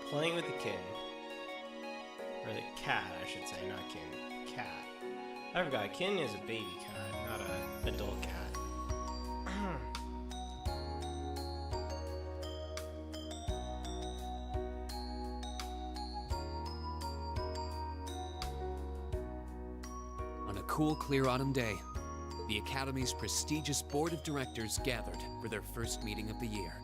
Playing with the kid. Or the cat, I should say, not kid. Cat. I forgot, Kin is a baby cat, not an adult cat. On a cool, clear autumn day, the Academy's prestigious board of directors gathered for their first meeting of the year.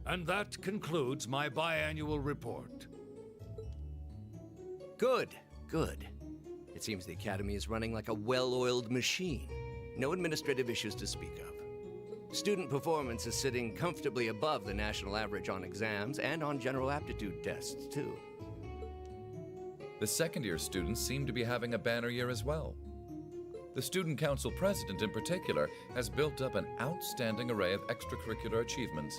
And that concludes my biannual report. Good, good. It seems the Academy is running like a well-oiled machine. No administrative issues to speak of. Student performance is sitting comfortably above the national average on exams and on general aptitude tests, too. The second-year students seem to be having a banner year as well. The Student Council President, in particular, has built up an outstanding array of extracurricular achievements.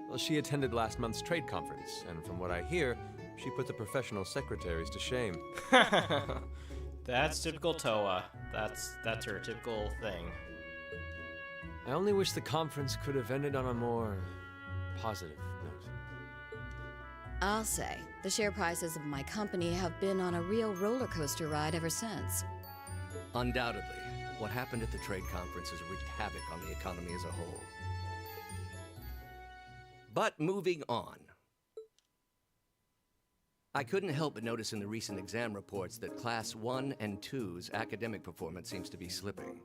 Well, she attended last month's trade conference, and from what I hear, she put the professional secretaries to shame. That's typical Toa. That's her typical thing. I only wish the conference could have ended on a more positive note. I'll say, the share prices of my company have been on a real roller coaster ride ever since. Undoubtedly, what happened at the trade conference has wreaked havoc on the economy as a whole. But moving on. I couldn't help but notice in the recent exam reports that Class 1 and 2's academic performance seems to be slipping.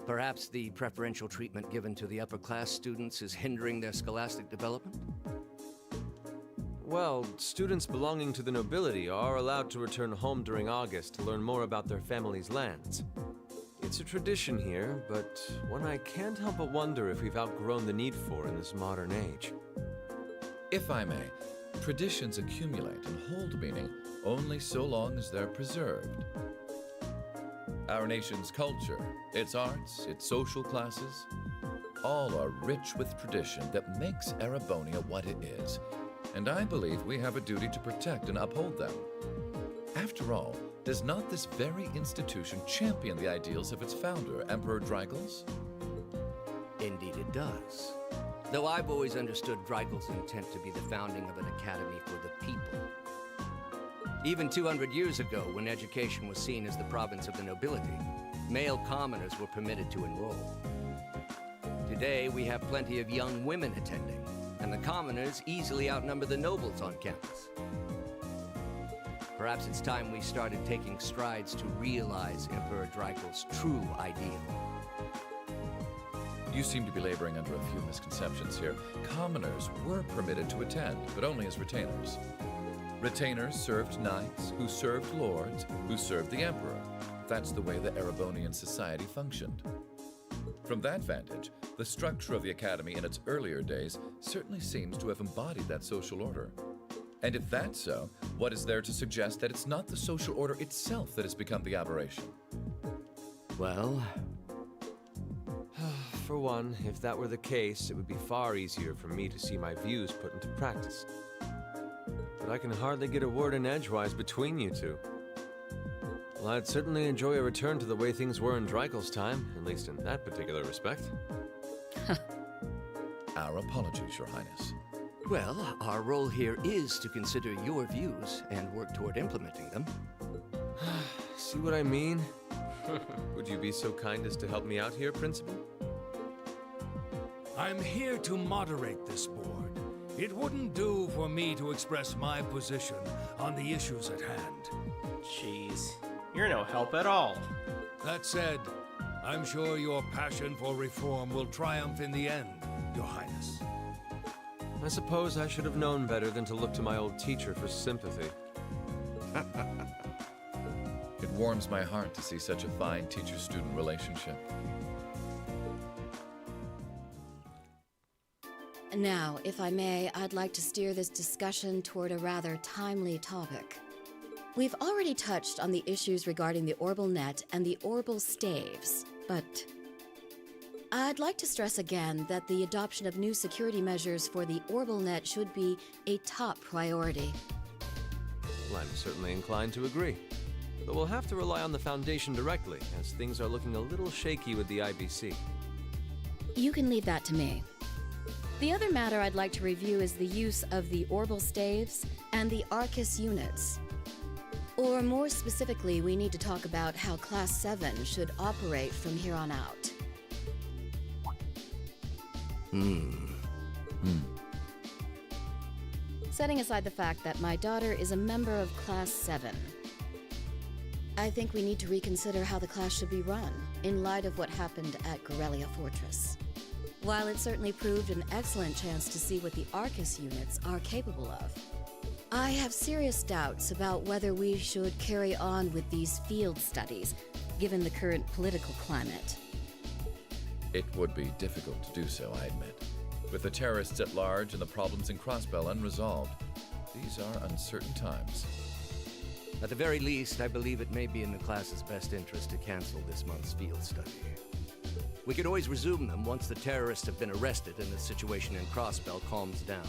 Perhaps the preferential treatment given to the upper class students is hindering their scholastic development? Well, students belonging to the nobility are allowed to return home during August to learn more about their family's lands. It's a tradition here, but one I can't help but wonder if we've outgrown the need for in this modern age. If I may, traditions accumulate and hold meaning only so long as they're preserved. Our nation's culture, its arts, its social classes, all are rich with tradition that makes Erebonia what it is, and I believe we have a duty to protect and uphold them. After all, does not this very institution champion the ideals of its founder, Emperor Dreigels? Indeed it does. Though I've always understood Dreigels' intent to be the founding of an academy for the people. Even 200 years ago, when education was seen as the province of the nobility, male commoners were permitted to enroll. Today, we have plenty of young women attending, and the commoners easily outnumber the nobles on campus. Perhaps it's time we started taking strides to realize Emperor Dreigels' true ideal. You seem to be laboring under a few misconceptions here. Commoners were permitted to attend, but only as retainers. Retainers served knights, who served lords, who served the emperor. That's the way the Erebonian society functioned. From that vantage, the structure of the academy in its earlier days certainly seems to have embodied that social order. And if that's so, what is there to suggest that it's not the social order itself that has become the aberration? Well, for one, if that were the case, it would be far easier for me to see my views put into practice. But I can hardly get a word in edgewise between you two. Well, I'd certainly enjoy a return to the way things were in Dreigels' time, at least in that particular respect. Our apologies, Your Highness. Well, our role here is to consider your views and work toward implementing them. See what I mean? Would you be so kind as to help me out here, Principal? I'm here to moderate this board. It wouldn't do for me to express my position on the issues at hand. Jeez, you're no help at all. That said, I'm sure your passion for reform will triumph in the end, Your Highness. I suppose I should have known better than to look to my old teacher for sympathy. It warms my heart to see such a fine teacher-student relationship. Now, if I may, I'd like to steer this discussion toward a rather timely topic. We've already touched on the issues regarding the Orbal Net and the Orbal Staves, but I'd like to stress again that the adoption of new security measures for the Orbal Net should be a top priority. Well, I'm certainly inclined to agree. But we'll have to rely on the Foundation directly, as things are looking a little shaky with the IBC. You can leave that to me. The other matter I'd like to review is the use of the Orbal Staves and the Arcus units. Or more specifically, we need to talk about how Class 7 should operate from here on out. Setting aside the fact that my daughter is a member of Class 7, I think we need to reconsider how the class should be run, in light of what happened at Gurellia Fortress. While it certainly proved an excellent chance to see what the Arcus units are capable of, I have serious doubts about whether we should carry on with these field studies, given the current political climate. It would be difficult to do so, I admit. With the terrorists at large and the problems in Crossbell unresolved, these are uncertain times. At the very least, I believe it may be in the class's best interest to cancel this month's field study. We could always resume them once the terrorists have been arrested and the situation in Crossbell calms down.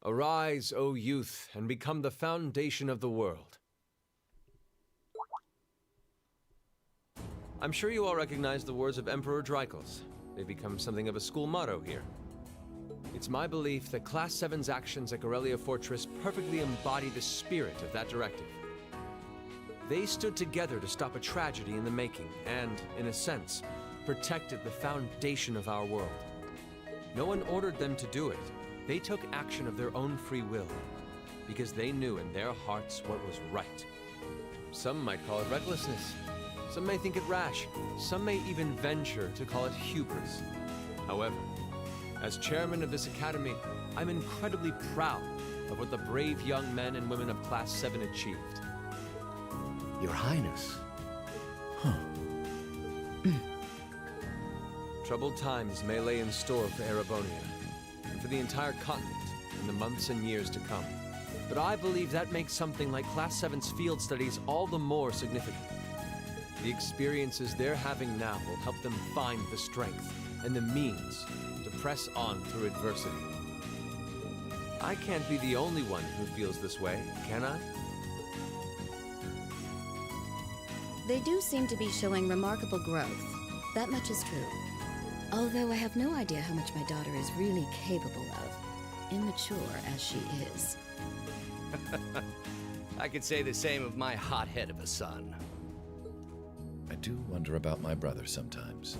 Arise, O youth, and become the foundation of the world. I'm sure you all recognize the words of Emperor Dreikels. They've become something of a school motto here. It's my belief that Class 7's actions at Gurellia Fortress perfectly embody the spirit of that directive. They stood together to stop a tragedy in the making and, in a sense, protected the foundation of our world. No one ordered them to do it. They took action of their own free will, because they knew in their hearts what was right. Some might call it recklessness. Some may think it rash. Some may even venture to call it hubris. However, as chairman of this academy, I'm incredibly proud of what the brave young men and women of Class 7 achieved. Your Highness. Troubled times may lay in store for Erebonia, and for the entire continent in the months and years to come. But I believe that makes something like Class 7's field studies all the more significant. The experiences they're having now will help them find the strength and the means to press on through adversity. I can't be the only one who feels this way, can I? They do seem to be showing remarkable growth. That much is true. Although I have no idea how much my daughter is really capable of, immature as she is. I could say the same of my hothead of a son. I do wonder about my brother sometimes.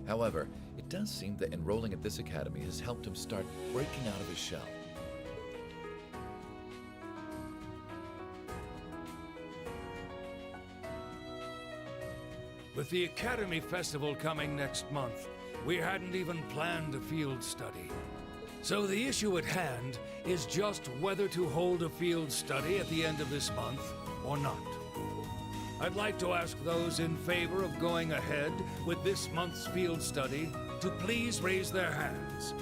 However, it does seem that enrolling at this academy has helped him start breaking out of his shell. With the Academy Festival coming next month, we hadn't even planned a field study. So the issue at hand is just whether to hold a field study at the end of this month or not. I'd like to ask those in favor of going ahead with this month's field study to please raise their hands.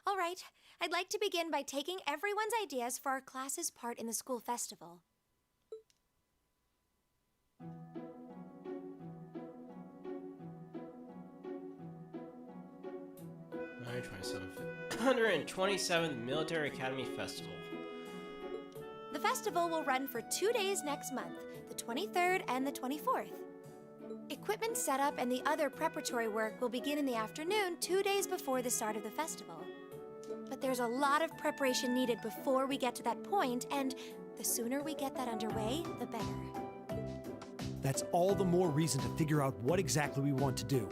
All right, I'd like to begin by taking everyone's ideas for our class's part in the school festival. I try something. 127th Military Academy Festival. The festival will run for 2 days next month, the 23rd and the 24th. Equipment setup and the other preparatory work will begin in the afternoon 2 days before the start of the festival. But there's a lot of preparation needed before we get to that point, and the sooner we get that underway, the better. That's all the more reason to figure out what exactly we want to do.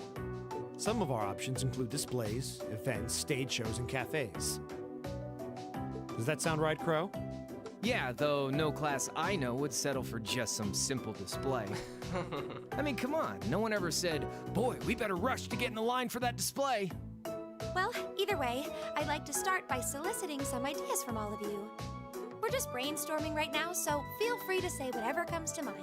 Some of our options include displays, events, stage shows, and cafes. Does that sound right, Crow? Yeah, though no class I know would settle for just some simple display. I mean, come on, no one ever said, boy, we better rush to get in the line for that display. Well, either way, I'd like to start by soliciting some ideas from all of you. We're just brainstorming right now, so feel free to say whatever comes to mind.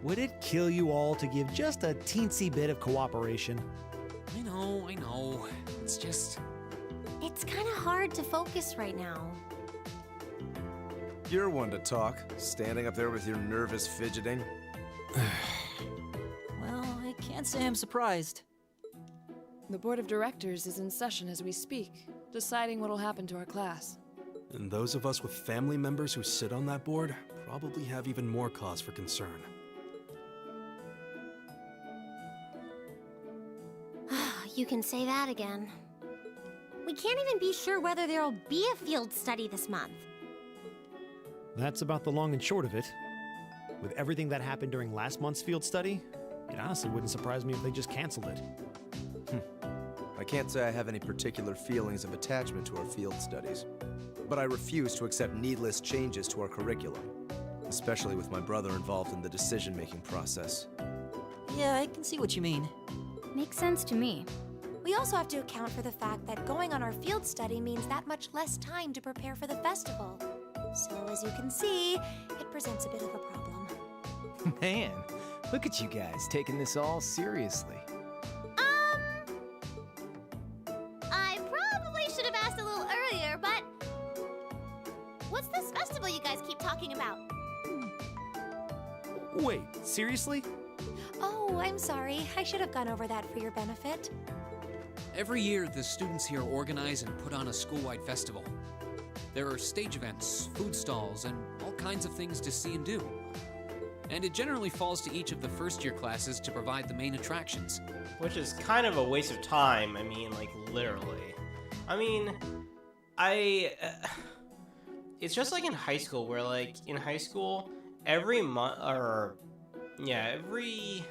Would it kill you all to give just a teensy bit of cooperation? I know. It's just... It's kind of hard to focus right now. You're one to talk, standing up there with your nervous fidgeting. Well, I can't say I'm surprised. The board of directors is in session as we speak, deciding what'll happen to our class. And those of us with family members who sit on that board probably have even more cause for concern. You can say that again. We can't even be sure whether there'll be a field study this month. That's about the long and short of it. With everything that happened during last month's field study, it honestly wouldn't surprise me if they just canceled it. I can't say I have any particular feelings of attachment to our field studies, but I refuse to accept needless changes to our curriculum, especially with my brother involved in the decision-making process. Yeah, I can see what you mean. Makes sense to me. We also have to account for the fact that going on our field study means that much less time to prepare for the festival. So, as you can see, it presents a bit of a problem. Man, look at you guys taking this all seriously. I probably should have asked a little earlier, but... What's this festival you guys keep talking about? Wait, seriously? Oh, I'm sorry. I should have gone over that for your benefit. Every year, the students here organize and put on a school-wide festival. There are stage events, food stalls, and all kinds of things to see and do. And it generally falls to each of the first-year classes to provide the main attractions. Which is kind of a waste of time, I mean, like, literally. I mean, it's just like in high school, where, like, in high school, every month, or... every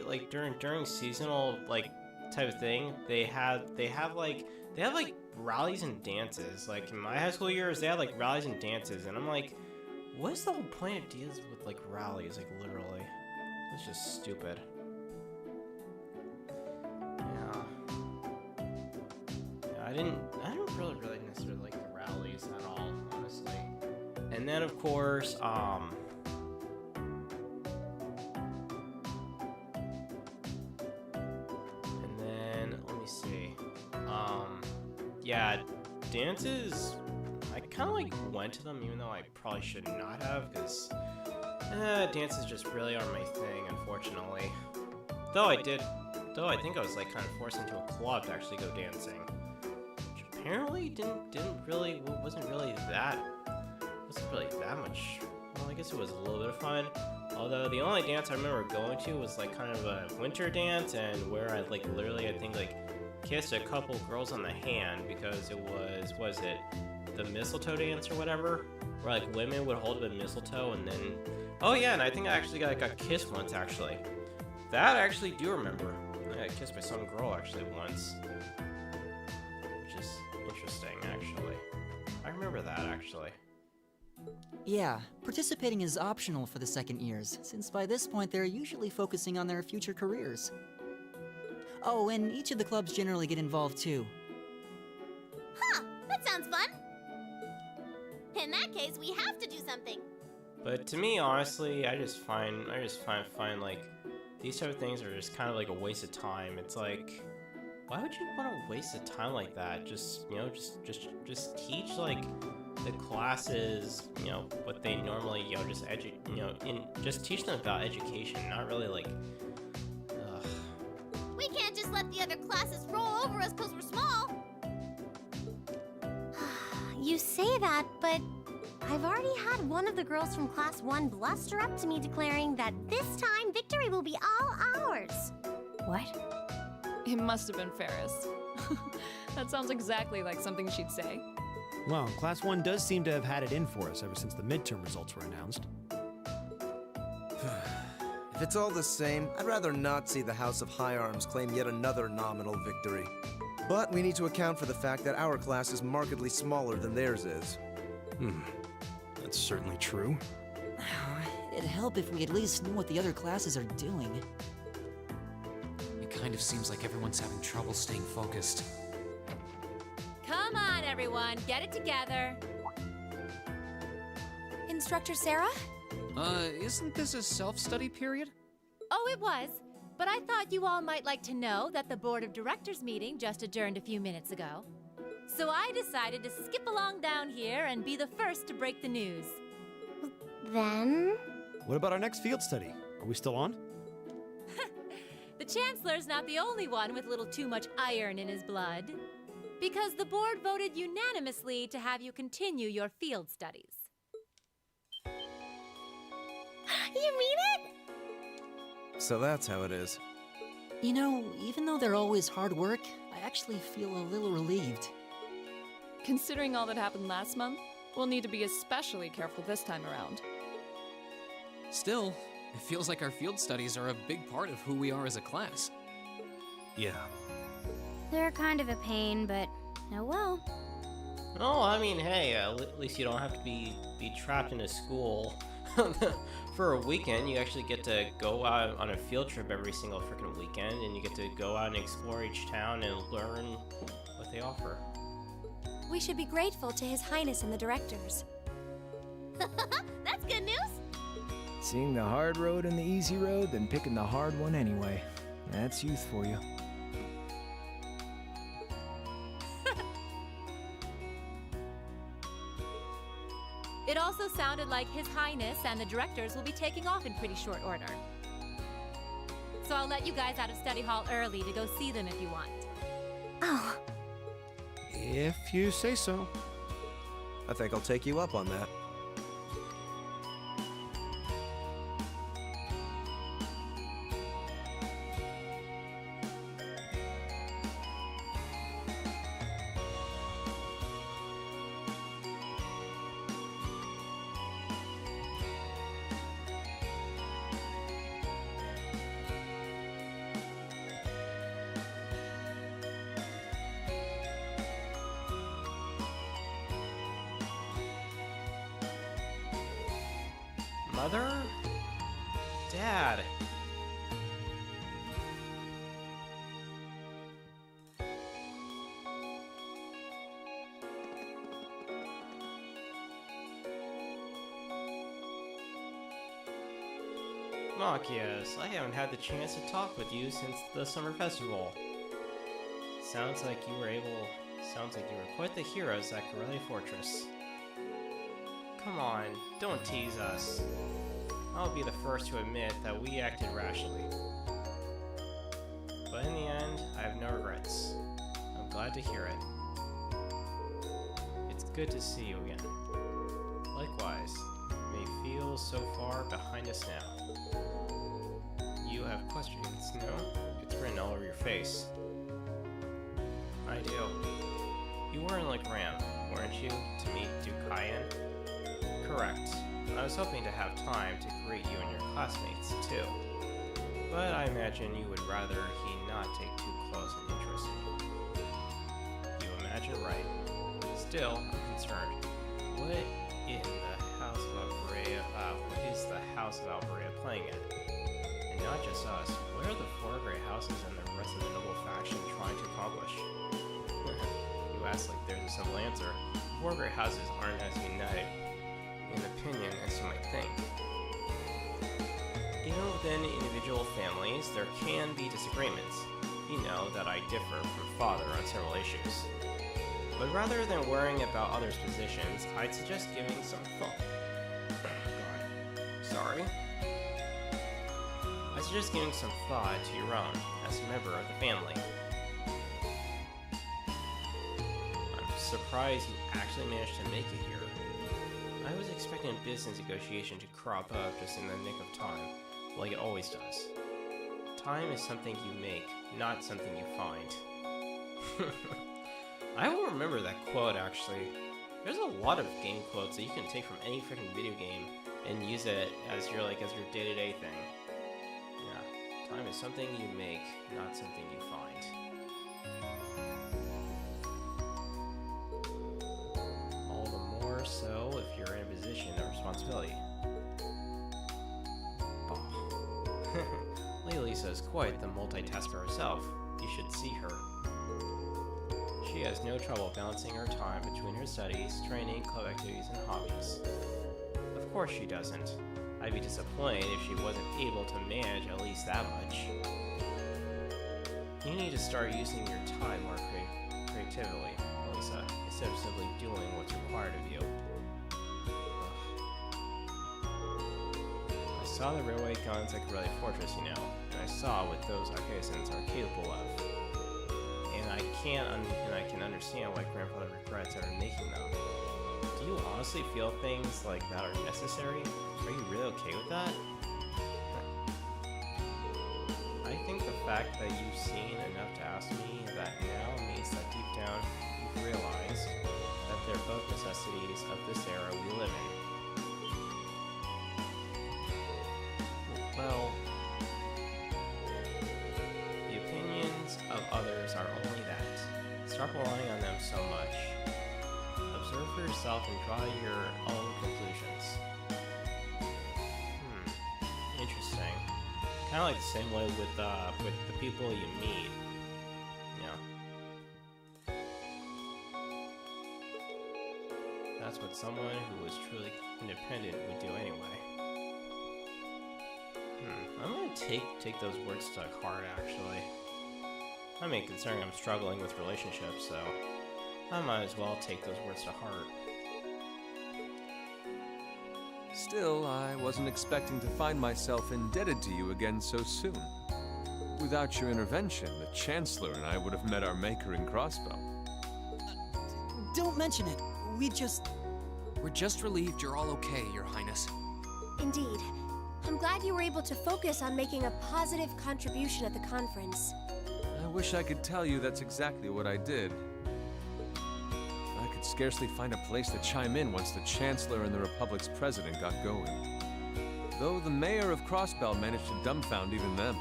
like during seasonal like type of thing, they have like rallies and dances. Like in my high school years, they had like rallies and dances, and I'm like, what's the whole point of deals with like rallies? Like literally, it's just stupid. Yeah, I didn't really necessarily like the rallies at all, honestly. And then of course, yeah, dances, I kind of like went to them even though I probably should not have, because dances just really aren't my thing, unfortunately. Though I think I was like kind of forced into a club to actually go dancing, which apparently wasn't really that much. Well, I guess it was a little bit of fun. Although the only dance I remember going to was like kind of a winter dance, and where I like literally I think like kissed a couple girls on the hand, because it was it the mistletoe dance or whatever, where like women would hold up a mistletoe and then, oh yeah, and I think I actually got kissed once actually. That I actually do remember. I got kissed by some girl actually once, which is interesting actually. I remember that actually. Yeah, participating is optional for the second years, since by this point they're usually focusing on their future careers. Oh, and each of the clubs generally get involved too. Huh, that sounds fun. In that case, we have to do something. But to me, honestly, I just find like these type of things are just kind of like a waste of time. It's like, why would you want to waste a time like that? Just just teach like the classes, what they normally, just teach them about education, not really like. We can't just let the other classes roll over us because we're small. You say that, but I've already had one of the girls from Class 1 bluster up to me declaring that this time victory will be all ours. What? It must have been Ferris. That sounds exactly like something she'd say. Well, Class 1 does seem to have had it in for us ever since the midterm results were announced. If it's all the same, I'd rather not see the House of High Arms claim yet another nominal victory. But we need to account for the fact that our class is markedly smaller than theirs is. That's certainly true. It'd help if we at least knew what the other classes are doing. It kind of seems like everyone's having trouble staying focused. Come on, everyone, get it together. Instructor Sarah? Isn't this a self-study period? Oh, it was. But I thought you all might like to know that the Board of Directors meeting just adjourned a few minutes ago. So I decided to skip along down here and be the first to break the news. Then? What about our next field study? Are we still on? The Chancellor's not the only one with a little too much iron in his blood. Because the board voted unanimously to have you continue your field studies. You mean it? So that's how it is. You know, even though they're always hard work, I actually feel a little relieved. Considering all that happened last month, we'll need to be especially careful this time around. Still, it feels like our field studies are a big part of who we are as a class. Yeah. They're kind of a pain, but oh well. Oh, I mean, hey, at least you don't have to be trapped in a school for a weekend. You actually get to go out on a field trip every single freaking weekend, and you get to go out and explore each town and learn what they offer. We should be grateful to His Highness and the directors. That's good news. Seeing the hard road and the easy road, then picking the hard one anyway. That's youth for you. It also sounded like His Highness and the directors will be taking off in pretty short order. So I'll let you guys out of study hall early to go see them if you want. Oh. If you say so. I think I'll take you up on that. Mother? Dad? Machias, I haven't had the chance to talk with you since the summer festival. Sounds like you were quite the heroes at Gurellia Fortress. Come on, don't tease us. I'll be the first to admit that we acted rashly. But in the end, I have no regrets. I'm glad to hear it. It's good to see you again. Likewise, it may feel so far behind us now. You have questions, no? It's written all over your face. I do. You were in Legram, weren't you, to meet Duke Hyen? Correct. I was hoping to have time to greet you and your classmates, too. But I imagine you would rather he not take too close an interest in you. You imagine right. Still, I'm concerned. What in the House of Alberia, what is the House of Alberia playing at? And not just us, what are the four great houses and the rest of the noble faction trying to accomplish? You ask like there's a simple answer. The four great houses aren't as united in opinion as you might think. Even within individual families, there can be disagreements. You know that I differ from Father on several issues. But rather than worrying about others' positions, I'd suggest giving some thought. Sorry. I suggest giving some thought to your own, as a member of the family. I'm surprised you actually managed to make it here. I was expecting a business negotiation to crop up just in the nick of time, like it always does. Time is something you make, not something you find. I will remember that quote, actually. There's a lot of game quotes that you can take from any freaking video game and use it as your day-to-day thing. Yeah, time is something you make, not something you find. All the more so if you're in a position of responsibility. Lisa is quite the multitasker herself. You should see her. She has no trouble balancing her time between her studies, training, club activities, and hobbies. Of course she doesn't. I'd be disappointed if she wasn't able to manage at least that much. You need to start using your time more creatively, Lisa, instead of simply doing what's required of you. I saw the railway guns at Gurellia Fortress, and I saw what those artisans are capable of. And I can understand why Grandfather regrets ever making them. Do you honestly feel things like that are necessary? Are you really okay with that? I think the fact that you've seen enough to ask me that now means that deep down you've realized that they're both necessities of this era we live in. Well, the opinions of others are only that. Stop relying on them so much. Observe for yourself and draw your own conclusions. Interesting. Kind of like the same way with the people you meet. Yeah. That's what someone who was truly independent would do anyway. I'm gonna take those words to heart, actually. I mean, considering I'm struggling with relationships, so I might as well take those words to heart. Still, I wasn't expecting to find myself indebted to you again so soon. Without your intervention, the Chancellor and I would have met our maker in Crossbow. Don't mention it. We're just relieved you're all okay, Your Highness. Indeed. I'm glad you were able to focus on making a positive contribution at the conference. I wish I could tell you that's exactly what I did. I could scarcely find a place to chime in once the Chancellor and the Republic's President got going. Though the Mayor of Crossbell managed to dumbfound even them.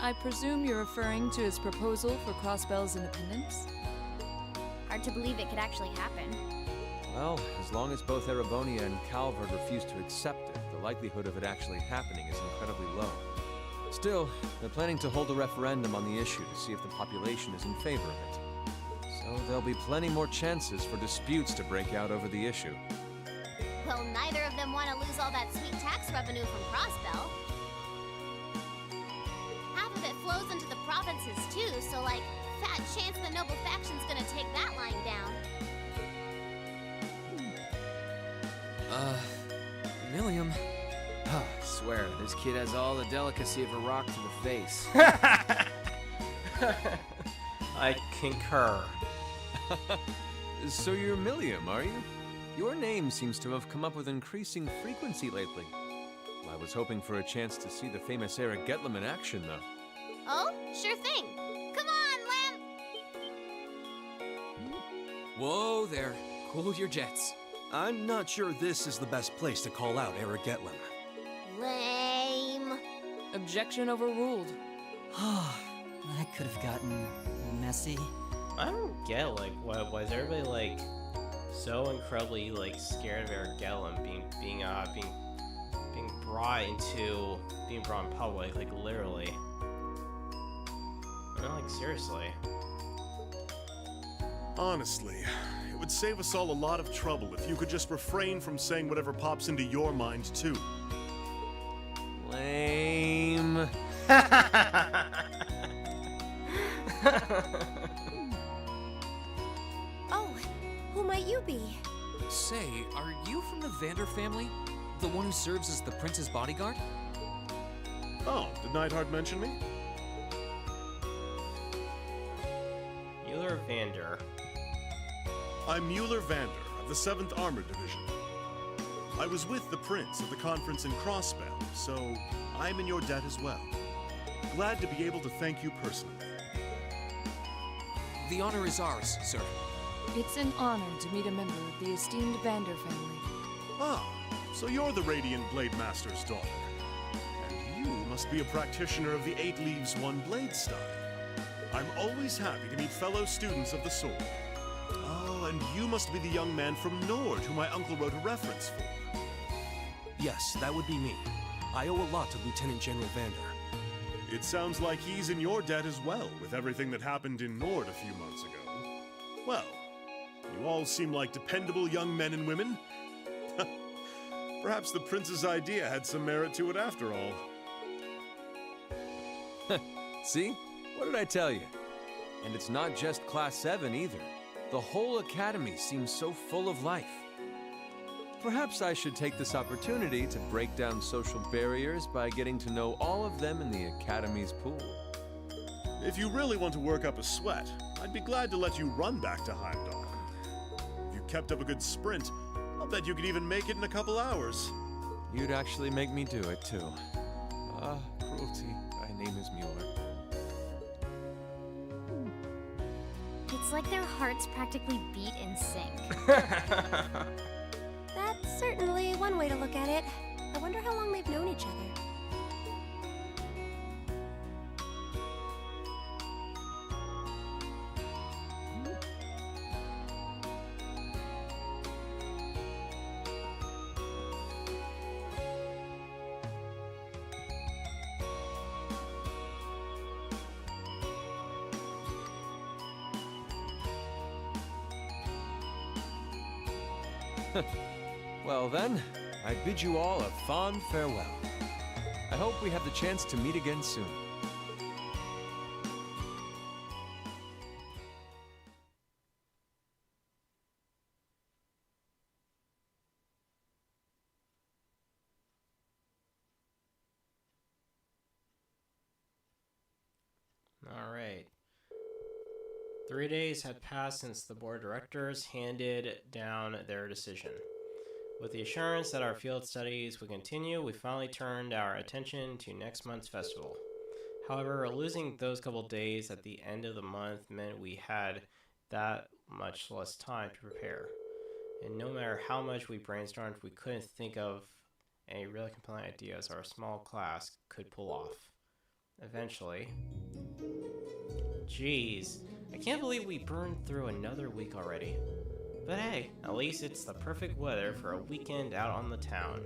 I presume you're referring to his proposal for Crossbell's independence? Hard to believe it could actually happen. Well, as long as both Erebonia and Calvard refuse to accept it, the likelihood of it actually happening is incredibly low. Still, they're planning to hold a referendum on the issue to see if the population is in favor of it. So there'll be plenty more chances for disputes to break out over the issue. Well, neither of them want to lose all that sweet tax revenue from Crossbell. Half of it flows into the provinces too, so fat chance the noble faction's gonna take that line down. Milliam. I swear, this kid has all the delicacy of a rock to the face. I concur. So you're Milliam, are you? Your name seems to have come up with increasing frequency lately. I was hoping for a chance to see the famous Eric Getlam in action, though. Oh, sure thing. Come on, Lamb! Whoa there. Cool your jets. I'm not sure this is the best place to call out Eric Getlam. Lame. Objection overruled. That could have gotten messy. I don't get, why is everybody, so incredibly, scared of Eric Getlam being brought in public, literally. I mean, seriously. Honestly, it would save us all a lot of trouble if you could just refrain from saying whatever pops into your mind, too. Lame. Oh, who might you be? Say, are you from the Vander family? The one who serves as the prince's bodyguard? Oh, did Neidhart mention me? Mueller Vander. I'm Mueller Vander of the 7th Armored Division. I was with the Prince at the conference in Crossbell, so I'm in your debt as well. Glad to be able to thank you personally. The honor is ours, sir. It's an honor to meet a member of the esteemed Vander family. Ah, so you're the Radiant Blade Master's daughter. And you must be a practitioner of the Eight Leaves One Blade style. I'm always happy to meet fellow students of the sword. Oh, and you must be the young man from Nord who my uncle wrote a reference for. Yes, that would be me. I owe a lot to Lieutenant General Vander. It sounds like he's in your debt as well, with everything that happened in Nord a few months ago. Well, you all seem like dependable young men and women. Perhaps the prince's idea had some merit to it after all. See? What did I tell you? And it's not just Class 7 either. The whole academy seems so full of life. Perhaps I should take this opportunity to break down social barriers by getting to know all of them in the academy's pool. If you really want to work up a sweat, I'd be glad to let you run back to Heimdall. If you kept up a good sprint, I'll bet you could even make it in a couple hours. You'd actually make me do it, too. Ah, cruelty. My name is Mueller. It's like their hearts practically beat in sync. That's certainly one way to look at it. I wonder how long they've known each other. Well then, I bid you all a fond farewell. I hope we have the chance to meet again soon. All right. 3 days had passed since the board of directors handed down their decision. With the assurance that our field studies would continue, we finally turned our attention to next month's festival. However, losing those couple days at the end of the month meant we had that much less time to prepare. And no matter how much we brainstormed, we couldn't think of any really compelling ideas our small class could pull off. Eventually... Jeez, I can't believe we burned through another week already. But hey, at least it's the perfect weather for a weekend out on the town.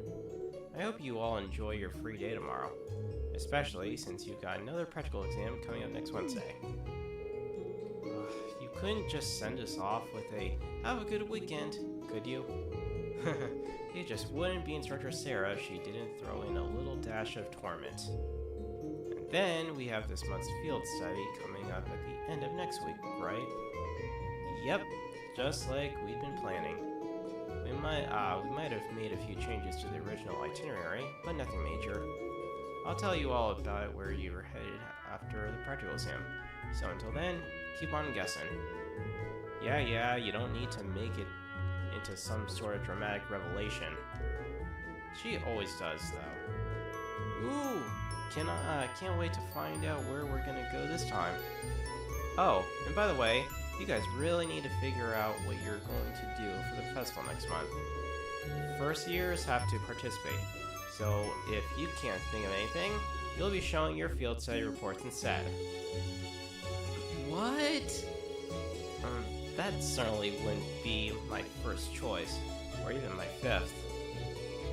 I hope you all enjoy your free day tomorrow, especially since you've got another practical exam coming up next Wednesday. You couldn't just send us off with a "have a good weekend," could you? It just wouldn't be Instructor Sarah if she didn't throw in a little dash of torment. And then we have this month's field study coming up at the end of next week, right? Yep. Just like we've been planning. We might have made a few changes to the original itinerary, but nothing major. I'll tell you all about it where you were headed after the practical exam. So until then, keep on guessing. Yeah, you don't need to make it into some sort of dramatic revelation. She always does, though. Ooh, can't wait to find out where we're gonna go this time. Oh, and by the way, you guys really need to figure out what you're going to do for the festival next month. First years have to participate, so if you can't think of anything, you'll be showing your field study reports instead. What? That certainly wouldn't be my first choice, or even my fifth.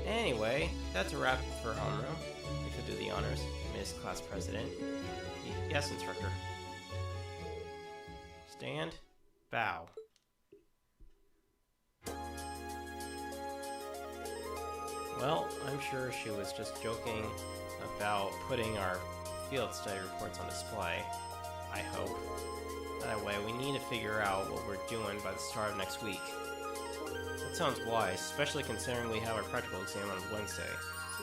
Anyway, that's a wrap for homeroom. You could do the honors, Miss Class President. Yes, Instructor. Stand. Bow. Well, I'm sure she was just joking about putting our field study reports on display. I hope. That way, we need to figure out what we're doing by the start of next week. That sounds wise, especially considering we have our practical exam on Wednesday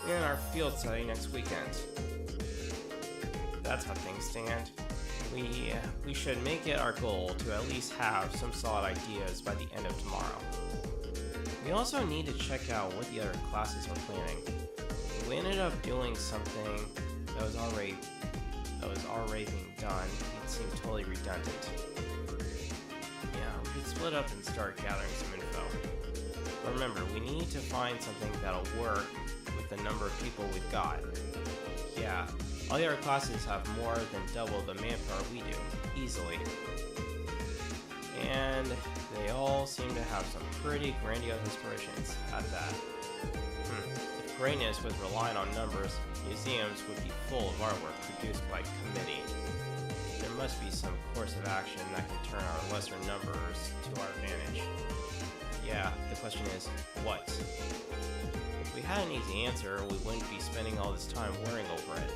and our field study next weekend. That's how things stand. We should make it our goal to at least have some solid ideas by the end of tomorrow. We also need to check out what the other classes are planning. We ended up doing something that was already being done. It seemed totally redundant. split up and start gathering some info. But remember, we need to find something that'll work with the number of people we've got. Yeah, all the other classes have more than double the manpower we do, easily. And they all seem to have some pretty grandiose aspirations at that. If greatness was reliant on numbers, museums would be full of artwork produced by committee. There must be some course of action that can turn our lesser numbers to our advantage. Yeah, the question is, what? If we had an easy answer, we wouldn't be spending all this time worrying over it.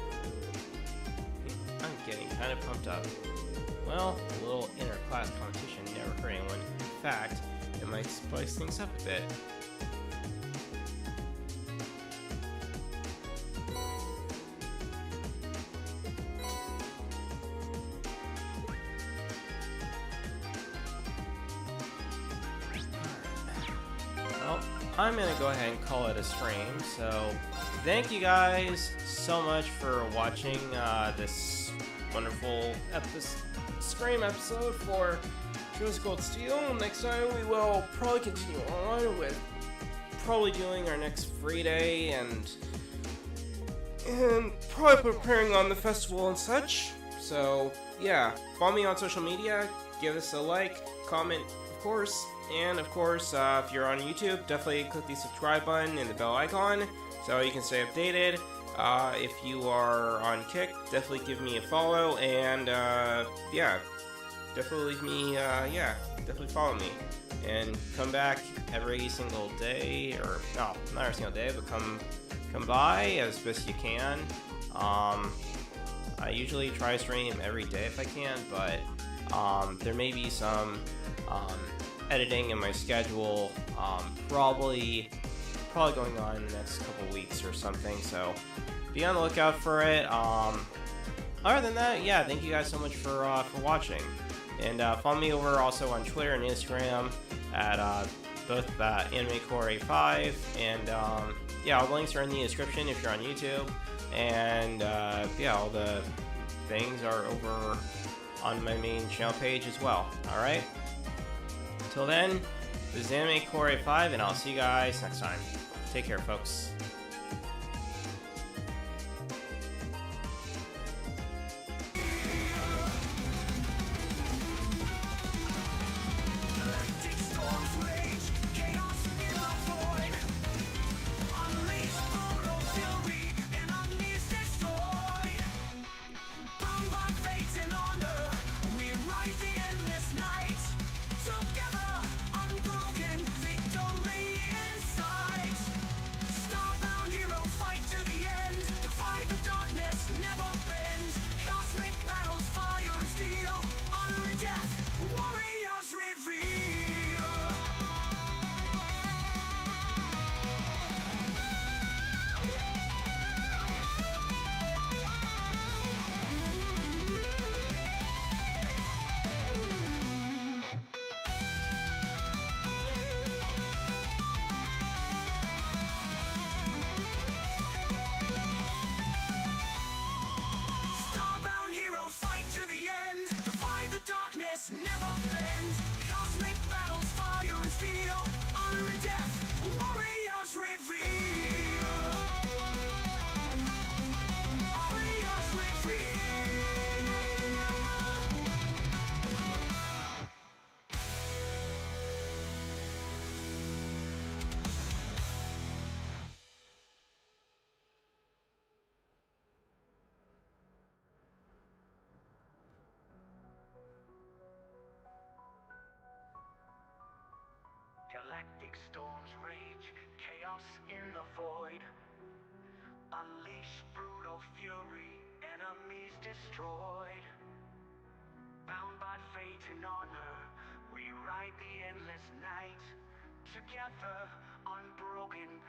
I'm getting kind of pumped up. Well, a little inter-class competition never hurt anyone. In fact, it might spice things up a bit. Well, I'm gonna go ahead and call it a stream, so thank you guys so much for watching this wonderful stream episode for Rose Gold Steel. Next time we will probably continue on with probably doing our next free day and probably preparing on the festival and such. So yeah, follow me on social media, give us a like, comment, of course, and of course if you're on YouTube, definitely click the subscribe button and the bell icon so you can stay updated. If you are on Kick, definitely give me a follow, and yeah, definitely leave me, definitely follow me, and come back every single day, or no, not every single day, but come by as best you can. I usually try to stream every day if I can, but there may be some editing in my schedule, probably going on in the next couple weeks or something, so be on the lookout for it. Other than that, yeah, thank you guys so much for watching, and follow me over also on Twitter and Instagram at both AnimeCore85, and yeah, all the links are in the description if you're on YouTube, and yeah, all the things are over on my main channel page as well. Alright, until then, this is AnimeCore85, and I'll see you guys next time. Take care, folks. Galactic storms rage, chaos in the void. Unleash brutal fury, enemies destroyed. Bound by fate and honor, we ride the endless night. Together, unbroken